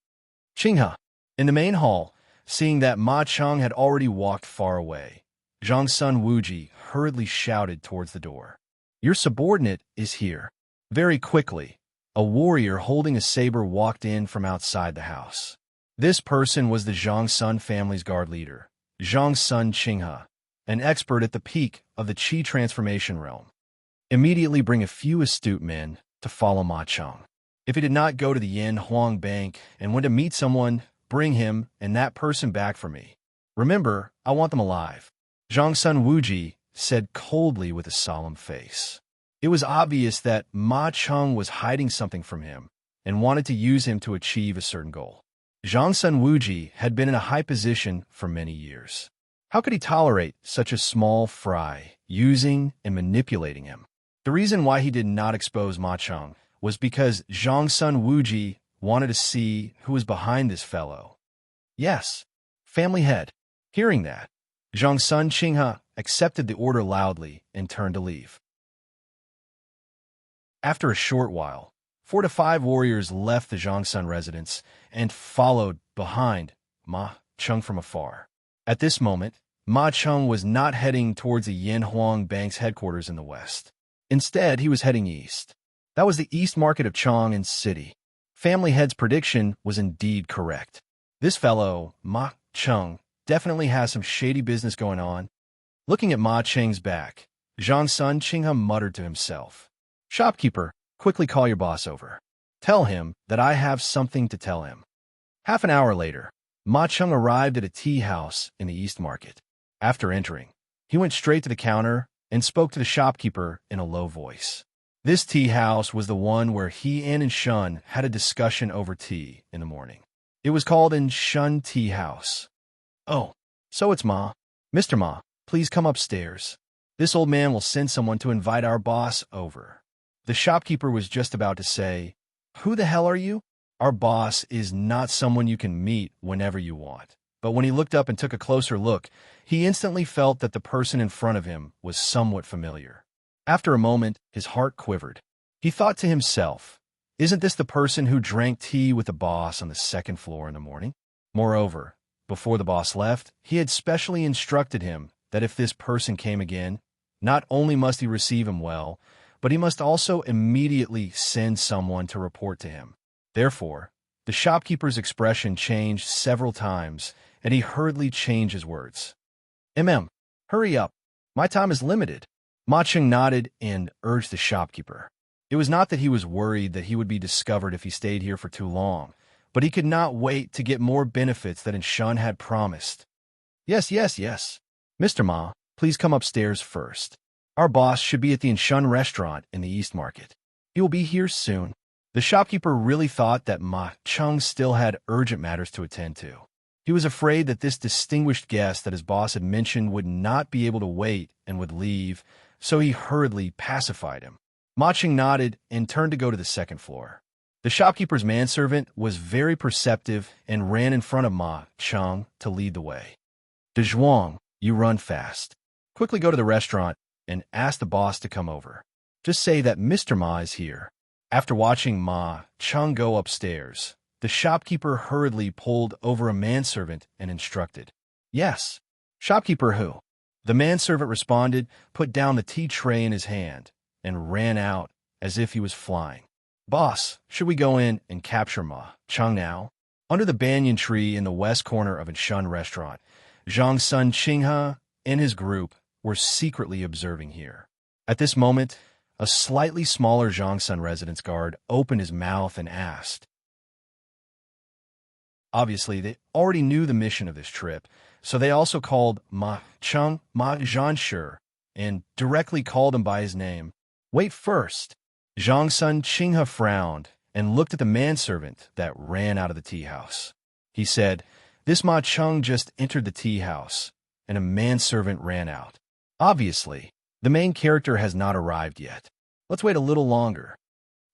Qinghe. In the main hall, seeing that Ma Cheng had already walked far away, Zhang Sun Wuji hurriedly shouted towards the door. "Your subordinate is here." Very quickly, a warrior holding a saber walked in from outside the house. This person was the Zhang Sun family's guard leader, Zhang Sun Qinghe, an expert at the peak of the Qi transformation realm. Immediately bring a few astute men to follow Ma Cheng. If he did not go to the Yin Huang Bank and went to meet someone, bring him and that person back for me. Remember, I want them alive." Zhang Sun Wuji said coldly with a solemn face. It was obvious that Ma Cheng was hiding something from him and wanted to use him to achieve a certain goal. Zhang Sun Wuji had been in a high position for many years. How could he tolerate such a small fry using and manipulating him? The reason why he did not expose Ma Cheng was because Zhang Sun Wuji wanted to see who was behind this fellow. Yes, family head. Hearing that, Zhang Sun Qinghe accepted the order loudly and turned to leave. After a short while, 4 to 5 warriors left the Zhang Sun residence and followed behind Ma Cheng from afar. At this moment, Ma Cheng was not heading towards the Yin Huang Bank's headquarters in the west. Instead, he was heading east. That was the east market of Chang'an City. Family Head's prediction was indeed correct. This fellow, Ma Cheng, definitely has some shady business going on. Looking at Ma Cheng's back, Zhang Sun Qinghe muttered to himself, "Shopkeeper, quickly call your boss over. Tell him that I have something to tell him." Half an hour later, Ma Cheng arrived at a tea house in the East Market. After entering, he went straight to the counter and spoke to the shopkeeper in a low voice. This tea house was the one where he and Shun had a discussion over tea in the morning. It was called Shun Tea House. "Oh, so it's Ma. Mr. Ma, please come upstairs. This old man will send someone to invite our boss over." The shopkeeper was just about to say, "Who the hell are you? Our boss is not someone you can meet whenever you want." But when he looked up and took a closer look, he instantly felt that the person in front of him was somewhat familiar. After a moment, his heart quivered. He thought to himself, "Isn't this the person who drank tea with the boss on the second floor in the morning?" Moreover, before the boss left, he had specially instructed him that if this person came again, not only must he receive him well, but he must also immediately send someone to report to him. Therefore, the shopkeeper's expression changed several times, and he hurriedly changed his words. Hurry up. My time is limited." Ma Cheng nodded and urged the shopkeeper. It was not that he was worried that he would be discovered if he stayed here for too long, but he could not wait to get more benefits that Shun had promised. Yes. Mr. Ma, please come upstairs first. Our boss should be at the Shun restaurant in the East Market. He will be here soon." The shopkeeper really thought that Ma Cheng still had urgent matters to attend to. He was afraid that this distinguished guest that his boss had mentioned would not be able to wait and would leave, so he hurriedly pacified him. Ma Cheng nodded and turned to go to the second floor. The shopkeeper's manservant was very perceptive and ran in front of Ma Cheng to lead the way. De Zhuang, you run fast. Quickly go to the restaurant and ask the boss to come over. Just say that Mr. Ma is here. After watching Ma Cheng go upstairs, the shopkeeper hurriedly pulled over a manservant and instructed, "Yes, shopkeeper who?" The manservant responded, put down the tea tray in his hand, and ran out as if he was flying. "Boss, should we go in and capture Ma Cheng now?" Under the banyan tree in the west corner of a Shun restaurant, Zhang Sun Qinghe and his group were secretly observing here. At this moment, a slightly smaller Zhangsun residence guard opened his mouth and asked. Obviously, they already knew the mission of this trip, so they also called Ma Cheng Ma Zhanshi and directly called him by his name. "Wait first." Zhangsun Qinghe frowned and looked at the manservant that ran out of the tea house. He said, "This Ma Cheng just entered the tea house, and a manservant ran out. Obviously, the main character has not arrived yet. Let's wait a little longer."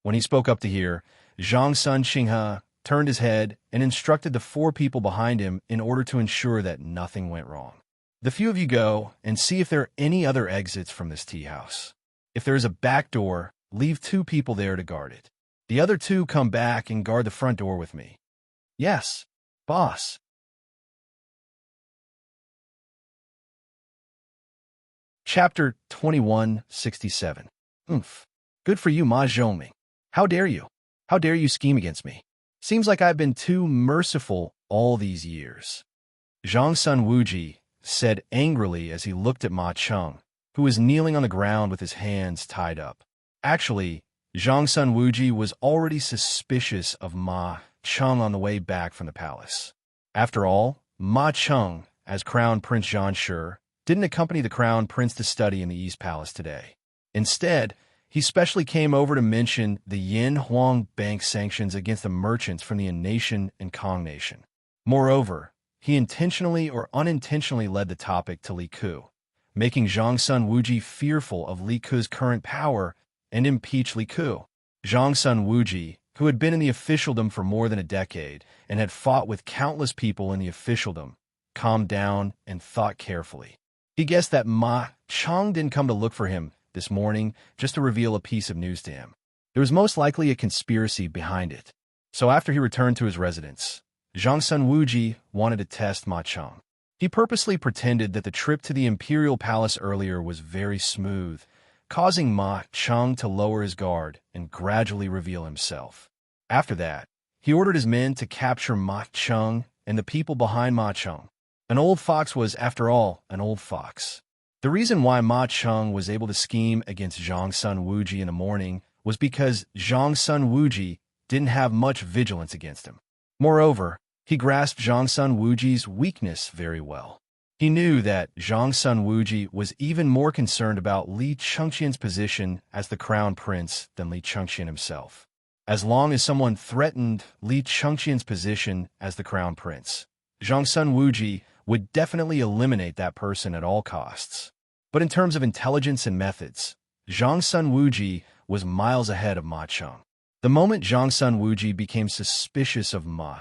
When he spoke up to hear, Zhangsun Qinghe turned his head and instructed the 4 people behind him in order to ensure that nothing went wrong. "The few of you go and see if there are any other exits from this tea house. If there is a back door, leave 2 people there to guard it. The other 2 come back and guard the front door with me." "Yes, boss." Chapter 2167. "Oomph. Good for you, Ma Zhongming. How dare you? How dare you scheme against me? Seems like I've been too merciful all these years." Zhangsun Wuji said angrily as he looked at Ma Cheng, who was kneeling on the ground with his hands tied up. Actually, Zhangsun Wuji was already suspicious of Ma Cheng on the way back from the palace. After all, Ma Cheng, as Crown Prince Zhanshi, didn't accompany the Crown Prince to study in the East Palace today. Instead, he specially came over to mention the Yin Huang Bank sanctions against the merchants from the Yin Nation and Kong Nation. Moreover, he intentionally or unintentionally led the topic to Li Ku, making Zhangsun Wuji fearful of Li Ku's current power and impeach Li Ku. Zhangsun Wuji, who had been in the officialdom for more than a decade and had fought with countless people in the officialdom, calmed down and thought carefully. He guessed that Ma Cheng didn't come to look for him this morning just to reveal a piece of news to him. There was most likely a conspiracy behind it. So after he returned to his residence, Zhangsun Wuji wanted to test Ma Cheng. He purposely pretended that the trip to the imperial palace earlier was very smooth, causing Ma Cheng to lower his guard and gradually reveal himself. After that, he ordered his men to capture Ma Cheng and the people behind Ma Cheng. An old fox was, after all, an old fox. The reason why Ma Cheng was able to scheme against Zhangsun Wuji in the morning was because Zhangsun Wuji didn't have much vigilance against him. Moreover, he grasped Zhangsun Wuji's weakness very well. He knew that Zhangsun Wuji was even more concerned about Li Chengqian's position as the crown prince than Li Chengqian himself. As long as someone threatened Li Chengqian's position as the crown prince, Zhangsun Wuji would definitely eliminate that person at all costs. But in terms of intelligence and methods, Zhangsun Wuji was miles ahead of Ma Cheng. The moment Zhangsun Wuji became suspicious of Ma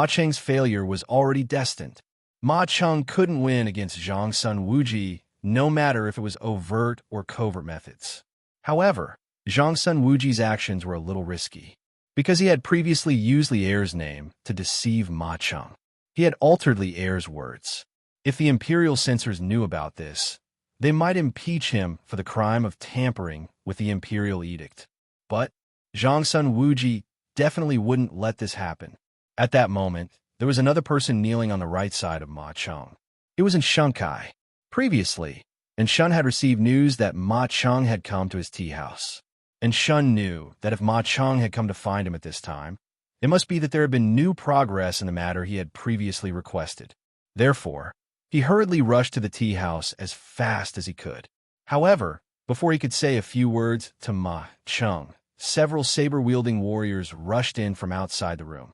Cheng's failure was already destined. Ma Cheng couldn't win against Zhangsun Wuji, no matter if it was overt or covert methods. However, Zhangsun Wuji's actions were a little risky, because he had previously used Li Er's name to deceive Ma Cheng. He had altered Li Er's words. If the imperial censors knew about this, they might impeach him for the crime of tampering with the imperial edict. But Zhangsun Wuji definitely wouldn't let this happen. At that moment, there was another person kneeling on the right side of Ma Cheng. It was Shunkai. Previously, Shun had received news that Ma Cheng had come to his tea house. And Shun knew that if Ma Cheng had come to find him at this time, it must be that there had been new progress in the matter he had previously requested. Therefore, he hurriedly rushed to the tea house as fast as he could. However, before he could say a few words to Ma Cheng, several saber-wielding warriors rushed in from outside the room.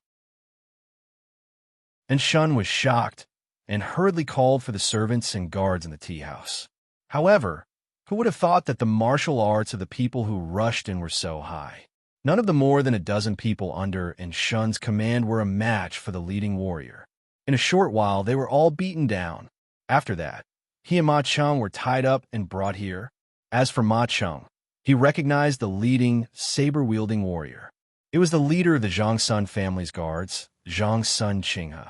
And Shun was shocked and hurriedly called for the servants and guards in the tea house. However, who would have thought that the martial arts of the people who rushed in were so high? None of the more than a dozen people under and Shun's command were a match for the leading warrior. In a short while, they were all beaten down. After that, he and Ma Cheng were tied up and brought here. As for Ma Cheng, he recognized the leading, saber-wielding warrior. It was the leader of the Zhangsun family's guards, Zhangsun Qinghe.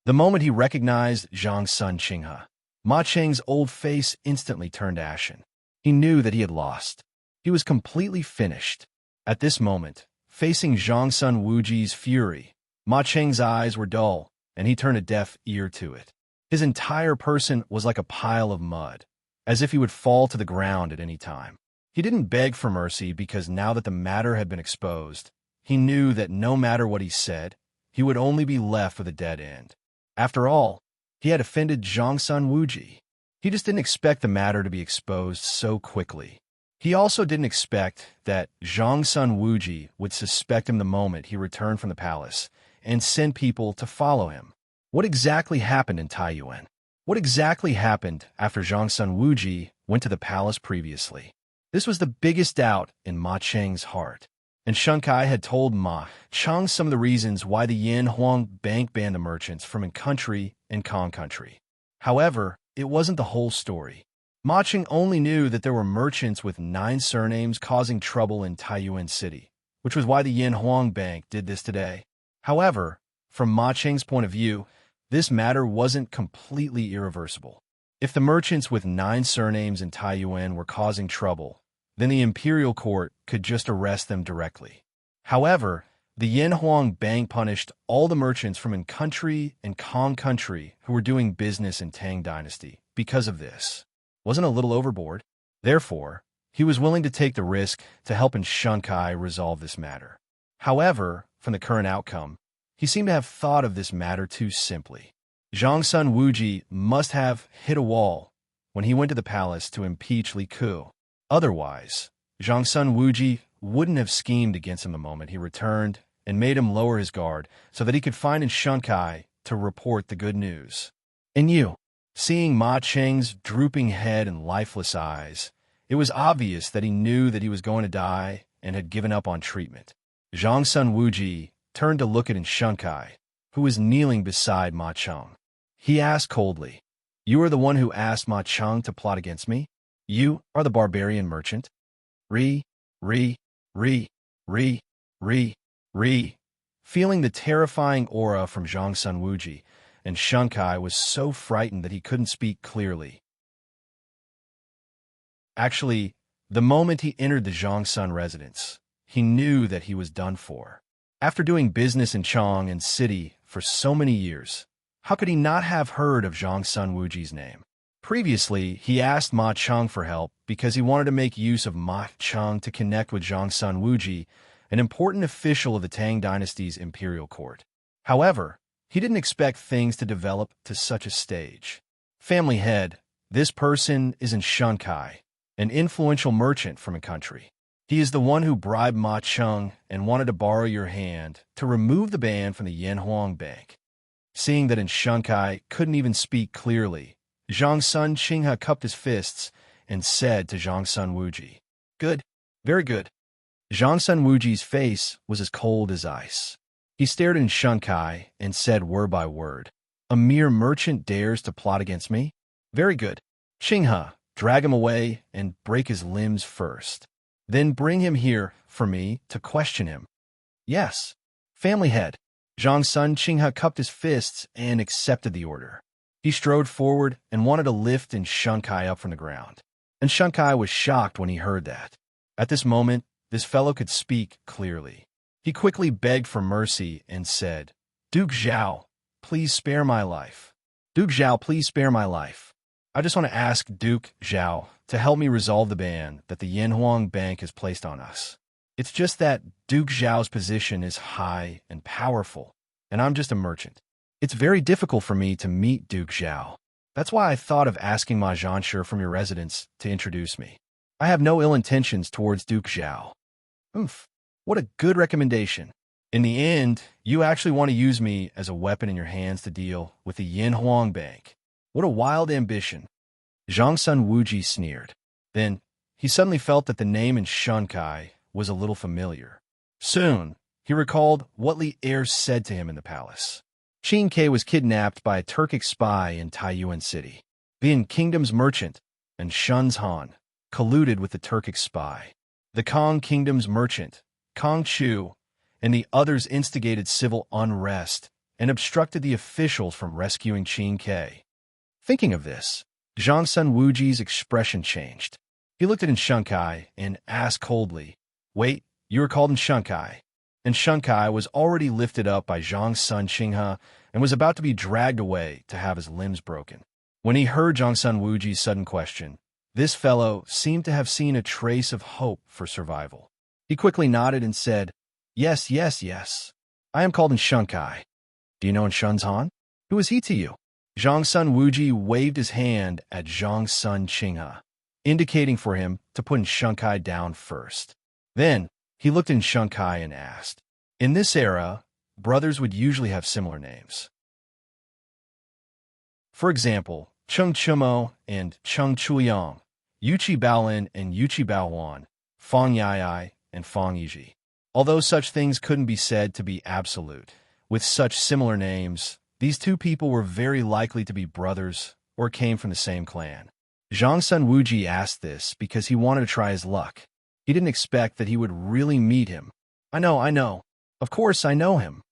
The moment he recognized Zhangsun Qinghe, Ma Cheng's old face instantly turned ashen. He knew that he had lost. He was completely finished. At this moment, facing Zhangsun Wuji's fury, Ma Cheng's eyes were dull, and he turned a deaf ear to it. His entire person was like a pile of mud, as if he would fall to the ground at any time. He didn't beg for mercy because now that the matter had been exposed, he knew that no matter what he said, he would only be left with a dead end. After all, he had offended Zhangsun Wuji. He just didn't expect the matter to be exposed so quickly. He also didn't expect that Zhangsun Wuji would suspect him the moment he returned from the palace and send people to follow him. What exactly happened in Taiyuan? What exactly happened after Zhangsun Wuji went to the palace previously? This was the biggest doubt in Ma Cheng's heart. And Shun Kai had told Ma Cheng some of the reasons why the Yin Huang Bank banned the merchants from in-country and con-country. However, it wasn't the whole story. Ma Cheng only knew that there were merchants with 9 surnames causing trouble in Taiyuan City, which was why the Yin Huang Bank did this today. However, from Ma Cheng's point of view, this matter wasn't completely irreversible. If the merchants with 9 surnames in Taiyuan were causing trouble, then the imperial court could just arrest them directly. However, the Yin Huang Bank punished all the merchants from in-country and con-country who were doing business in Tang Dynasty because of this. Wasn't a little overboard? Therefore, he was willing to take the risk to help Shun Kai resolve this matter. However, from the current outcome, he seemed to have thought of this matter too simply. Zhangsun Wuji must have hit a wall when he went to the palace to impeach Li Ku. Otherwise, Zhangsun Wuji wouldn't have schemed against him the moment he returned and made him lower his guard so that he could find Shun Kai to report the good news. And you, seeing Ma Cheng's drooping head and lifeless eyes, it was obvious that he knew that he was going to die and had given up on treatment. Zhangsun Wuji turned to look at Shun Kai, who was kneeling beside Ma Cheng. He asked coldly, "You are the one who asked Ma Cheng to plot against me? You are the barbarian merchant?" Re. Feeling the terrifying aura from Zhangsun Wuji, and Shun Kai was so frightened that he couldn't speak clearly. Actually, the moment he entered the Zhangsun residence, he knew that he was done for. After doing business in Chang and City for so many years, how could he not have heard of Zhangsun Wuji's name? Previously, he asked Ma Cheng for help because he wanted to make use of Ma Cheng to connect with Zhangsun Wuji, an important official of the Tang Dynasty's imperial court. However, he didn't expect things to develop to such a stage. Family head, this person is Shun Kai, an influential merchant from a country. He is the one who bribed Ma Cheng and wanted to borrow your hand to remove the ban from the Yin Huang Bank. Seeing that Shun Kai couldn't even speak clearly, Zhangsun Qinghe cupped his fists and said to Zhangsun Wuji, "Good, very good." Zhangsun Wuji's face was as cold as ice. He stared at Shun Kai and said word by word, "A mere merchant dares to plot against me? Very good. Qinghe, drag him away and break his limbs first. Then bring him here for me to question him." "Yes, family head." Zhangsun Qinghe cupped his fists and accepted the order. He strode forward and wanted to lift Shun Kai up from the ground. And Shun Kai was shocked when he heard that. At this moment, this fellow could speak clearly. He quickly begged for mercy and said, "Duke Zhao, please spare my life. Duke Zhao, please spare my life. I just want to ask Duke Zhao to help me resolve the ban that the Yin Huang Bank has placed on us. It's just that Duke Zhao's position is high and powerful, and I'm just a merchant. It's very difficult for me to meet Duke Zhao. That's why I thought of asking Ma Zhanshe from your residence to introduce me. I have no ill intentions towards Duke Zhao." Oof, what a good recommendation. In the end, you actually want to use me as a weapon in your hands to deal with the Yin Huang Bank. What a wild ambition. Zhangsun Wuji sneered. Then, he suddenly felt that the name Shun Kai was a little familiar. Soon, he recalled what Li Er said to him in the palace. Qin Ke was kidnapped by a Turkic spy in Taiyuan City. The Kingdom's merchant and Shun's Han colluded with the Turkic spy. The Kong Kingdom's merchant, Kong Chu, and the others instigated civil unrest and obstructed the officials from rescuing Qin Ke. Thinking of this, Zhang Sun Wuji's expression changed. He looked at Shunkai and asked coldly, "Wait, you were called Shunkai?" And Shunkai was already lifted up by Zhang Sun Qinghe and was about to be dragged away to have his limbs broken. When he heard Zhang Sun Wuji's sudden question, this fellow seemed to have seen a trace of hope for survival. He quickly nodded and said, "Yes, yes, yes. I am called Shunkai. Do you know Shun's Han? Who is he to you?" Zhang Sun Wuji waved his hand at Zhang Sun Qinghe, indicating for him to put Shunkai down first. Then, he looked at Shunkai and asked, "In this era, brothers would usually have similar names. For example, Cheng Chumo and Cheng Chuyang, Yuqi Baolin and Yuqi Baohuan, Fang Yai and Fang Yiji. Although such things couldn't be said to be absolute, with such similar names, these two people were very likely to be brothers or came from the same clan." Zhang Sun Wuji asked this because he wanted to try his luck. He didn't expect that he would really meet him. I know. Of course I know him."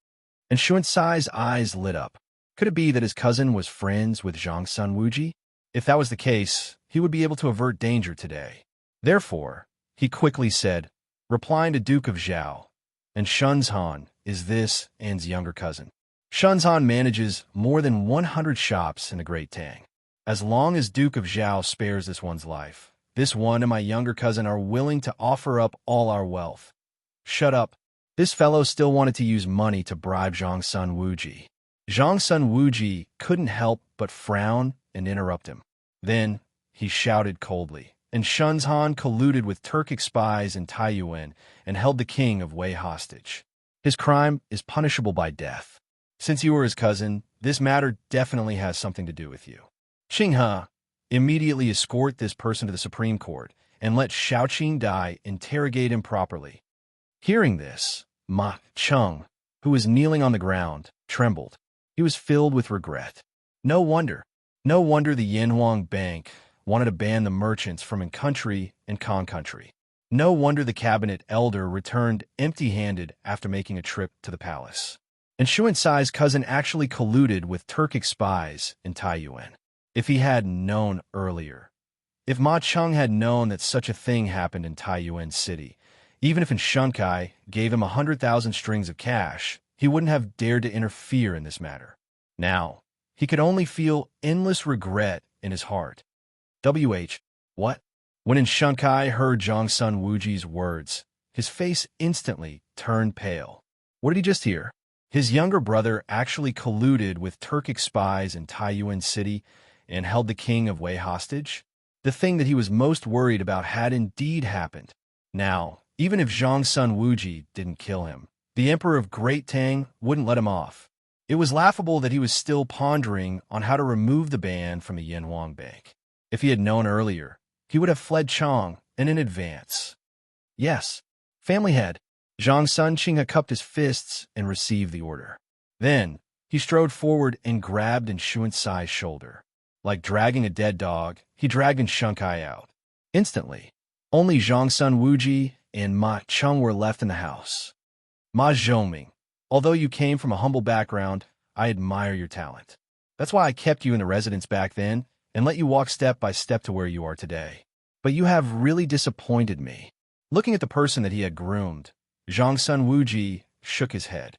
And Xuansai's eyes lit up. Could it be that his cousin was friends with Zhang Sun Wuji? If that was the case, he would be able to avert danger today. Therefore, he quickly said, replying to Duke of Zhao, "And Shun's Han is this An's younger cousin. Shun's Han manages more than 100 shops in the Great Tang. As long as Duke of Zhao spares this one's life, this one and my younger cousin are willing to offer up all our wealth." Shut up. This fellow still wanted to use money to bribe Zhang Sun Wuji. Zhang Sun Wuji couldn't help but frown and interrupt him. Then, he shouted coldly, "And Shun's Han colluded with Turkic spies in Taiyuan and held the king of Wei hostage. His crime is punishable by death. Since you were his cousin, this matter definitely has something to do with you. Qinghe, immediately escort this person to the Supreme Court and let Xiaoqing Dai interrogate him properly." Hearing this, Ma Cheng, who was kneeling on the ground, trembled. He was filled with regret. No wonder the Yanhuang Bank wanted to ban the merchants from in-country and con-country. No wonder the cabinet elder returned empty-handed after making a trip to the palace. And Xuansai's cousin actually colluded with Turkic spies in Taiyuan. If he had known earlier, if Ma Cheng had known that such a thing happened in Taiyuan City, even if Shunkai gave him 100,000 strings of cash, he wouldn't have dared to interfere in this matter. Now, he could only feel endless regret in his heart. What? When Shunkai heard Zhang Sun Wuji's words, his face instantly turned pale. What did he just hear? His younger brother actually colluded with Turkic spies in Taiyuan City and held the king of Wei hostage? The thing that he was most worried about had indeed happened. Now, even if Zhang Sun Wuji didn't kill him, the Emperor of Great Tang wouldn't let him off. It was laughable that he was still pondering on how to remove the ban from the Yanhuang Bank. If he had known earlier, he would have fled Chang and in advance. Yes, family head. Zhang Sun Qinghe cupped his fists and received the order. Then, he strode forward and grabbed Xuansai's shoulder. Like dragging a dead dog, he dragged Shunkai out. Instantly, only Zhang Sun Wuji and Ma Cheng were left in the house. Ma Zhoming, although you came from a humble background, I admire your talent. That's why I kept you in the residence back then and let you walk step by step to where you are today. But you have really disappointed me. Looking at the person that he had groomed, Zhang Sun Wuji shook his head.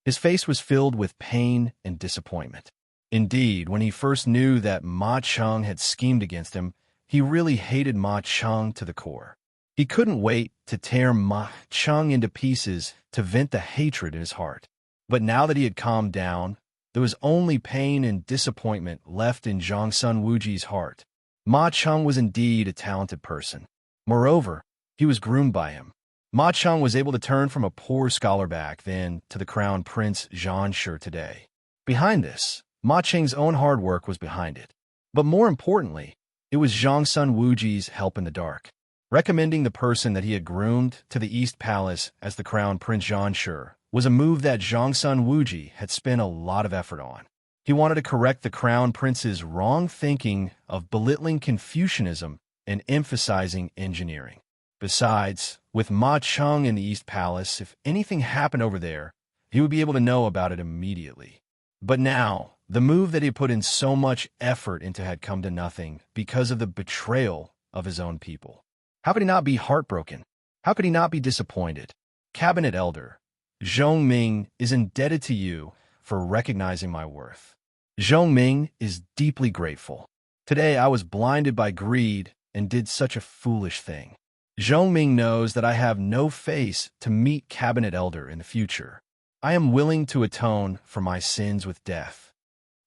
His face was filled with pain and disappointment. Indeed, when he first knew that Ma Cheng had schemed against him, he really hated Ma Cheng to the core. He couldn't wait to tear Ma Cheng into pieces to vent the hatred in his heart. But now that he had calmed down, there was only pain and disappointment left in Zhang Sun Wuji's heart. Ma Cheng was indeed a talented person. Moreover, he was groomed by him. Ma Cheng was able to turn from a poor scholar back then to the crown prince Zhan Shi today. Behind this, Ma Cheng's own hard work was behind it. But more importantly, it was Zhang Sun Wuji's help in the dark. Recommending the person that he had groomed to the East Palace as the Crown Prince Zhangshi was a move that Zhongsun Wuji had spent a lot of effort on. He wanted to correct the Crown Prince's wrong thinking of belittling Confucianism and emphasizing engineering. Besides, with Ma Cheng in the East Palace, if anything happened over there, he would be able to know about it immediately. But now, the move that he put in so much effort into had come to nothing because of the betrayal of his own people. How could he not be heartbroken? How could he not be disappointed? Cabinet Elder, Zhong Ming is indebted to you for recognizing my worth. Zhong Ming is deeply grateful. Today I was blinded by greed and did such a foolish thing. Zhong Ming knows that I have no face to meet Cabinet Elder in the future. I am willing to atone for my sins with death.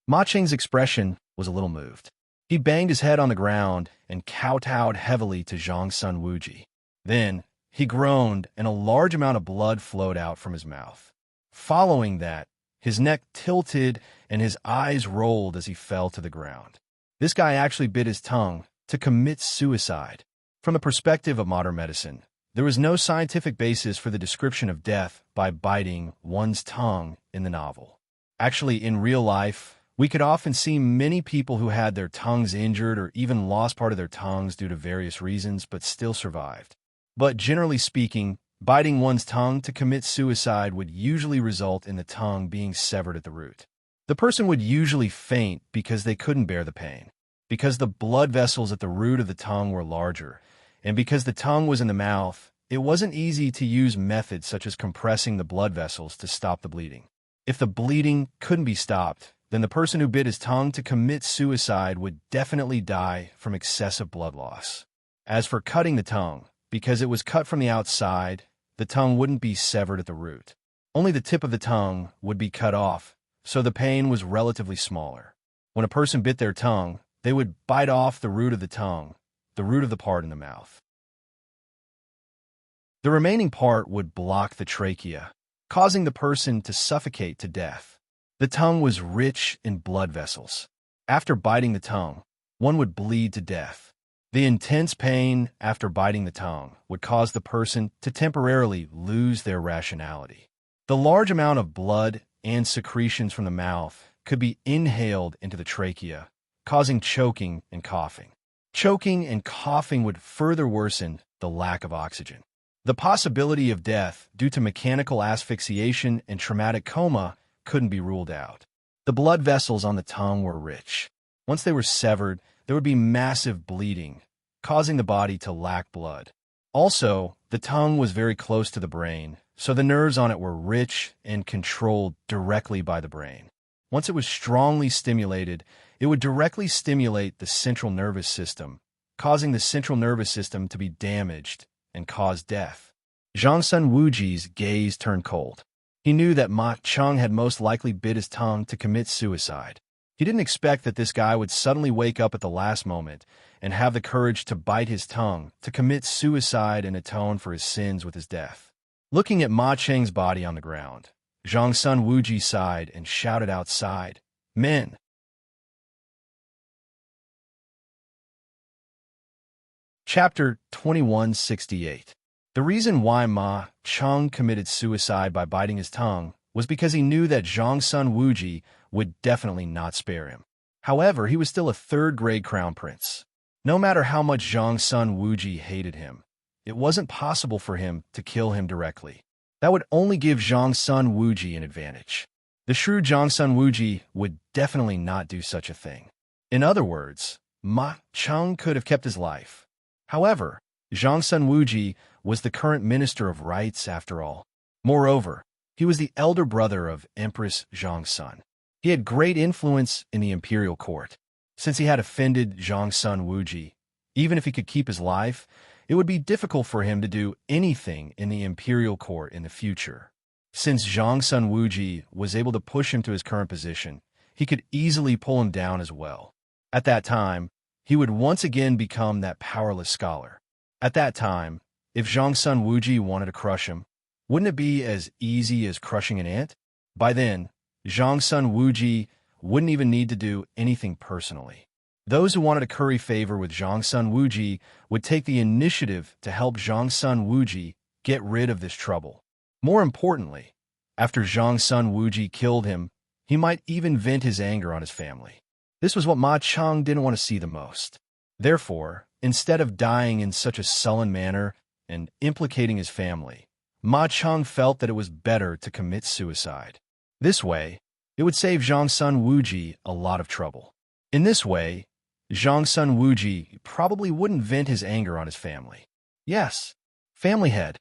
Ma Cheng's expression was a little moved. He banged his head on the ground and kowtowed heavily to Zhongsun Wuji. Then, he groaned and a large amount of blood flowed out from his mouth. Following that, his neck tilted and his eyes rolled as he fell to the ground. This guy actually bit his tongue to commit suicide. From the perspective of modern medicine, there was no scientific basis for the description of death by biting one's tongue in the novel. Actually, in real life, we could often see many people who had their tongues injured or even lost part of their tongues due to various reasons but still survived. But generally speaking, biting one's tongue to commit suicide would usually result in the tongue being severed at the root. The person would usually faint because they couldn't bear the pain, because the blood vessels at the root of the tongue were larger, and because the tongue was in the mouth, it wasn't easy to use methods such as compressing the blood vessels to stop the bleeding. If the bleeding couldn't be stopped, then the person who bit his tongue to commit suicide would definitely die from excessive blood loss. As for cutting the tongue, because it was cut from the outside, the tongue wouldn't be severed at the root. Only the tip of the tongue would be cut off, so the pain was relatively smaller. When a person bit their tongue, they would bite off the root of the tongue, the root of the part in the mouth. The remaining part would block the trachea, causing the person to suffocate to death. The tongue was rich in blood vessels. After biting the tongue, one would bleed to death. The intense pain after biting the tongue would cause the person to temporarily lose their rationality. The large amount of blood and secretions from the mouth could be inhaled into the trachea, causing choking and coughing. Choking and coughing would further worsen the lack of oxygen. The possibility of death due to mechanical asphyxiation and traumatic coma couldn't be ruled out. The blood vessels on the tongue were rich. Once they were severed, there would be massive bleeding, causing the body to lack blood. Also, the tongue was very close to the brain, so the nerves on it were rich and controlled directly by the brain. Once it was strongly stimulated, it would directly stimulate the central nervous system, causing the central nervous system to be damaged and cause death. Zhongsun Wuji's gaze turned cold. He knew that Ma Cheng had most likely bit his tongue to commit suicide. He didn't expect that this guy would suddenly wake up at the last moment and have the courage to bite his tongue to commit suicide and atone for his sins with his death. Looking at Ma Cheng's body on the ground, Zhongsun Wuji sighed and shouted outside, "Men!" Chapter 2168. The reason why Ma Cheng committed suicide by biting his tongue was because he knew that Zhongsun Wuji would definitely not spare him. However, he was still a third-grade crown prince. No matter how much Zhongsun Wuji hated him, it wasn't possible for him to kill him directly. That would only give Zhongsun Wuji an advantage. The shrewd Zhongsun Wuji would definitely not do such a thing. In other words, Ma Cheng could have kept his life. However, Zhongsun Wuji was the current Minister of Rights after all. Moreover, he was the elder brother of Empress Zhongsun. He had great influence in the imperial court. Since he had offended Zhongsun Wuji, even if he could keep his life, it would be difficult for him to do anything in the imperial court in the future. Since Zhongsun Wuji was able to push him to his current position, he could easily pull him down as well. At that time, he would once again become that powerless scholar. At that time, if Zhongsun Wuji wanted to crush him, wouldn't it be as easy as crushing an ant? By then, Zhongsun Wuji wouldn't even need to do anything personally. Those who wanted to curry favor with Zhongsun Wuji would take the initiative to help Zhongsun Wuji get rid of this trouble. More importantly, after Zhongsun Wuji killed him, he might even vent his anger on his family. This was what Ma Cheng didn't want to see the most. Therefore, instead of dying in such a sullen manner and implicating his family, Ma Cheng felt that it was better to commit suicide. This way, it would save Zhongsun Wuji a lot of trouble. In this way, Zhongsun Wuji probably wouldn't vent his anger on his family. Yes, family head.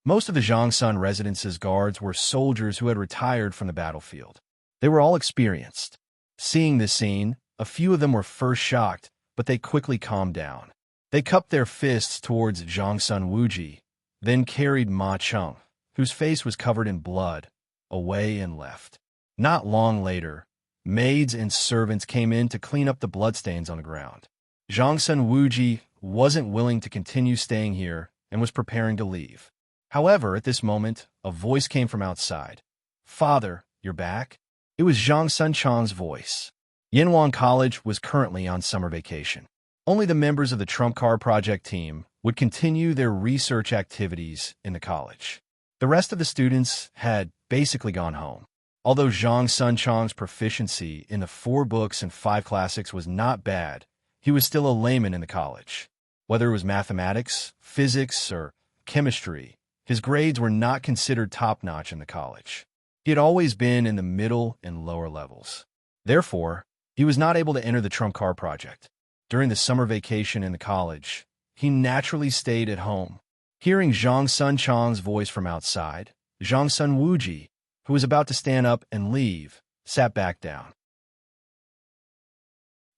Most of the Zhongsun residence's guards were soldiers who had retired from the battlefield. They were all experienced. Seeing this scene, a few of them were first shocked, but they quickly calmed down. They cupped their fists towards Zhongsun Wuji, then carried Ma Cheng, whose face was covered in blood, away and left. Not long later, maids and servants came in to clean up the bloodstains on the ground. Zhongsun Wuji wasn't willing to continue staying here and was preparing to leave. However, at this moment, a voice came from outside. "Father, you're back?" It was Zhang Sunchang's voice. Yanwan College was currently on summer vacation. Only the members of the Trump Card Project team would continue their research activities in the college. The rest of the students had basically gone home. Although Zhang Sunchang's proficiency in the 4 books and 5 classics was not bad, he was still a layman in the college. Whether it was mathematics, physics, or chemistry, his grades were not considered top-notch in the college. He had always been in the middle and lower levels. Therefore, he was not able to enter the Trump Card Project. During the summer vacation in the college, he naturally stayed at home. Hearing Zhang Sunchang's voice from outside, Zhongsun Wuji, who was about to stand up and leave, sat back down.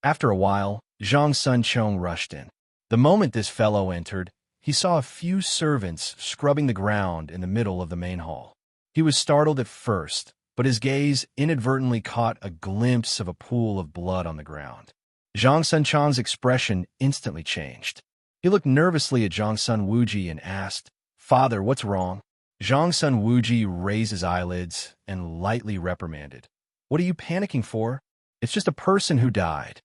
After a while, Zhang Sunchang rushed in. The moment this fellow entered, he saw a few servants scrubbing the ground in the middle of the main hall. He was startled at first, but his gaze inadvertently caught a glimpse of a pool of blood on the ground. Zhang Sunchang's expression instantly changed. He looked nervously at Zhongsun Wuji and asked, "Father, what's wrong?" Zhongsun Wuji raised his eyelids and lightly reprimanded. "What are you panicking for? It's just a person who died."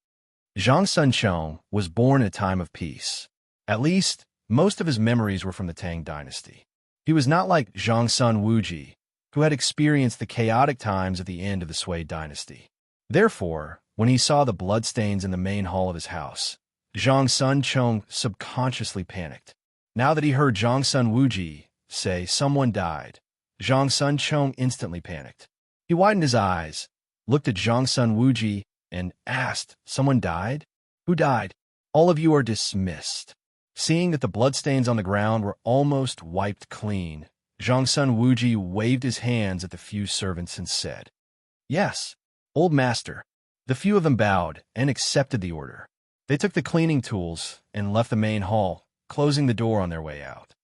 Zhang Sunchang was born in a time of peace. At least, most of his memories were from the Tang Dynasty. He was not like Zhongsun Wuji, who had experienced the chaotic times at the end of the Sui Dynasty. Therefore, when he saw the bloodstains in the main hall of his house, Zhang Sunchang subconsciously panicked. Now that he heard Zhongsun Wuji say someone died, Zhang Sunchang instantly panicked. He widened his eyes, looked at Zhongsun Wuji, and asked, "Someone died? Who died?" "All of you are dismissed." Seeing that the bloodstains on the ground were almost wiped clean, Zhongsun Wuji waved his hands at the few servants and said, "Yes, old master." The few of them bowed and accepted the order. They took the cleaning tools and left the main hall, closing the door on their way out.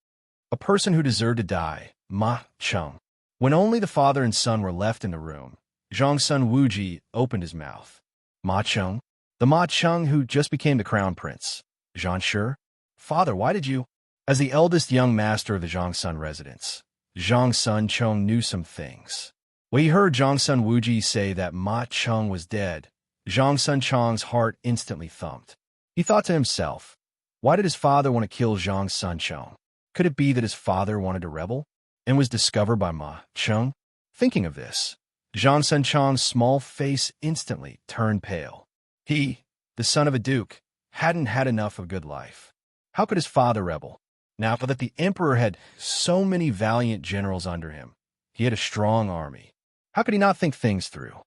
A person who deserved to die, Ma Cheng. When only the father and son were left in the room, Zhongsun Wuji opened his mouth. "Ma Cheng? The Ma Cheng who just became the crown prince. Zhang Shi? Father, why did you?" As the eldest young master of the Zhongsun residence, Zhang Sunchang knew some things. When he heard Zhongsun Wuji say that Ma Cheng was dead, Zhang Sunchang's heart instantly thumped. He thought to himself, why did his father want to kill Zhang Sunchang? Could it be that his father wanted to rebel and was discovered by Ma Cheng? Thinking of this, Zhang Sunchang's small face instantly turned pale. He, the son of a duke, hadn't had enough of good life. How could his father rebel? Now that the emperor had so many valiant generals under him, he had a strong army. How could he not think things through?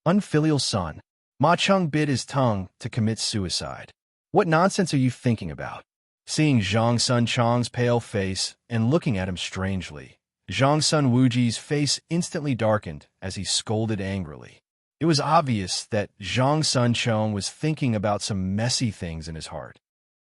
Unfilial son, Ma Cheng bit his tongue to commit suicide. What nonsense are you thinking about? Seeing Zhang Sunchang's pale face and looking at him strangely, Zhongsun Wuji's face instantly darkened as he scolded angrily. It was obvious that Zhang Sunchang was thinking about some messy things in his heart.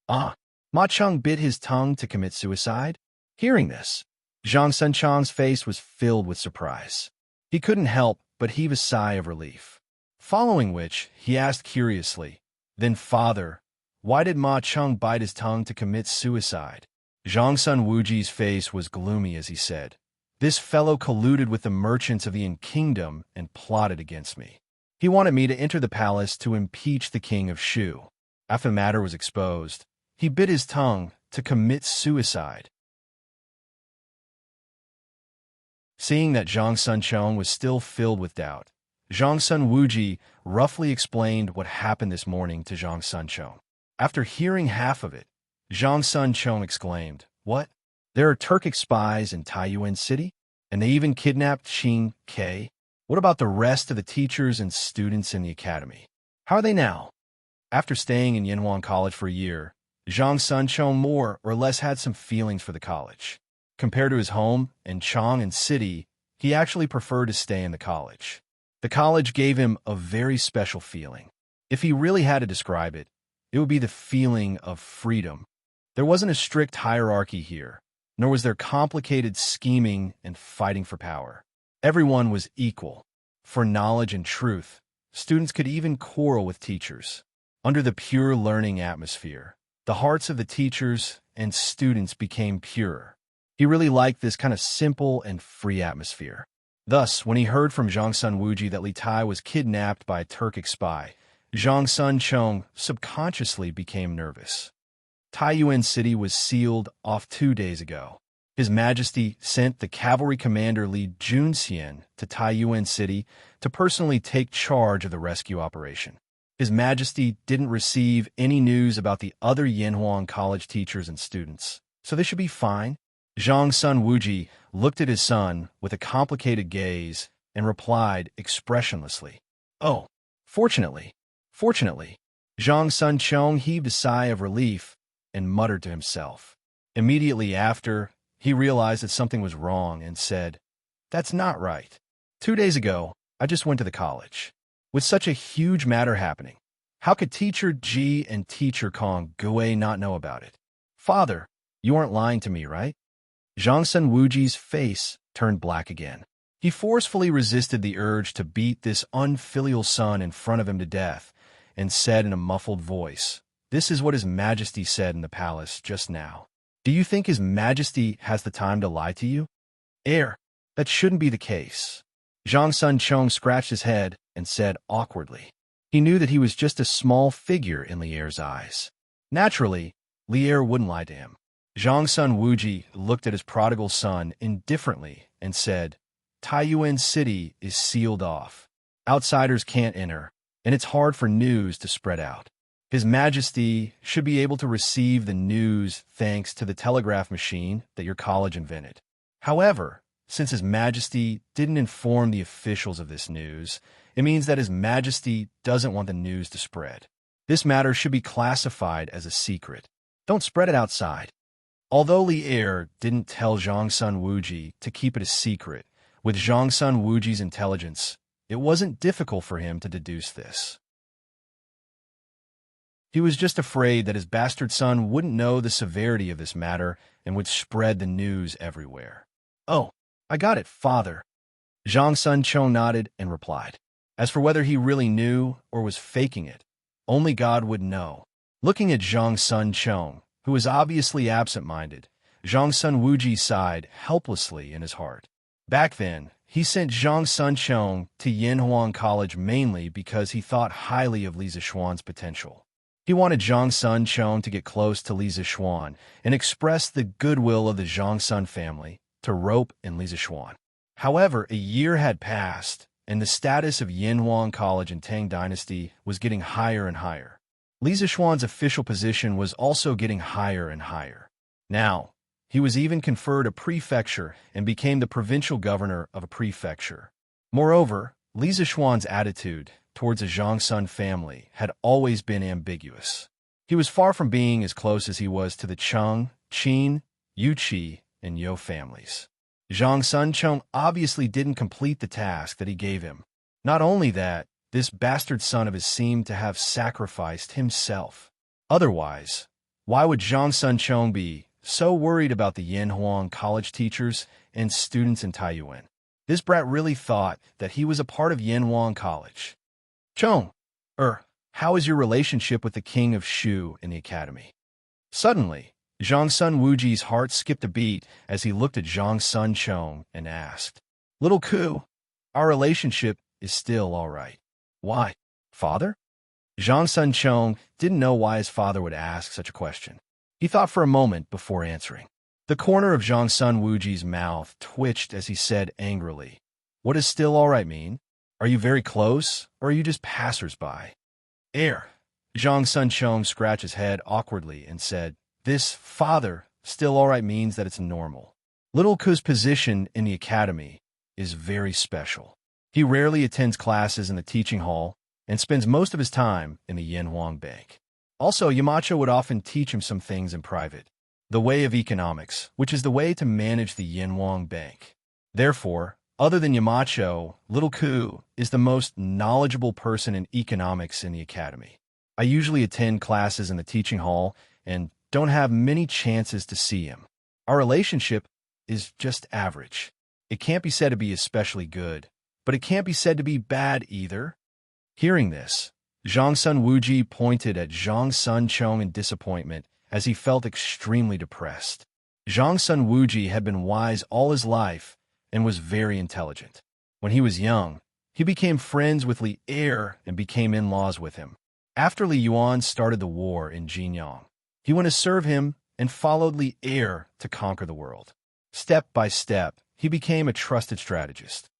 Ma Cheng bit his tongue to commit suicide? Hearing this, Zhang Sunchang's face was filled with surprise. He couldn't help but heave a sigh of relief. Following which, he asked curiously, "Then, father, why did Ma Cheng bite his tongue to commit suicide?" Zhongsun Wuji's face was gloomy as he said, "This fellow colluded with the merchants of the kingdom and plotted against me. He wanted me to enter the palace to impeach the king of Shu. After the matter was exposed, he bit his tongue to commit suicide. Seeing that Zhang Sunchong was still filled with doubt, Zhang Sun Wuji roughly explained what happened this morning to Zhang Sunchong. After hearing half of it, Zhang Sunchong exclaimed, "What? There are Turkic spies in Taiyuan City? And they even kidnapped Qing Ke? What about the rest of the teachers and students in the academy? How are they now?" After staying in Yanhuan College for a year, Zhang Sunchong more or less had some feelings for the college. Compared to his home in Chang'an City, he actually preferred to stay in the college. The college gave him a very special feeling. If he really had to describe it, it would be the feeling of freedom. There wasn't a strict hierarchy here, nor was there complicated scheming and fighting for power. Everyone was equal. For knowledge and truth, students could even quarrel with teachers. Under the pure learning atmosphere, the hearts of the teachers and students became purer. He really liked this kind of simple and free atmosphere. Thus, when he heard from Zhang Sun Wuji that Li Tai was kidnapped by a Turkic spy, Zhang Sunchong subconsciously became nervous. Taiyuan City was sealed off 2 days ago. His Majesty sent the cavalry commander Li Junxian to Taiyuan City to personally take charge of the rescue operation. His Majesty didn't receive any news about the other Yanhuan College teachers and students, so they should be fine. Zhang Sun Wuji looked at his son with a complicated gaze and replied expressionlessly, "Oh, fortunately. Zhang Sunchong heaved a sigh of relief and muttered to himself. Immediately after, he realized that something was wrong and said, "That's not right. 2 days ago, I just went to the college. With such a huge matter happening, how could Teacher Ji and Teacher Kong Gui not know about it? Father, you aren't lying to me, right?" Zhang Sun Wuji's face turned black again. He forcefully resisted the urge to beat this unfilial son in front of him to death and said in a muffled voice, "This is what His Majesty said in the palace just now. Do you think His Majesty has the time to lie to you? That shouldn't be the case." Zhang Sunchong scratched his head and said awkwardly. He knew that he was just a small figure in Lier's eyes. Naturally, Lier wouldn't lie to him. Zhang Sun Wuji looked at his prodigal son indifferently and said, "Taiyuan City is sealed off. Outsiders can't enter, and it's hard for news to spread out. His Majesty should be able to receive the news thanks to the telegraph machine that your college invented. However, since His Majesty didn't inform the officials of this news, it means that His Majesty doesn't want the news to spread. This matter should be classified as a secret. Don't spread it outside." Although Lier didn't tell Zhang Sun Wuji to keep it a secret, with Zhang Sun Wuji's intelligence, it wasn't difficult for him to deduce this. He was just afraid that his bastard son wouldn't know the severity of this matter and would spread the news everywhere. "Oh, I got it, father." Zhang Sunchong nodded and replied. As for whether he really knew or was faking it, only God would know. Looking at Zhang Sunchong, who was obviously absent-minded, Zhang Sun Wuji sighed helplessly in his heart. Back then, he sent Zhang Sunchong to Yanhuan College mainly because he thought highly of Li Zishuan's potential. He wanted Zhang Sunchong to get close to Li Zishuan and express the goodwill of the Zhang Sun family to rope in Li Zishuan. However, a year had passed, and the status of Yanhuan College in Tang Dynasty was getting higher and higher. Li Zishuan's official position was also getting higher and higher. Now, he was even conferred a prefecture and became the provincial governor of a prefecture. Moreover, Li Zishuan's attitude towards the Zhang Sun family had always been ambiguous. He was far from being as close as he was to the Cheng, Qin, Yuqi, and Yo families. Zhang Sunchong obviously didn't complete the task that he gave him. Not only that, this bastard son of his seemed to have sacrificed himself. Otherwise, why would Zhang Sunchong be so worried about the Yanhuan College teachers and students in Taiyuan? This brat really thought that he was a part of Yanhuan College. "Chong, how is your relationship with the king of Shu in the academy?" Suddenly, Zhang Sun Wuji's heart skipped a beat as he looked at Zhang Sunchong and asked, "Little Ku, our relationship is still all right." "Why, father?" Zhang Sun Chong didn't know why his father would ask such a question. He thought for a moment before answering. The corner of Zhang Sun Wuji's mouth twitched as he said angrily, "What does still all right mean? Are you very close, or are you just passers-by?" "Air." Zhang Sun Chong scratched his head awkwardly and said, "This, father, still all right means that it's normal. Little Ku's position in the academy is very special. He rarely attends classes in the teaching hall and spends most of his time in the Yanhuang Bank. Also, Yamacho would often teach him some things in private. The way of economics, which is the way to manage the Yanhuang Bank. Therefore, other than Yamacho, Little Ku is the most knowledgeable person in economics in the academy. I usually attend classes in the teaching hall and don't have many chances to see him. Our relationship is just average. It can't be said to be especially good, but it can't be said to be bad either." Hearing this, Zhang Sun Wuji pointed at Zhang Sun Chong in disappointment as he felt extremely depressed. Zhang Sun Wuji had been wise all his life and was very intelligent. When he was young, he became friends with Li Er and became in-laws with him. After Li Yuan started the war in Jinyang, he went to serve him and followed Li Er to conquer the world. Step by step, he became a trusted strategist.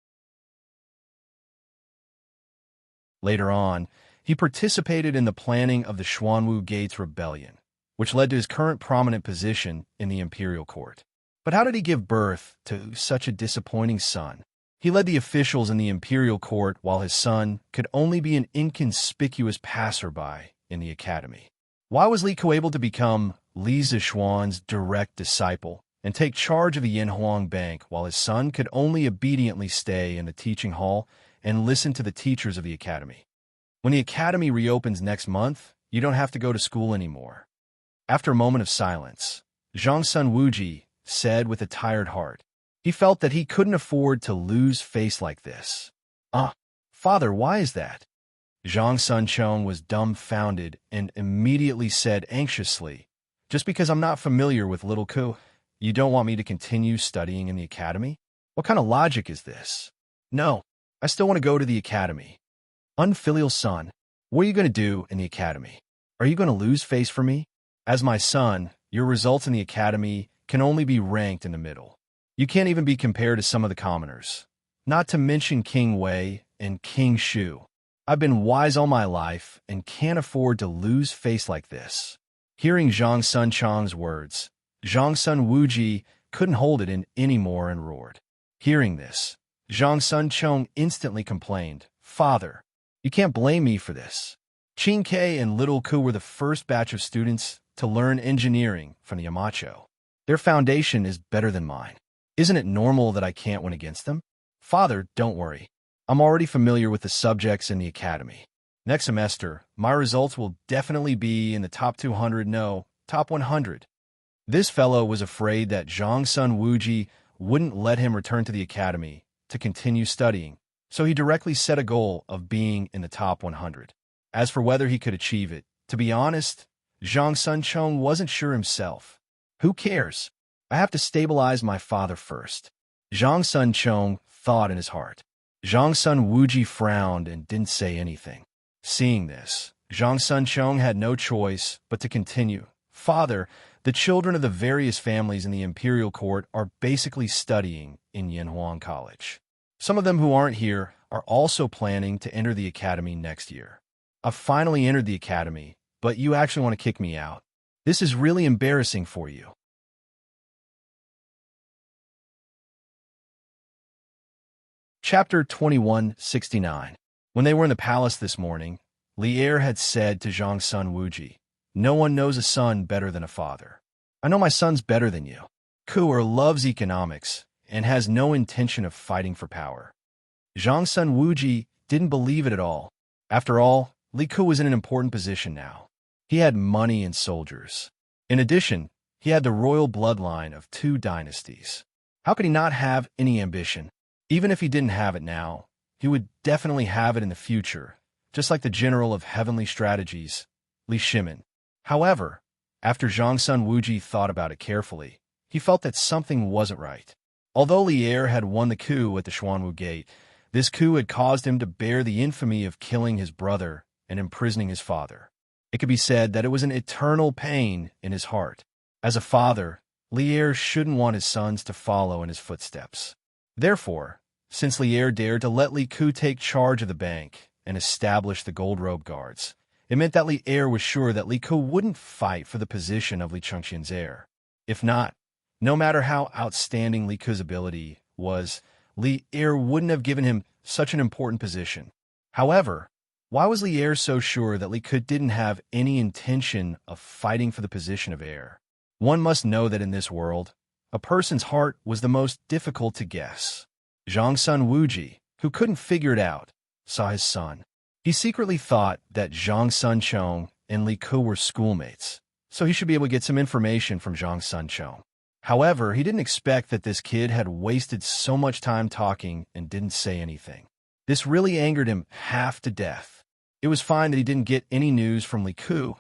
Later on, he participated in the planning of the Xuanwu Gates Rebellion, which led to his current prominent position in the imperial court. But how did he give birth to such a disappointing son? He led the officials in the imperial court while his son could only be an inconspicuous passerby in the academy. Why was Li Ku able to become Li Zishuan's direct disciple and take charge of the Yanhuang Bank while his son could only obediently stay in the teaching hall and listen to the teachers of the academy? When the academy reopens next month, you don't have to go to school anymore. After a moment of silence, Zhang Sun Wuji said with a tired heart. He felt that he couldn't afford to lose face like this. Father, why is that?" Zhang Sun Chong was dumbfounded and immediately said anxiously, "Just because I'm not familiar with Little Ku, you don't want me to continue studying in the academy? What kind of logic is this?" "No, I still want to go to the academy." "Unfilial son, what are you going to do in the academy? Are you going to lose face for me? As my son, your results in the academy can only be ranked in the middle. You can't even be compared to some of the commoners, not to mention King Wei and King Shu. I've been wise all my life and can't afford to lose face like this." Hearing Zhang Sun Chong's words, Zhang Sun Wuji couldn't hold it in anymore and roared. Hearing this, Zhang Sun Chong instantly complained, "Father, you can't blame me for this. Qin Kei and Little Ku were the first batch of students to learn engineering from the Yamacho. Their foundation is better than mine. Isn't it normal that I can't win against them? Father, don't worry. I'm already familiar with the subjects in the academy. Next semester, my results will definitely be in the top 200, no, top 100. This fellow was afraid that Zhang Sun Wuji wouldn't let him return to the academy to continue studying, so he directly set a goal of being in the top 100. As for whether he could achieve it, to be honest, Zhang Sun Chong wasn't sure himself. Who cares? I have to stabilize my father first. Zhang Sun Chong thought in his heart. Zhang Sun Wuji frowned and didn't say anything. Seeing this, Zhang Sun Chong had no choice but to continue. Father, the children of the various families in the imperial court are basically studying in Yanhuang College. Some of them who aren't here are also planning to enter the academy next year. I've finally entered the academy, but you actually want to kick me out. This is really embarrassing for you. Chapter 2169. When they were in the palace this morning, Li Er had said to Zhang Sun Wuji, "No one knows a son better than a father. I know my son's better than you. Ku loves economics and has no intention of fighting for power." Zhang Sun Wuji didn't believe it at all. After all, Li Ku was in an important position now. He had money and soldiers. In addition, he had the royal bloodline of 2 dynasties. How could he not have any ambition? Even if he didn't have it now, he would definitely have it in the future, just like the general of heavenly strategies, Li Shimin. However, after Zhang Sun Wuji thought about it carefully, he felt that something wasn't right. Although Li Er had won the coup at the Xuanwu Gate, this coup had caused him to bear the infamy of killing his brother and imprisoning his father. It could be said that it was an eternal pain in his heart. As a father, Lier shouldn't want his sons to follow in his footsteps. Therefore, since Lier dared to let Li Ku take charge of the bank and establish the gold robe guards, it meant that Lier was sure that Li Ku wouldn't fight for the position of Li Chengxian's heir. If not, no matter how outstanding Li Ku's ability was, Lier wouldn't have given him such an important position. However, why was Lier so sure that Li Ku didn't have any intention of fighting for the position of heir? One must know that in this world, a person's heart was the most difficult to guess. Zhang Sun Wuji, who couldn't figure it out, saw his son. He secretly thought that Zhang Sun Chong and Li Ku were schoolmates, so he should be able to get some information from Zhang Sun Chong. However, he didn't expect that this kid had wasted so much time talking and didn't say anything. This really angered him half to death. It was fine that he didn't get any news from Li Ku,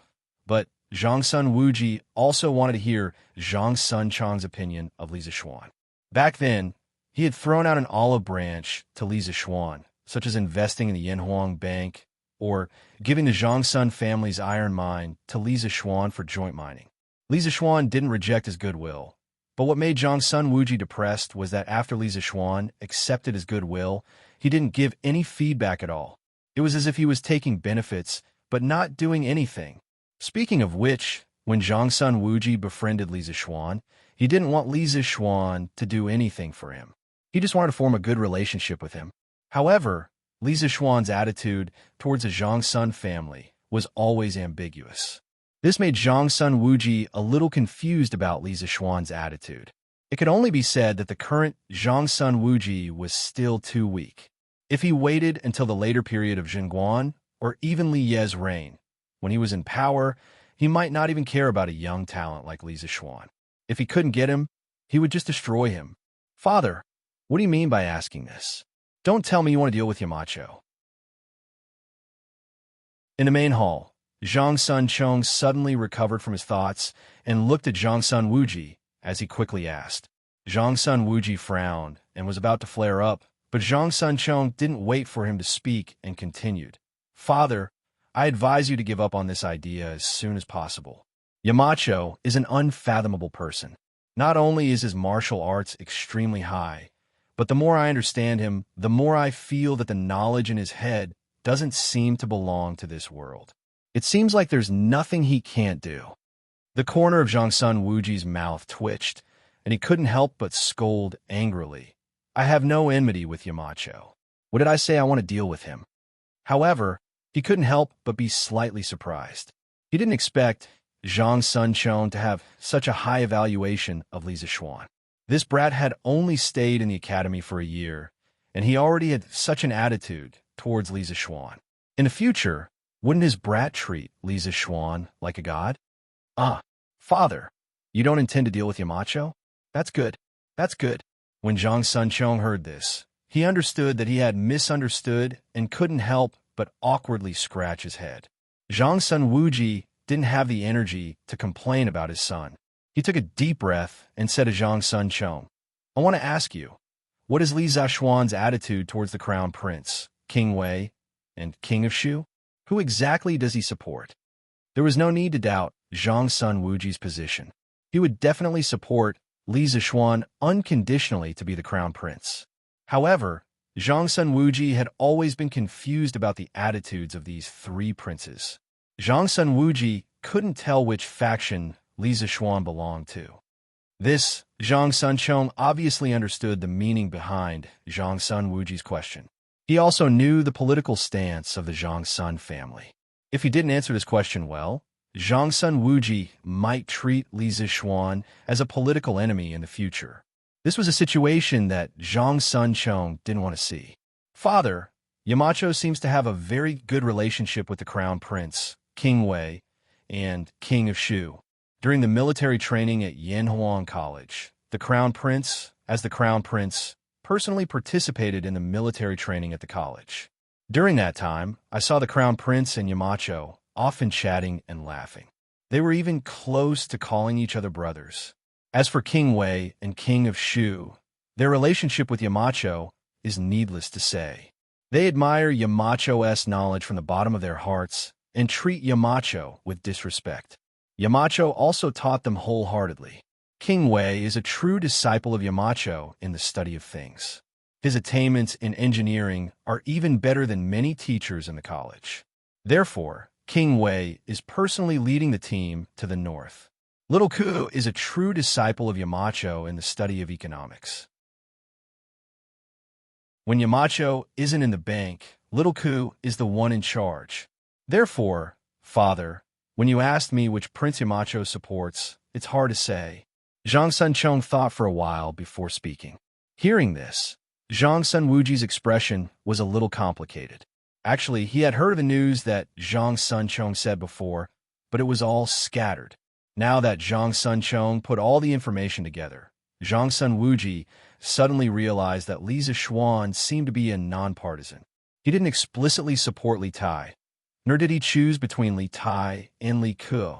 but Zhang Sun Wuji also wanted to hear Zhang Sun Chong's opinion of Li Zixuan. Back then, he had thrown out an olive branch to Li Zixuan, such as investing in the Yanhuang Bank or giving the Zhang Sun family's iron mine to Li Zixuan for joint mining. Li Zixuan didn't reject his goodwill, but what made Zhang Sun Wuji depressed was that after Li Zixuan accepted his goodwill, he didn't give any feedback at all. It was as if he was taking benefits, but not doing anything. Speaking of which, when Zhang Sun Wuji befriended Li Zixuan, he didn't want Li Zixuan to do anything for him. He just wanted to form a good relationship with him. However, Li Zixuan's attitude towards the Zhang Sun family was always ambiguous. This made Zhang Sun Wuji a little confused about Li Zixuan's attitude. It could only be said that the current Zhang Sun Wuji was still too weak. If he waited until the later period of Jingguan, or even Li Ye's reign, when he was in power, he might not even care about a young talent like Li Zixuan. If he couldn't get him, he would just destroy him. Father, what do you mean by asking this? Don't tell me you want to deal with Yamacho. In the main hall, Zhang Sun Chong suddenly recovered from his thoughts and looked at Zhang Sun Wuji as he quickly asked. Zhang Sun Wuji frowned and was about to flare up, but Zhang Sun Chong didn't wait for him to speak and continued. Father, I advise you to give up on this idea as soon as possible. Yamacho is an unfathomable person. Not only is his martial arts extremely high, but the more I understand him, the more I feel that the knowledge in his head doesn't seem to belong to this world. It seems like there's nothing he can't do. The corner of Zhang Sun Wuji's mouth twitched, and he couldn't help but scold angrily. I have no enmity with Yamacho. What did I say? I want to deal with him. However, he couldn't help but be slightly surprised. He didn't expect Zhang Sun Chong to have such a high evaluation of Li Zixuan. This brat had only stayed in the academy for a year, and he already had such an attitude towards Li Zixuan. In the future, wouldn't his brat treat Li Zixuan like a god? Father, you don't intend to deal with Yamacho? That's good. That's good. When Zhang Sun Chong heard this, he understood that he had misunderstood and couldn't help but awkwardly scratch his head. Zhang Sun Wuji didn't have the energy to complain about his son. He took a deep breath and said to Zhang Sun Chong, I want to ask you, what is Li Zixuan's attitude towards the crown prince, King Wei, and King of Shu? Who exactly does he support? There was no need to doubt Zhang Sun Wuji's position. He would definitely support Li Zixuan unconditionally to be the crown prince. However, Zhang Sun Wuji had always been confused about the attitudes of these three princes. Zhang Sun Wuji couldn't tell which faction Li Zixuan belonged to. This, Zhang Sun Chong obviously understood the meaning behind Zhang Sun Wuji's question. He also knew the political stance of the Zhang Sun family. If he didn't answer this question well, Zhang Sun Wuji might treat Li Zixuan as a political enemy in the future. This was a situation that Zhang Sun Chong didn't want to see. Father, Yamacho seems to have a very good relationship with the crown prince, King Wei, and King of Shu. During the military training at Yanhuang College, the crown prince, as the crown prince, personally participated in the military training at the college. During that time, I saw the crown prince and Yamacho often chatting and laughing. They were even close to calling each other brothers. As for King Wei and King of Shu, their relationship with Yamacho is needless to say. They admire Yamacho's knowledge from the bottom of their hearts and treat Yamacho with disrespect. Yamacho also taught them wholeheartedly. King Wei is a true disciple of Yamacho in the study of things. His attainments in engineering are even better than many teachers in the college. Therefore, King Wei is personally leading the team to the north. Little Ku is a true disciple of Yamacho in the study of economics. When Yamacho isn't in the bank, Little Ku is the one in charge. Therefore, Father, when you asked me which Prince Yamacho supports, it's hard to say. Zhang Sunchong thought for a while before speaking. Hearing this, Zhang Sun Wuji's expression was a little complicated. Actually, he had heard of the news that Zhang Sunchong said before, but it was all scattered. Now that Zhang Sunchong put all the information together, Zhang Sun Wuji suddenly realized that Li Zishuan seemed to be a nonpartisan. He didn't explicitly support Li Tai, nor did he choose between Li Tai and Li Ku.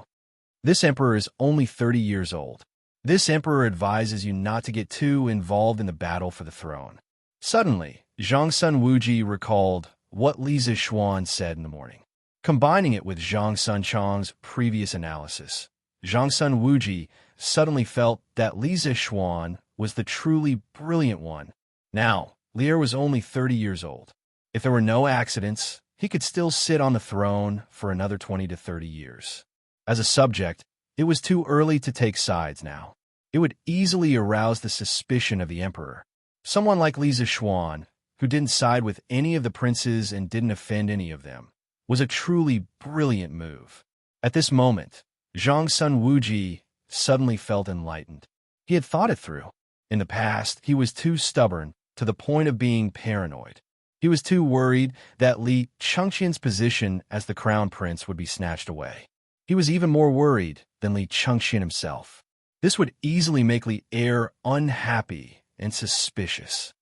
This emperor is only 30 years old. This emperor advises you not to get too involved in the battle for the throne. Suddenly, Zhang Sun Wuji recalled what Li Zishuan said in the morning. Combining it with Zhang Sunchong's previous analysis, Zhang Sun Wuji suddenly felt that Li Zishuan was the truly brilliant one. Now, Lier was only 30 years old. If there were no accidents, he could still sit on the throne for another 20 to 30 years. As a subject, it was too early to take sides now. It would easily arouse the suspicion of the emperor. Someone like Li Zishuan, who didn't side with any of the princes and didn't offend any of them, was a truly brilliant move. At this moment, Zhang Sun Wuji suddenly felt enlightened. He had thought it through. In the past, he was too stubborn to the point of being paranoid. He was too worried that Li Chengqian's position as the crown prince would be snatched away. He was even more worried than Li Chengqian himself. This would easily make Li Er unhappy and suspicious.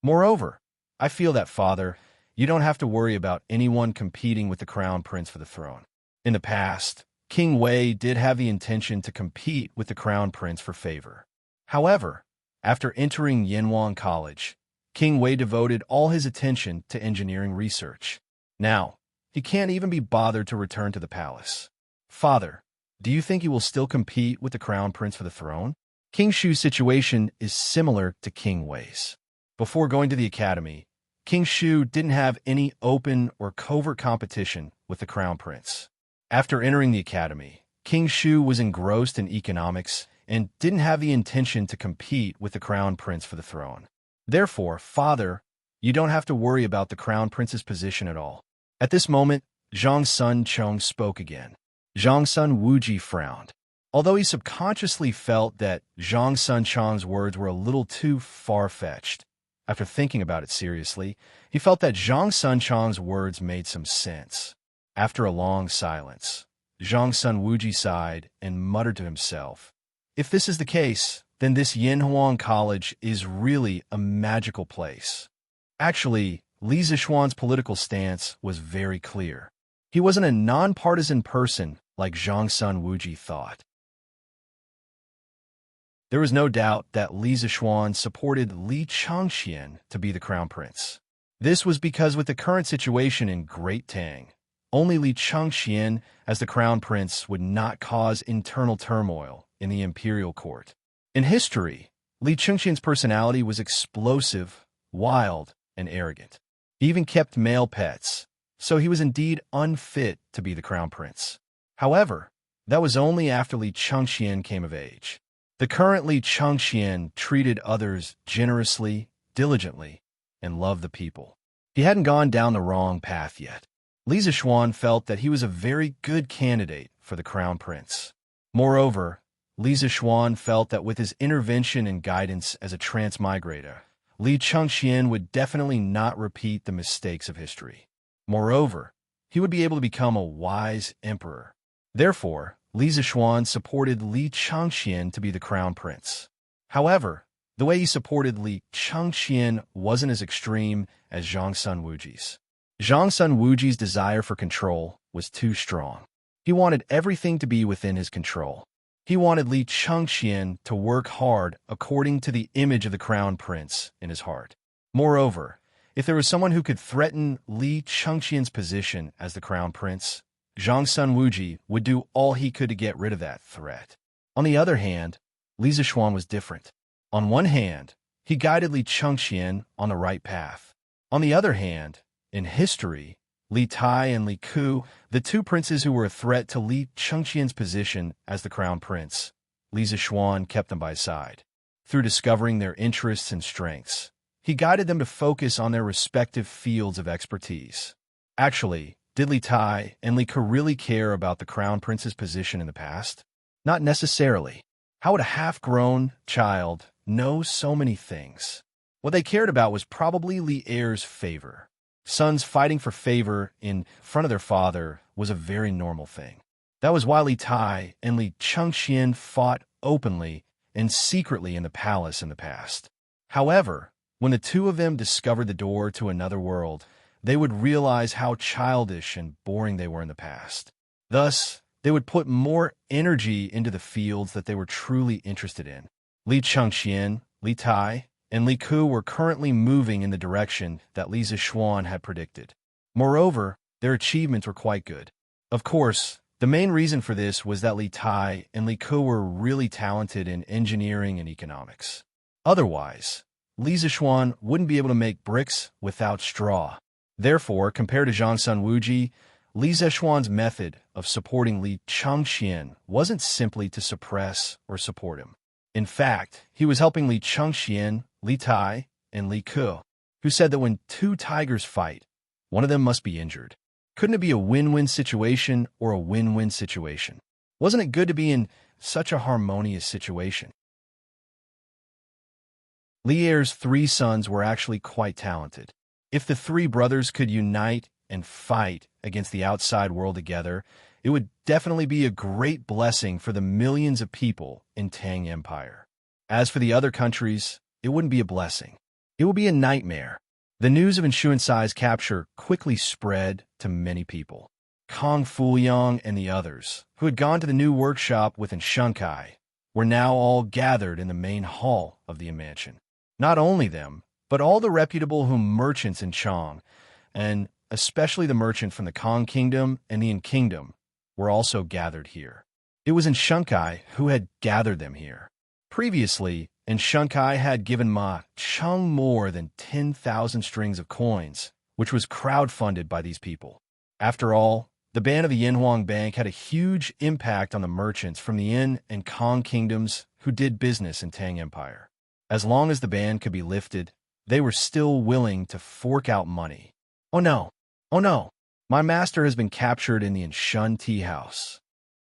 Moreover, I feel that, Father, you don't have to worry about anyone competing with the crown prince for the throne. In the past, King Wei did have the intention to compete with the crown prince for favor. However, after entering Yanwang College, King Wei devoted all his attention to engineering research. Now, he can't even be bothered to return to the palace. Father, do you think he will still compete with the crown prince for the throne? King Shu's situation is similar to King Wei's. Before going to the academy, King Shu didn't have any open or covert competition with the crown prince. After entering the academy, King Shu was engrossed in economics and didn't have the intention to compete with the crown prince for the throne. Therefore, Father, you don't have to worry about the crown prince's position at all. At this moment, Zhang Sunchong spoke again. Zhang Sun Wuji frowned. Although he subconsciously felt that Zhang Sunchong's words were a little too far-fetched, after thinking about it seriously, he felt that Zhang Sunchong's words made some sense. After a long silence, Zhang Sun Wuji sighed and muttered to himself, "If this is the case, then this Yanhuang College is really a magical place." Actually, Li Zishuan's political stance was very clear. He wasn't a nonpartisan person like Zhang Sun Wuji thought. There was no doubt that Li Zishuan supported Li Chengqian to be the crown prince. This was because with the current situation in Great Tang, only Li Chengqian as the crown prince would not cause internal turmoil in the imperial court. In history, Li Chengqian's personality was explosive, wild, and arrogant. He even kept male pets, so he was indeed unfit to be the crown prince. However, that was only after Li Chengqian came of age. The current Li Chengqian treated others generously, diligently, and loved the people. He hadn't gone down the wrong path yet. Li Zishuan felt that he was a very good candidate for the crown prince. Moreover, Li Zishuan felt that with his intervention and guidance as a transmigrator, Li Chengqian would definitely not repeat the mistakes of history. Moreover, he would be able to become a wise emperor. Therefore, Li Zishuan supported Li Chengqian to be the crown prince. However, the way he supported Li Chengqian wasn't as extreme as Zhang Sun Wuji's. Zhang Sun Wuji's desire for control was too strong. He wanted everything to be within his control. He wanted Li Chengqian to work hard according to the image of the crown prince in his heart. Moreover, If there was someone who could threaten Li Chengqian's position as the crown prince, Zhang Sun Wuji would do all he could to get rid of that threat. On the other hand, Li Zishuan was different. On one hand, he guided Li Chengqian on the right path. On the other hand, in history, Li Tai and Li Ku, the two princes who were a threat to Li Chengqian's position as the crown prince, Li Zishuan kept them by his side. Through discovering their interests and strengths, he guided them to focus on their respective fields of expertise. Actually, did Li Tai and Li Ku really care about the crown prince's position in the past? Not necessarily. How would a half-grown child know so many things? What they cared about was probably Li Er's favor. Sons fighting for favor in front of their father was a very normal thing. That was why Li Tai and Li Chengqian fought openly and secretly in the palace in the past. However, when the two of them discovered the door to another world, they would realize how childish and boring they were in the past. Thus, they would put more energy into the fields that they were truly interested in. Li Chengqian, Li Tai, and Li Ku were currently moving in the direction that Li Zishuan had predicted. Moreover, their achievements were quite good. Of course, the main reason for this was that Li Tai and Li Ku were really talented in engineering and economics. Otherwise, Li Zishuan wouldn't be able to make bricks without straw. Therefore, compared to Zhang Sun Wuji, Li Zishuan's method of supporting Li Chengqian wasn't simply to suppress or support him. In fact, he was helping Li Chengqian, Li Tai, and Li Ku, who said that when two tigers fight, one of them must be injured. Couldn't it be a win-win situation or a win-win situation? Wasn't it good to be in such a harmonious situation? Li Er's three sons were actually quite talented. If the three brothers could unite and fight against the outside world together, it would definitely be a great blessing for the millions of people in Tang Empire. As for the other countries, it wouldn't be a blessing. It would be a nightmare. The news of Inshuansai's capture quickly spread to many people. Kong Fuyang and the others, who had gone to the new workshop with Enshunkai, were now all gathered in the main hall of the mansion. Not only them, but all the reputable merchants in Chong, and especially the merchant from the Kong Kingdom and the Yin Kingdom, were also gathered here. It was Enshunkai who had gathered them here. Previously, Enshunkai had given Ma Cheng more than 10,000 strings of coins, which was crowdfunded by these people. After all, the ban of the Yinhuang Bank had a huge impact on the merchants from the Yin and Kong Kingdoms who did business in Tang Empire. As long as the ban could be lifted, they were still willing to fork out money. Oh no! Oh no! My master has been captured in the Enshun tea house.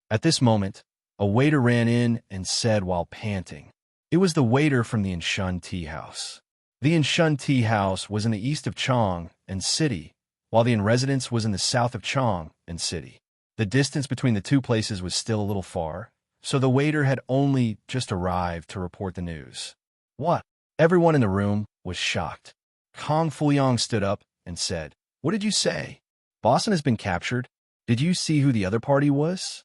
At this moment, a waiter ran in and said while panting. It was the waiter from the Enshun tea house. The Enshun tea house was in the east of Chong and city, while the residence was in the south of Chong and city. The distance between the two places was still a little far, so the waiter had only just arrived to report the news. What? Everyone in the room was shocked. Kong Fuyang stood up and said, "What did you say? Boston has been captured. Did you see who the other party was?"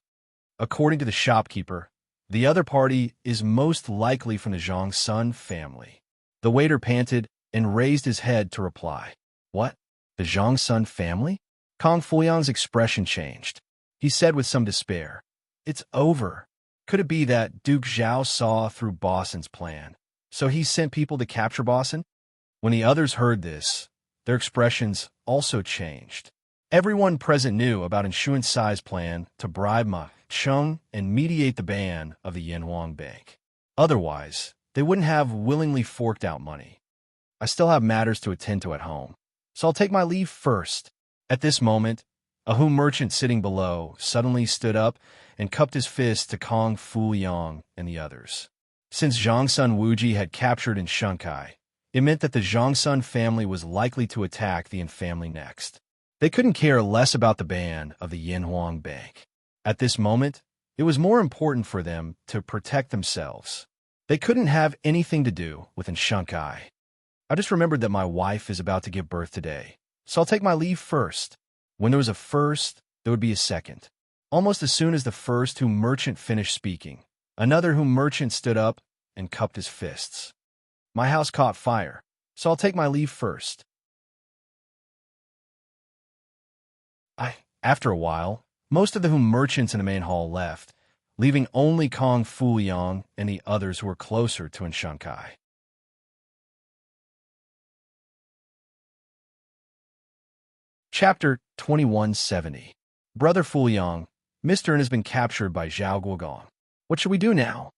According to the shopkeeper, the other party is most likely from the Zhang Sun family. The waiter panted and raised his head to reply. What? The Zhang Sun family? Kong Fuyang's expression changed. He said with some despair, "It's over. Could it be that Duke Zhao saw through Boston's plan, so he sent people to capture Boston?" When the others heard this, their expressions also changed. Everyone present knew about Inshuansai's plan to bribe Ma Cheng and mediate the ban of the Yinhuang Bank. Otherwise, they wouldn't have willingly forked out money. I still have matters to attend to at home, so I'll take my leave first. At this moment, a merchant sitting below suddenly stood up and cupped his fist to Kong Fuyang and the others. Since Zhang Sun Wuji had captured Enshunkai, it meant that the Zhang Sun family was likely to attack the Yin family next. They couldn't care less about the ban of the Yinhuang Bank. At this moment, it was more important for them to protect themselves. They couldn't have anything to do with Enshunkai. I just remembered that my wife is about to give birth today, so I'll take my leave first. When there was a first, there would be a second. Almost as soon as the first merchant finished speaking, another merchant stood up and cupped his fists. My house caught fire, so I'll take my leave first. After a while, most of the merchants in the main hall left, leaving only Kong Fuyang and the others who were closer to Enshankai. Chapter 2170. Brother Fuyang, Mr. has been captured by Zhao Guogong. What should we do now?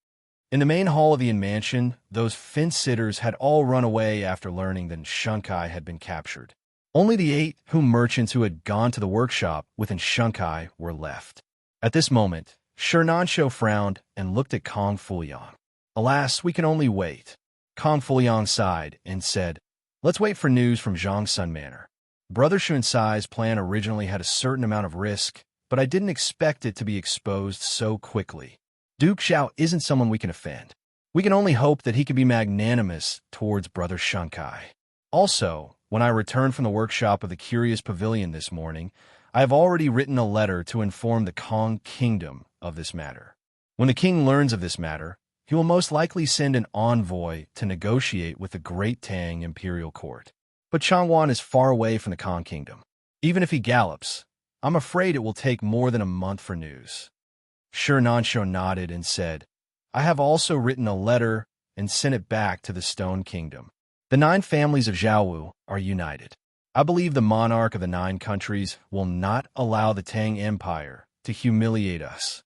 In the main hall of the inn mansion, those fence-sitters had all run away after learning that Enshankai had been captured. Only the 8 merchants who had gone to the workshop with Enshankai were left. At this moment, Shirnansho frowned and looked at Kong Fuyang. Alas, we can only wait. Kong Fuyang sighed and said, let's wait for news from Zhongsun Manor. Brother Xuansai's plan originally had a certain amount of risk, but I didn't expect it to be exposed so quickly. Duke Xiao isn't someone we can offend. We can only hope that he can be magnanimous towards Brother Shankai. Also, when I returned from the workshop of the Curious Pavilion this morning, I have already written a letter to inform the Kong Kingdom of this matter. When the king learns of this matter, he will most likely send an envoy to negotiate with the Great Tang Imperial Court. But Changwan is far away from the Kong Kingdom. Even if he gallops, I'm afraid it will take more than a month for news. Shirnansho nodded and said, I have also written a letter and sent it back to the Stone Kingdom. The 9 families of Zhaowu are united. I believe the monarch of the 9 countries will not allow the Tang Empire to humiliate us.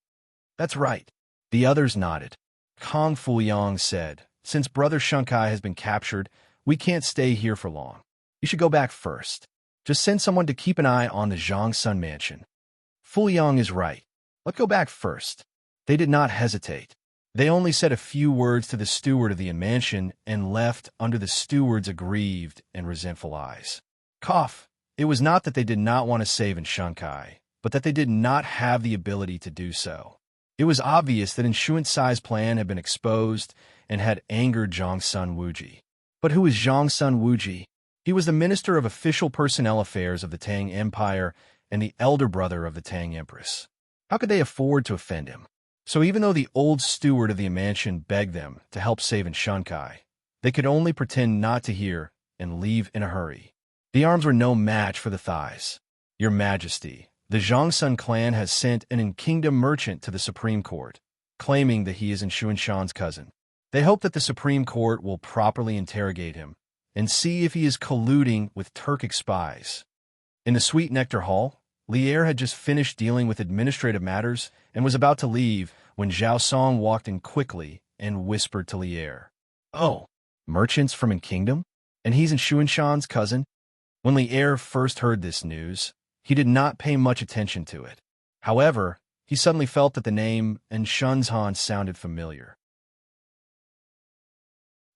That's right. The others nodded. Kong Fuyang said, since Brother Shankai has been captured, we can't stay here for long. You should go back first. Just send someone to keep an eye on the Zhongsun mansion. Fuyang is right. Let's go back first. They did not hesitate. They only said a few words to the steward of the mansion and left under the steward's aggrieved and resentful eyes. Cough. It was not that they did not want to save Enshankai, but that they did not have the ability to do so. It was obvious that Xuansai's plan had been exposed and had angered Zhongsun Wuji. But who is Zhongsun Wuji? He was the Minister of Official Personnel Affairs of the Tang Empire and the elder brother of the Tang Empress. How could they afford to offend him? So even though the old steward of the mansion begged them to help save Enshankai, they could only pretend not to hear and leave in a hurry. The arms were no match for the thighs. Your Majesty, the Zhongsun clan has sent an in-kingdom merchant to the Supreme Court, claiming that he is Xuanshan's cousin. They hope that the Supreme Court will properly interrogate him and see if he is colluding with Turkic spies. In the Sweet Nectar Hall, Lier had just finished dealing with administrative matters and was about to leave when Zhao Song walked in quickly and whispered to Lier, Oh, merchants from a kingdom? And he's Xuanshan's cousin? When Lier first heard this news, he did not pay much attention to it. However, he suddenly felt that the name Enshanzhan sounded familiar.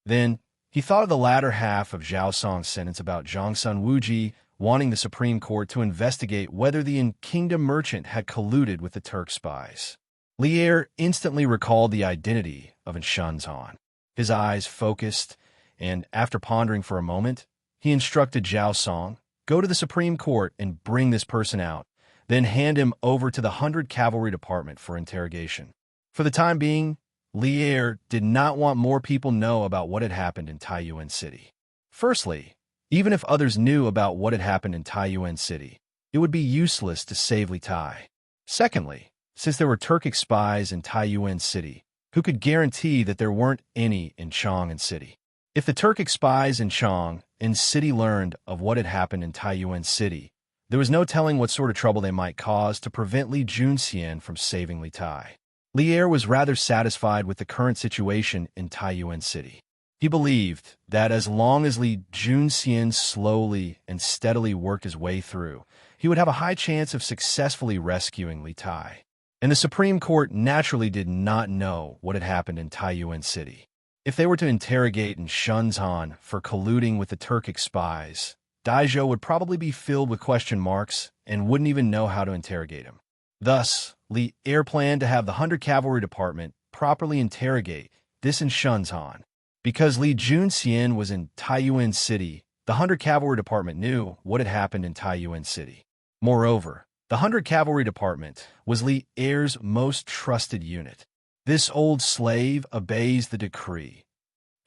Then, he thought of the latter half of Zhao Song's sentence about Zhongsun Wuji wanting the Supreme Court to investigate whether the in-kingdom merchant had colluded with the Turk spies. Lier instantly recalled the identity of Enshanzhan. His eyes focused, and after pondering for a moment, he instructed Zhao Song, go to the Supreme Court and bring this person out, then hand him over to the 100 Cavalry Department for interrogation. For the time being, Lier did not want more people know about what had happened in Taiyuan City. Firstly, even if others knew about what had happened in Taiyuan City, it would be useless to save Li Tai. Secondly, since there were Turkic spies in Taiyuan City, who could guarantee that there weren't any in Chang'an City? If the Turkic spies in Chang'an City learned of what had happened in Taiyuan City, there was no telling what sort of trouble they might cause to prevent Li Junxian from saving Li Tai. Lier was rather satisfied with the current situation in Taiyuan City. He believed that as long as Li Junxian slowly and steadily worked his way through, he would have a high chance of successfully rescuing Li Tai. And the Supreme Court naturally did not know what had happened in Taiyuan City. If they were to interrogate Enshanzhan for colluding with the Turkic spies, Daizhou would probably be filled with question marks and wouldn't even know how to interrogate him. Thus, Lier planned to have the 100 Cavalry Department properly interrogate this Enshanzhan. Because Li Junxian was in Taiyuan City, the 100 Cavalry Department knew what had happened in Taiyuan City. Moreover, the 100 Cavalry Department was Lier's most trusted unit. This old slave obeys the decree.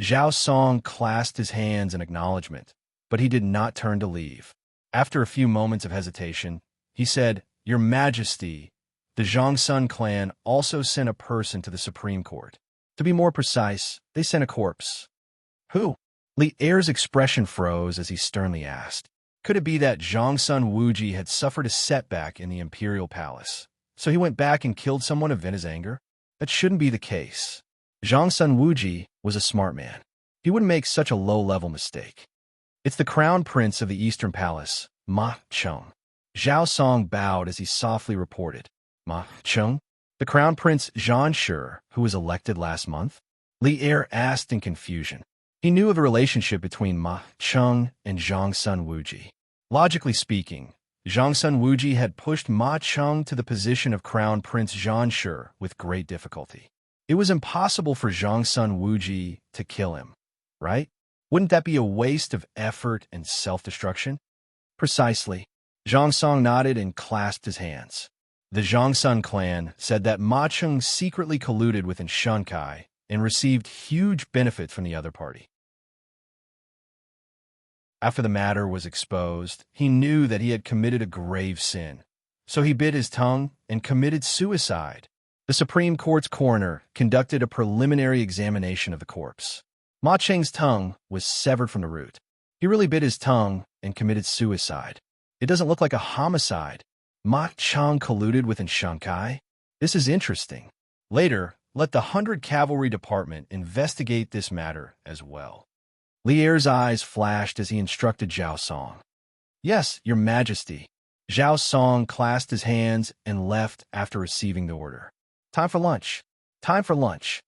Zhao Song clasped his hands in acknowledgement, but he did not turn to leave. After a few moments of hesitation, He said, "Your Majesty, the Zhongsun clan also sent a person to the Supreme Court. To be more precise, they sent a corpse." "Who?" Li Er's expression froze as he sternly asked. Could it be that Zhongsun Wuji had suffered a setback in the imperial palace, so he went back and killed someone to vent his anger? That shouldn't be the case. Zhongsun Wuji was a smart man. He wouldn't make such a low-level mistake. "It's the crown prince of the Eastern Palace, Ma Cheng." Zhao Song bowed as he softly reported. "Ma Cheng? The crown prince Zhan Shi, who was elected last month?" Li Er asked in confusion. He knew of the relationship between Ma Cheng and Zhongsun Wuji. Logically speaking, Zhongsun Wuji had pushed Ma Cheng to the position of crown prince Zhan Shi with great difficulty. It was impossible for Zhongsun Wuji to kill him, right? Wouldn't that be a waste of effort and self-destruction? Precisely. Zhang Song nodded and clasped his hands. The Zhongsun clan said that Ma Cheng secretly colluded with Shunkai and received huge benefit from the other party. After the matter was exposed, he knew that he had committed a grave sin. So he bit his tongue and committed suicide. The Supreme Court's coroner conducted a preliminary examination of the corpse. Ma Cheng's tongue was severed from the root. He really bit his tongue and committed suicide. It doesn't look like a homicide. Ma Cheng colluded with Shunkai? This is interesting. Later, let the 100 Cavalry Department investigate this matter as well. Li Er's eyes flashed as he instructed Zhao Song. "Yes, Your Majesty." Zhao Song clasped his hands and left after receiving the order. "Time for lunch. Time for lunch."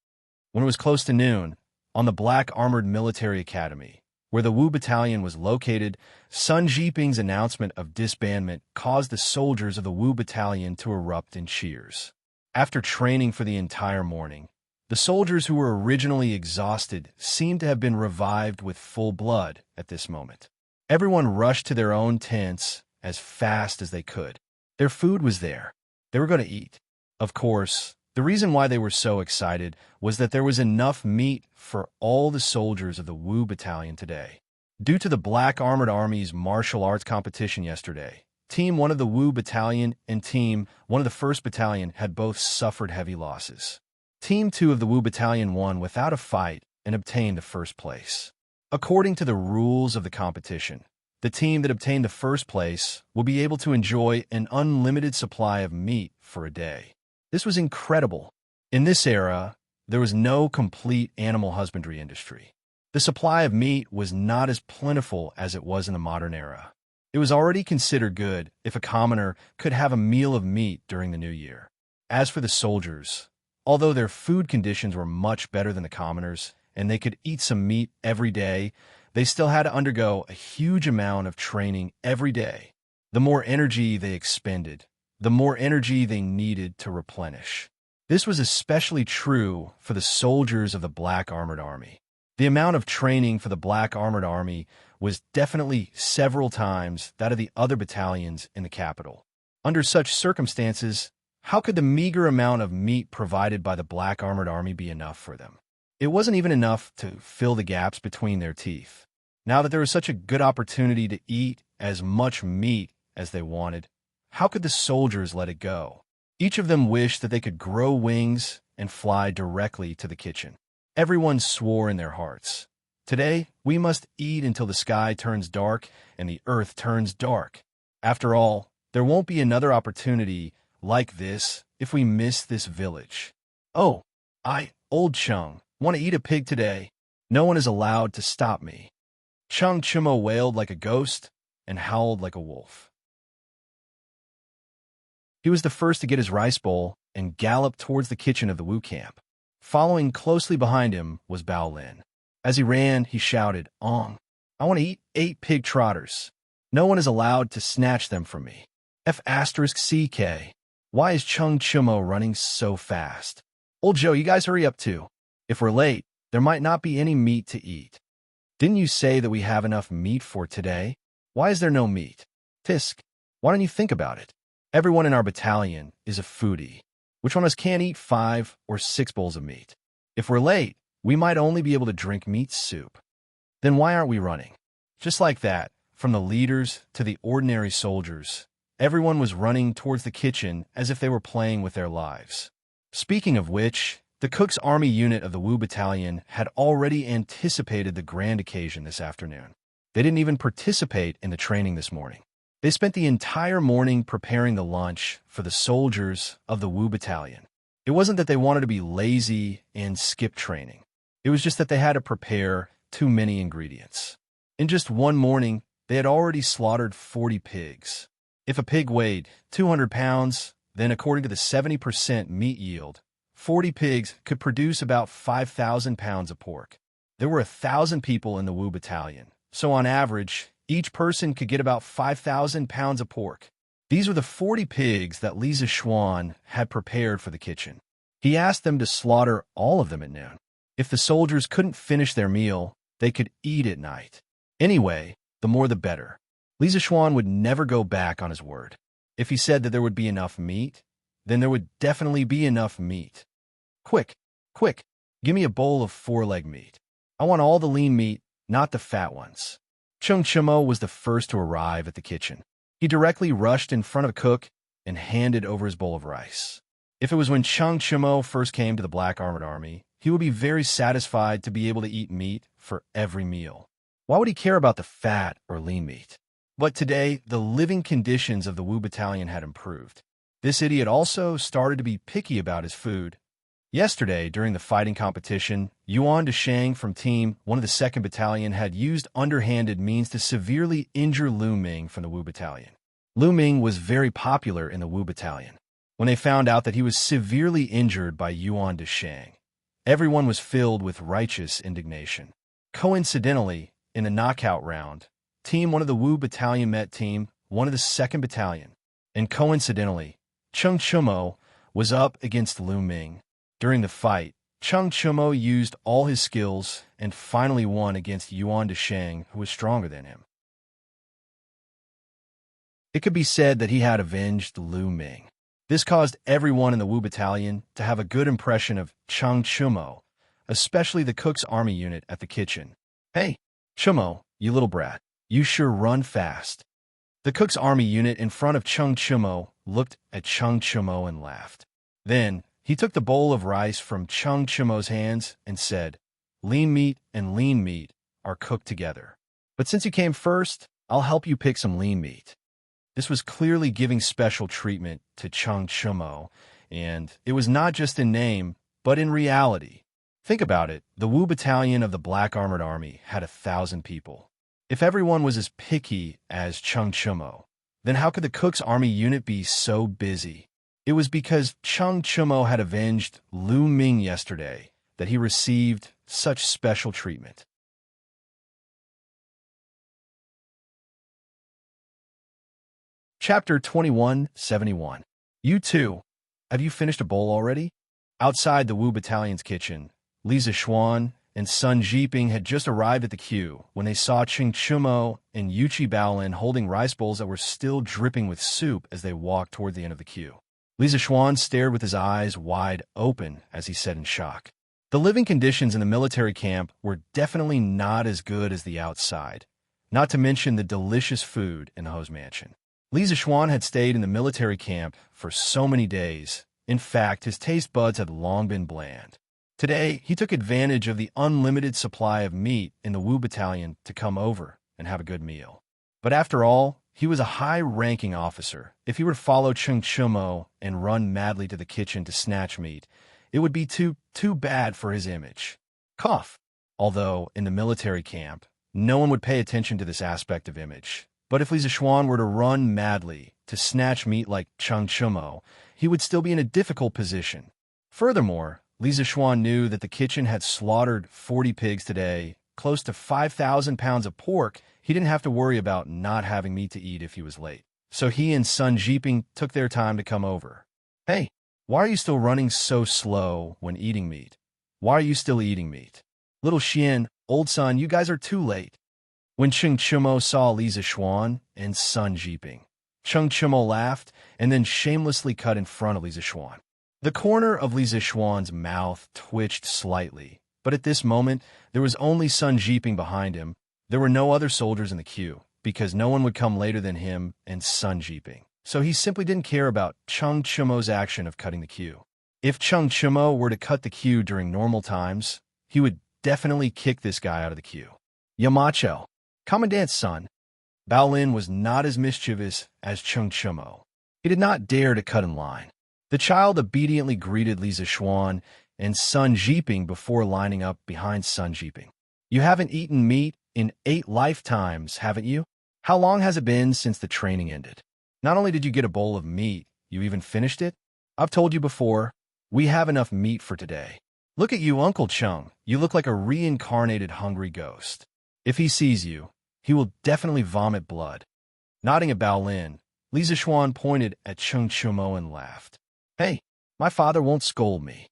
When it was close to noon, on the Black Armored Military Academy, where the Wu Battalion was located, Sun Jiping's announcement of disbandment caused the soldiers of the Wu Battalion to erupt in cheers. After training for the entire morning, the soldiers who were originally exhausted seemed to have been revived with full blood at this moment. Everyone rushed to their own tents as fast as they could. Their food was there. They were going to eat. Of course, the reason why they were so excited was that there was enough meat for all the soldiers of the Wu Battalion today. Due to the Black Armored Army's martial arts competition yesterday, Team 1 of the Wu Battalion and Team 1 of the 1st Battalion had both suffered heavy losses. Team 2 of the Wu Battalion won without a fight and obtained the first place. According to the rules of the competition, the team that obtained the first place will be able to enjoy an unlimited supply of meat for a day. This was incredible. In this era, there was no complete animal husbandry industry. The supply of meat was not as plentiful as it was in the modern era. It was already considered good if a commoner could have a meal of meat during the new year. As for the soldiers, although their food conditions were much better than the commoners, and they could eat some meat every day, they still had to undergo a huge amount of training every day. The more energy they expended, the more energy they needed to replenish. This was especially true for the soldiers of the Black Armored Army. The amount of training for the Black Armored Army was definitely several times that of the other battalions in the capital. Under such circumstances, how could the meager amount of meat provided by the Black Armored Army be enough for them? It wasn't even enough to fill the gaps between their teeth. Now that there was such a good opportunity to eat as much meat as they wanted, how could the soldiers let it go? Each of them wished that they could grow wings and fly directly to the kitchen. Everyone swore in their hearts, "Today, we must eat until the sky turns dark and the earth turns dark. After all, there won't be another opportunity like this if we miss this village. Oh, Old Chung, want to eat a pig today. No one is allowed to stop me." Chung Chimo wailed like a ghost and howled like a wolf. He was the first to get his rice bowl and galloped towards the kitchen of the Wu camp. Following closely behind him was Bao Lin. As he ran, he shouted, "Ong, I want to eat 8 pig trotters. No one is allowed to snatch them from me. F***CK. Why is Chung Chimo running so fast? Old Joe, you guys hurry up too. If we're late, there might not be any meat to eat. Didn't you say that we have enough meat for today? Why is there no meat? Tisk, why don't you think about it? Everyone in our battalion is a foodie. Which one of us can't eat 5 or 6 bowls of meat? If we're late, we might only be able to drink meat soup. Then why aren't we running?" Just like that, from the leaders to the ordinary soldiers, Everyone was running towards the kitchen as if they were playing with their lives. Speaking of which, the Cook's Army unit of the Wu Battalion had already anticipated the grand occasion this afternoon. They didn't even participate in the training this morning. They spent the entire morning preparing the lunch for the soldiers of the Wu Battalion. It wasn't that they wanted to be lazy and skip training. It was just that they had to prepare too many ingredients. In just one morning, they had already slaughtered 40 pigs. If a pig weighed 200 pounds, then according to the 70% meat yield, 40 pigs could produce about 5,000 pounds of pork. There were 1,000 people in the Wu Battalion, so on average, each person could get about 5,000 pounds of pork. These were the 40 pigs that Li Zishuan had prepared for the kitchen. He asked them to slaughter all of them at noon. If the soldiers couldn't finish their meal, they could eat at night. Anyway, the more the better. Li Zishuan would never go back on his word. If he said that there would be enough meat, then there would definitely be enough meat. Quick, give me a bowl of 4-leg meat. I want all the lean meat, not the fat ones. Chung Chimo was the first to arrive at the kitchen. He directly rushed in front of the cook and handed over his bowl of rice. If it was when Chung Chimo first came to the Black Armored Army, he would be very satisfied to be able to eat meat for every meal. Why would he care about the fat or lean meat? But today, the living conditions of the Wu Battalion had improved. This idiot also started to be picky about his food. Yesterday, during the fighting competition, Yuan Deshang from Team 1 of the 2nd Battalion had used underhanded means to severely injure Lu Ming from the Wu Battalion. Lu Ming was very popular in the Wu Battalion. When they found out that he was severely injured by Yuan Deshang, everyone was filled with righteous indignation. Coincidentally, in the knockout round, Team 1 of the Wu Battalion met Team 1 of the 2nd Battalion, and coincidentally, Chung Chimo was up against Lu Ming. During the fight, Chung Chimo used all his skills and finally won against Yuan Deshang, who was stronger than him. It could be said that he had avenged Lu Ming. This caused everyone in the Wu Battalion to have a good impression of Chung Chimo, especially the Cook's Army unit at the kitchen. "Hey, Chimo, you little brat, you sure run fast." The Cook's Army unit in front of Chung Chimo looked at Chung Chimo and laughed. Then, he took the bowl of rice from Chung Chimo's hands and said, "Lean meat and lean meat are cooked together. But since you came first, I'll help you pick some lean meat." This was clearly giving special treatment to Chung Chimo, and it was not just in name, but in reality. Think about it, the Wu Battalion of the Black Armored Army had 1,000 people. If everyone was as picky as Chung Chimo, then how could the Cook's Army unit be so busy? It was because Chung Chimo had avenged Lu Ming yesterday that he received such special treatment. Chapter 2171. You too. Have you finished a bowl already? Outside the Wu Battalion's kitchen, Li Zishuan and Sun Jiping had just arrived at the queue when they saw Ching Chimo and Yuchi Baolin holding rice bowls that were still dripping with soup as they walked toward the end of the queue. Li Zishuan stared with his eyes wide open as he said in shock. The living conditions in the military camp were definitely not as good as the outside, not to mention the delicious food in the Ho's mansion. Li Zishuan had stayed in the military camp for so many days. In fact, his taste buds had long been bland. Today, he took advantage of the unlimited supply of meat in the Wu Battalion to come over and have a good meal. But after all, he was a high-ranking officer. If he were to follow Chung Chimo and run madly to the kitchen to snatch meat, it would be too bad for his image. Cough. Although, in the military camp, no one would pay attention to this aspect of image. But if Li Zishuan were to run madly to snatch meat like Chung Chimo, he would still be in a difficult position. Furthermore, Li Zishuan knew that the kitchen had slaughtered 40 pigs today, close to 5,000 pounds of pork. He didn't have to worry about not having meat to eat if he was late. So he and Sun Jiping took their time to come over. "Hey, why are you still running so slow when eating meat? Why are you still eating meat? Little Xian, old son, you guys are too late." When Chung Chimo saw Li Zishuan and Sun Jiping, Chung Chimo laughed and then shamelessly cut in front of Li Zishuan. The corner of Li Zishuan's mouth twitched slightly, but at this moment, there was only Sun Jiping behind him. There were no other soldiers in the queue, because no one would come later than him and Sun Jiping. so he simply didn't care about Cheng Chumo's action of cutting the queue. If Cheng Chumo were to cut the queue during normal times, he would definitely kick this guy out of the queue. Yamacho, Commandant's son, Bao Lin was not as mischievous as Cheng Chumo. He did not dare to cut in line. The child obediently greeted Li Zixuan and Sun Jiping before lining up behind Sun Jiping. You haven't eaten meat in 8 lifetimes, haven't you? How long has it been since the training ended? Not only did you get a bowl of meat, you even finished it? I've told you before, we have enough meat for today. Look at you, Uncle Cheng. You look like a reincarnated hungry ghost. If he sees you, he will definitely vomit blood. Nodding at Bao Lin, Li Zixuan pointed at Cheng Chumo and laughed. Hey, my father won't scold me.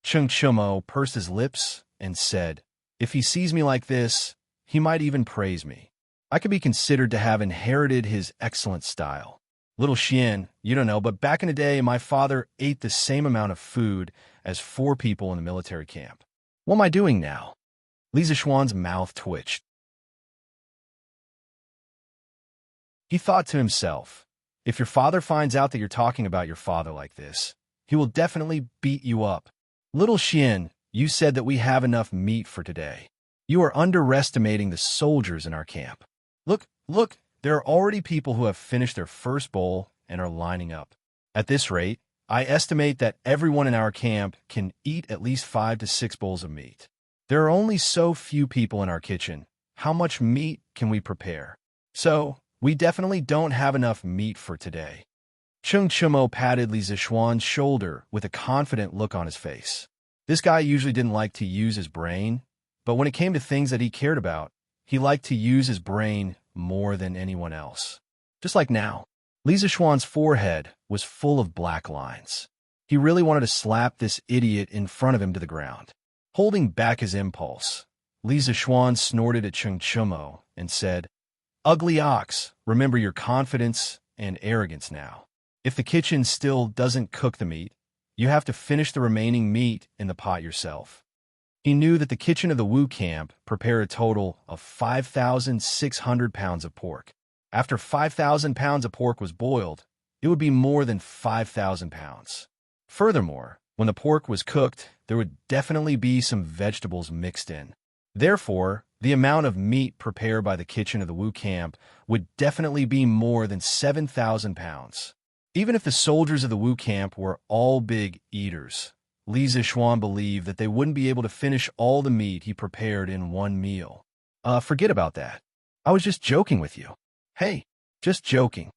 Cheng Chumo pursed his lips and said, if he sees me like this, he might even praise me. I could be considered to have inherited his excellent style. Little Xian, you don't know, but back in the day, my father ate the same amount of food as 4 people in the military camp. What am I doing now? Li Zixuan's mouth twitched. He thought to himself, if your father finds out that you're talking about your father like this, he will definitely beat you up. Little Xian, you said that we have enough meat for today. You are underestimating the soldiers in our camp. Look, there are already people who have finished their first bowl and are lining up. At this rate, I estimate that everyone in our camp can eat at least 5 to 6 bowls of meat. There are only so few people in our kitchen. How much meat can we prepare? So, we definitely don't have enough meat for today. Cheng Chumo patted Li Zixuan's shoulder with a confident look on his face. This guy usually didn't like to use his brain, but when it came to things that he cared about, he liked to use his brain more than anyone else. Just like now, Li Zixuan's forehead was full of black lines. He really wanted to slap this idiot in front of him to the ground. Holding back his impulse, Li Zixuan snorted at Cheng Chumo and said, Ugly ox, remember your confidence and arrogance now. If the kitchen still doesn't cook the meat, you have to finish the remaining meat in the pot yourself. He knew that the kitchen of the Wu camp prepared a total of 5,600 pounds of pork. After 5,000 pounds of pork was boiled, it would be more than 5,000 pounds. Furthermore, when the pork was cooked, there would definitely be some vegetables mixed in. Therefore, the amount of meat prepared by the kitchen of the Wu camp would definitely be more than 7,000 pounds. Even if the soldiers of the Wu camp were all big eaters, Li Zixuan believed that they wouldn't be able to finish all the meat he prepared in one meal. Forget about that. I was just joking with you. Hey, just joking.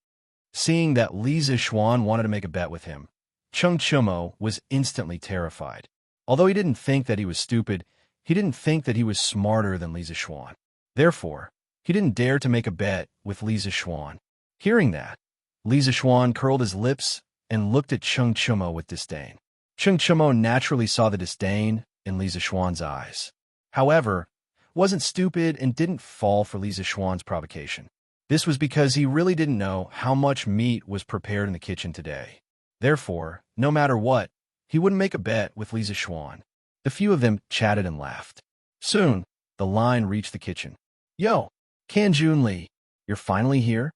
Seeing that Li Zixuan wanted to make a bet with him, Cheng Chumo was instantly terrified. Although he didn't think that he was stupid, he didn't think that he was smarter than Li Zixuan. Therefore, he didn't dare to make a bet with Li Zixuan. Hearing that, Li Zixuan curled his lips and looked at Cheng Chumo with disdain. Cheng Chumo naturally saw the disdain in Li Zixuan's eyes. However, wasn't stupid and didn't fall for Li Zixuan's provocation. This was because he really didn't know how much meat was prepared in the kitchen today. Therefore, no matter what, he wouldn't make a bet with Li Zixuan. The few of them chatted and laughed. Soon, the line reached the kitchen. Yo, Kanjun Li, you're finally here?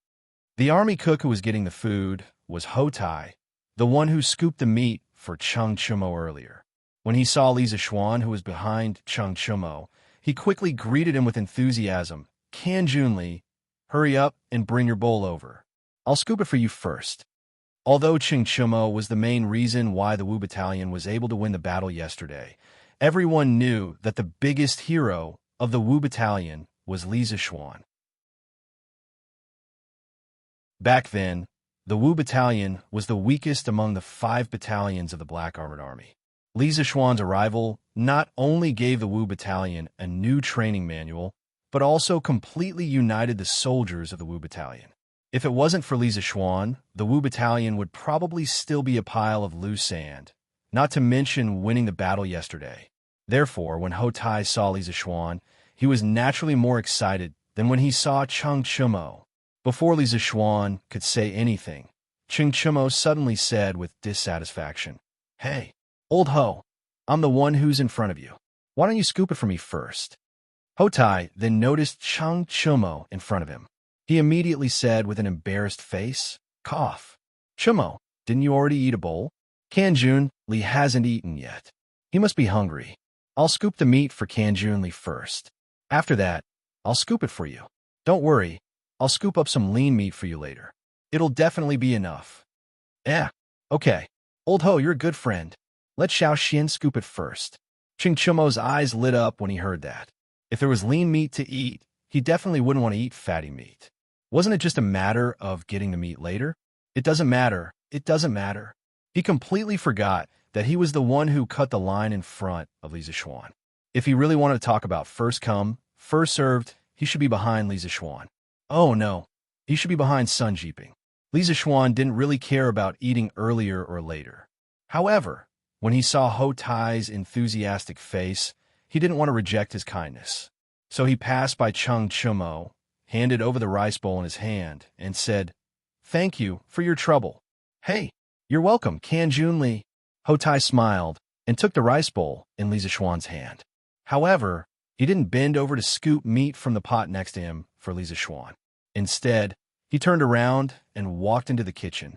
The army cook who was getting the food was Ho Tai, the one who scooped the meat for Cheng Chumo earlier. When he saw Li Zixuan, who was behind Cheng Chumo, he quickly greeted him with enthusiasm. Kanjun Li, hurry up and bring your bowl over. I'll scoop it for you first. Although Cheng Chumo was the main reason why the Wu Battalion was able to win the battle yesterday, everyone knew that the biggest hero of the Wu Battalion was Li Zixuan. Back then, the Wu Battalion was the weakest among the 5 battalions of the Black Armored Army. Li Zixuan's arrival not only gave the Wu Battalion a new training manual, but also completely united the soldiers of the Wu Battalion. If it wasn't for Li Zixuan, the Wu Battalion would probably still be a pile of loose sand, not to mention winning the battle yesterday. Therefore, when Ho Tai saw Li Zixuan, he was naturally more excited than when he saw Cheng Chumo. Before Li Zixuan could say anything, Cheng Chumo suddenly said with dissatisfaction, Hey, old Ho, I'm the one who's in front of you. Why don't you scoop it for me first? Ho Tai then noticed Cheng Chumo in front of him. He immediately said with an embarrassed face, Cough. Chumo, didn't you already eat a bowl? Kanjun Li hasn't eaten yet. He must be hungry. I'll scoop the meat for Kanjun Li first. After that, I'll scoop it for you. Don't worry, I'll scoop up some lean meat for you later. It'll definitely be enough. Yeah, okay. Old Ho, you're a good friend. Let Xiao Xian scoop it first. Ching Chumo's eyes lit up when he heard that. If there was lean meat to eat, he definitely wouldn't want to eat fatty meat. Wasn't it just a matter of getting the meat later? It doesn't matter. It doesn't matter. He completely forgot that he was the one who cut the line in front of Li Zixuan. If he really wanted to talk about first come, first served, he should be behind Li Zixuan. Oh no, he should be behind Sun Jiping. Li Zixuan didn't really care about eating earlier or later. However, when he saw Ho Tai's enthusiastic face, he didn't want to reject his kindness. So he passed by Cheng Chumo, handed over the rice bowl in his hand, and said, "Thank you for your trouble." "Hey, you're welcome, Kanjun Li." Ho Tai smiled and took the rice bowl in Li Zixuan's hand. However, he didn't bend over to scoop meat from the pot next to him for Li Zixuan. Instead, he turned around and walked into the kitchen.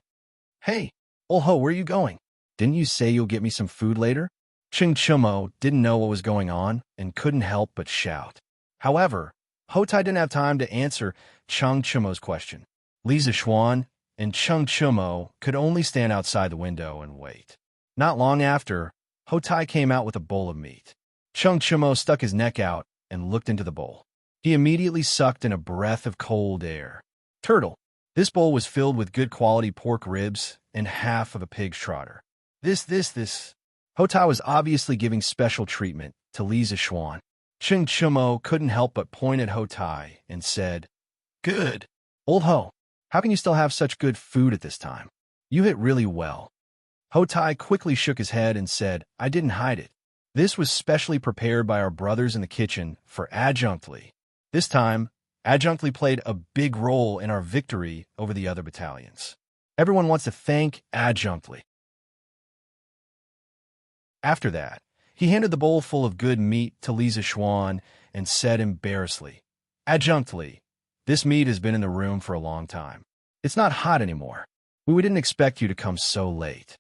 "Hey, Old Ho, where are you going? Didn't you say you'll get me some food later?" Cheng Chumo didn't know what was going on and couldn't help but shout. However, Ho Tai didn't have time to answer Cheng Chumo's question. Li Zixuan and Cheng Chumo could only stand outside the window and wait. Not long after, Ho Tai came out with a bowl of meat. Cheng Chumo stuck his neck out and looked into the bowl. He immediately sucked in a breath of cold air. Turtle. This bowl was filled with good quality pork ribs and half of a pig's trotter. This. Ho Tai was obviously giving special treatment to Li Zixuan. Cheng Chumo couldn't help but point at Ho Tai and said, "Good. Old Ho, how can you still have such good food at this time? You hit really well." Ho Tai quickly shook his head and said, "I didn't hide it. This was specially prepared by our brothers in the kitchen for Adjunct Li. This time, Adjunct Li played a big role in our victory over the other battalions. Everyone wants to thank Adjunct Li." After that, he handed the bowl full of good meat to Li Zixuan and said embarrassedly, "Adjunct Li, this meat has been in the room for a long time. It's not hot anymore. We didn't expect you to come so late."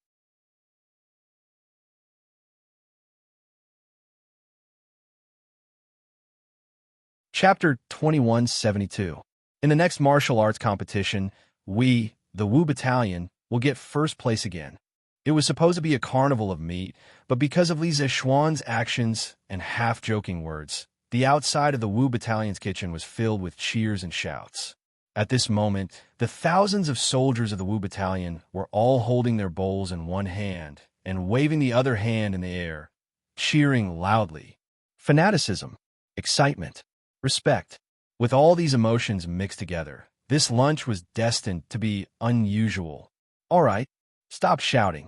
Chapter 2172. In the next martial arts competition, we, the Wu Battalion, will get first place again. It was supposed to be a carnival of meat, but because of Li Zixuan's actions and half-joking words, the outside of the Wu Battalion's kitchen was filled with cheers and shouts. At this moment, the thousands of soldiers of the Wu Battalion were all holding their bowls in one hand and waving the other hand in the air, cheering loudly. Fanaticism, excitement, respect. With all these emotions mixed together, this lunch was destined to be unusual. All right, stop shouting.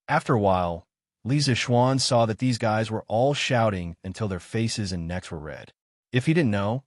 After a while, Li Zixuan saw that these guys were all shouting until their faces and necks were red. If he didn't know,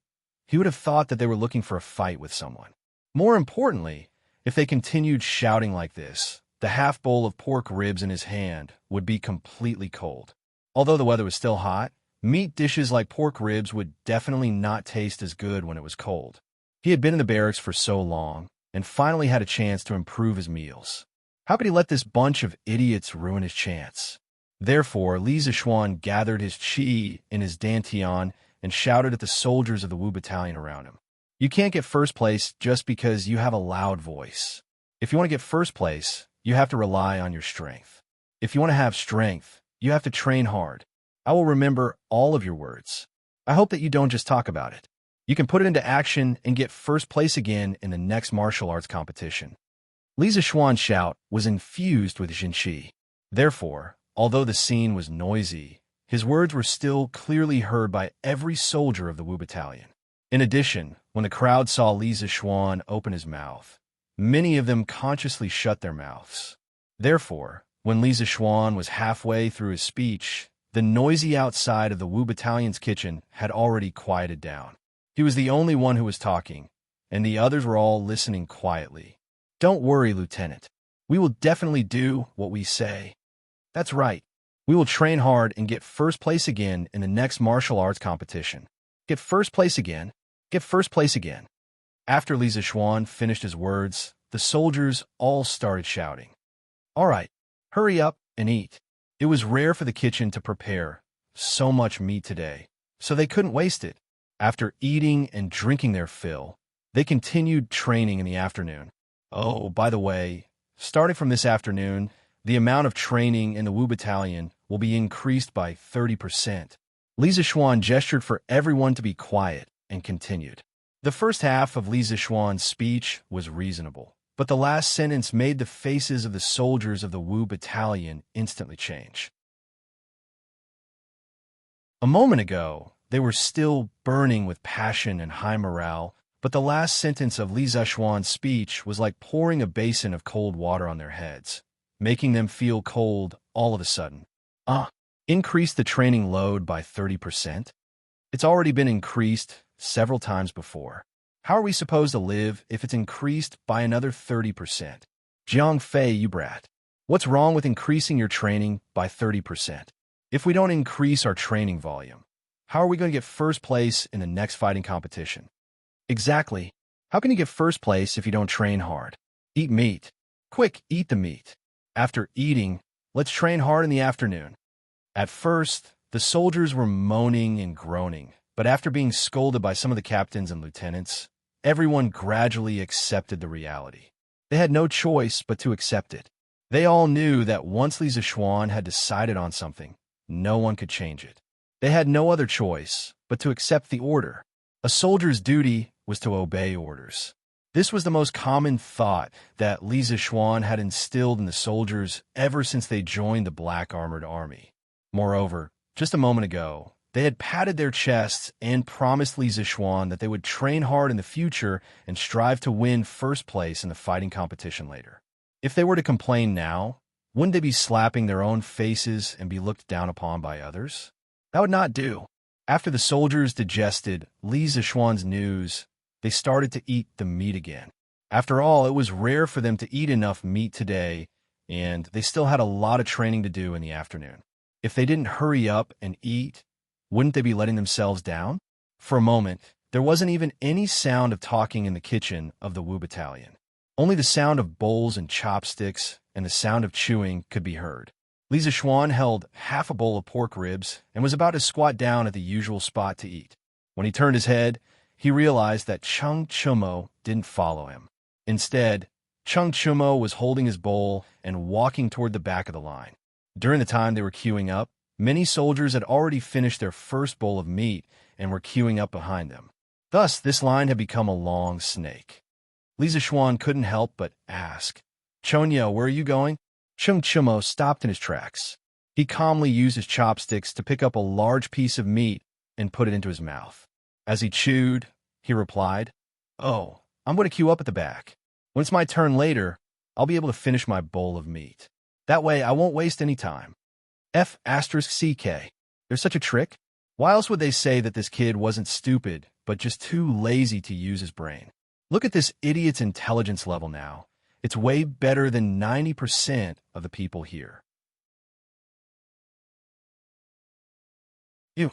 he would have thought that they were looking for a fight with someone. More importantly, if they continued shouting like this, the half bowl of pork ribs in his hand would be completely cold. Although the weather was still hot, meat dishes like pork ribs would definitely not taste as good when it was cold. He had been in the barracks for so long and finally had a chance to improve his meals. How could he let this bunch of idiots ruin his chance? Therefore, Li Zixuan gathered his chi in his dantian and shouted at the soldiers of the Wu Battalion around him. You can't get first place just because you have a loud voice. If you want to get first place, you have to rely on your strength. If you want to have strength, you have to train hard. I will remember all of your words. I hope that you don't just talk about it. You can put it into action and get first place again in the next martial arts competition. Li Zixuan's shout was infused with Jinqi. Therefore, although the scene was noisy, his words were still clearly heard by every soldier of the Wu Battalion. In addition, when the crowd saw Li Zixuan open his mouth, many of them consciously shut their mouths. Therefore, when Li Zixuan was halfway through his speech, the noisy outside of the Wu Battalion's kitchen had already quieted down. He was the only one who was talking, and the others were all listening quietly. "Don't worry, Lieutenant. We will definitely do what we say. That's right. We will train hard and get first place again in the next martial arts competition. Get first place again. Get first place again." After Li Zixuan finished his words, the soldiers all started shouting, "All right, hurry up and eat." It was rare for the kitchen to prepare so much meat today, so they couldn't waste it. After eating and drinking their fill, they continued training in the afternoon. Oh, by the way, starting from this afternoon, the amount of training in the Wu Battalion will be increased by 30%. Li Zishuan gestured for everyone to be quiet and continued. The first half of Li Zishuan's speech was reasonable, but the last sentence made the faces of the soldiers of the Wu Battalion instantly change. A moment ago, they were still burning with passion and high morale, but the last sentence of Li Zishuan's speech was like pouring a basin of cold water on their heads, making them feel cold all of a sudden. Increase the training load by 30%? It's already been increased several times before. How are we supposed to live if it's increased by another 30%? Jiang Fei, you brat. What's wrong with increasing your training by 30%? If we don't increase our training volume, how are we going to get first place in the next fighting competition? Exactly. How can you get first place if you don't train hard? Eat meat. Quick, eat the meat. After eating, let's train hard in the afternoon. At first, the soldiers were moaning and groaning, but after being scolded by some of the captains and lieutenants, everyone gradually accepted the reality. They had no choice but to accept it. They all knew that once Li Zishuan had decided on something, no one could change it. They had no other choice but to accept the order. A soldier's duty was to obey orders. This was the most common thought that Li Zishuan had instilled in the soldiers ever since they joined the Black Armored Army. Moreover, just a moment ago, they had patted their chests and promised Li Zishuan that they would train hard in the future and strive to win first place in the fighting competition later. If they were to complain now, wouldn't they be slapping their own faces and be looked down upon by others? That would not do. After the soldiers digested Li Zishuan's news, they started to eat the meat again. After all, it was rare for them to eat enough meat today, and they still had a lot of training to do in the afternoon. If they didn't hurry up and eat, wouldn't they be letting themselves down? For a moment, there wasn't even any sound of talking in the kitchen of the Wu Battalion. Only the sound of bowls and chopsticks and the sound of chewing could be heard. Li Zishuan held half a bowl of pork ribs and was about to squat down at the usual spot to eat. When he turned his head, he realized that Cheng Chumo didn't follow him. Instead, Cheng Chumo was holding his bowl and walking toward the back of the line. During the time they were queuing up, many soldiers had already finished their first bowl of meat and were queuing up behind them. Thus, this line had become a long snake. Li Zishuan couldn't help but ask, "Chonyo, where are you going?" Cheng Chumo stopped in his tracks. He calmly used his chopsticks to pick up a large piece of meat and put it into his mouth. As he chewed, he replied, "Oh, I'm going to queue up at the back. When it's my turn later, I'll be able to finish my bowl of meat. That way, I won't waste any time." F***CK. There's such a trick? Why else would they say that this kid wasn't stupid, but just too lazy to use his brain? Look at this idiot's intelligence level now. It's way better than 90% of the people here. Ew.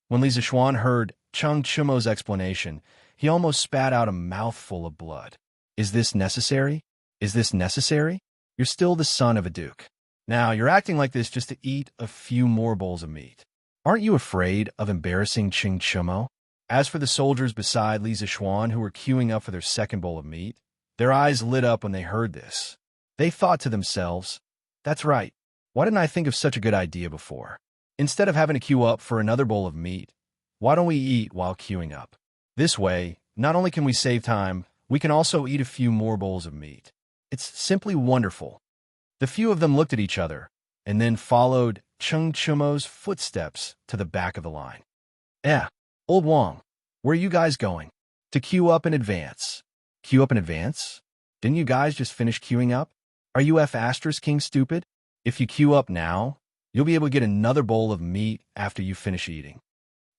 When Li Zishuan heard Cheng Chumo's explanation, he almost spat out a mouthful of blood. Is this necessary? Is this necessary? You're still the son of a duke. Now, you're acting like this just to eat a few more bowls of meat. Aren't you afraid of embarrassing Cheng Chumo? As for the soldiers beside Li Zishuan who were queuing up for their second bowl of meat, their eyes lit up when they heard this. They thought to themselves, "That's right. Why didn't I think of such a good idea before? Instead of having to queue up for another bowl of meat, why don't we eat while queuing up? This way, not only can we save time, we can also eat a few more bowls of meat. It's simply wonderful." The few of them looked at each other, and then followed Cheng Chumo's footsteps to the back of the line. Old Wong, where are you guys going? To queue up in advance. Queue up in advance? Didn't you guys just finish queuing up? Are you King stupid? If you queue up now, you'll be able to get another bowl of meat after you finish eating.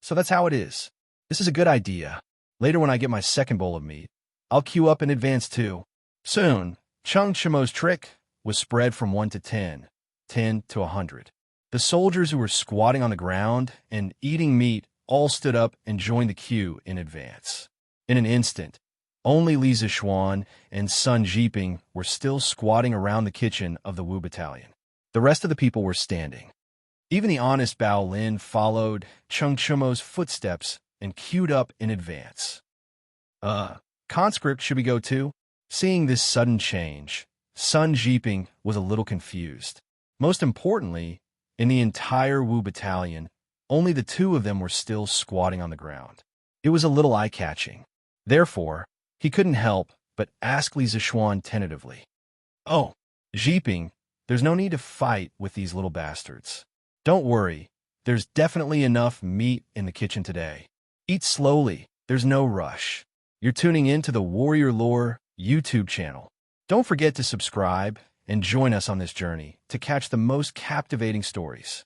So that's how it is. This is a good idea. Later when I get my second bowl of meat, I'll queue up in advance too. Soon, Cheng Chumo's trick was spread from 1 to 10, 10 to 100. The soldiers who were squatting on the ground and eating meat all stood up and joined the queue in advance. In an instant, Only Li Zixuan and Sun Jiping were still squatting around the kitchen of the Wu battalion. The rest of the people were standing. Even the honest Bao Lin followed Cheng Chumo's footsteps and queued up in advance. Conscript, should we go too? Seeing this sudden change, Sun Jiping was a little confused. Most importantly, in the entire Wu battalion, only the two of them were still squatting on the ground. It was a little eye-catching. Therefore, he couldn't help but ask Li Zixuan tentatively, "Oh, Jiping, there's no need to fight with these little bastards. Don't worry, there's definitely enough meat in the kitchen today. Eat slowly, there's no rush." You're tuning in to the Warrior Lore YouTube channel. Don't forget to subscribe and join us on this journey to catch the most captivating stories.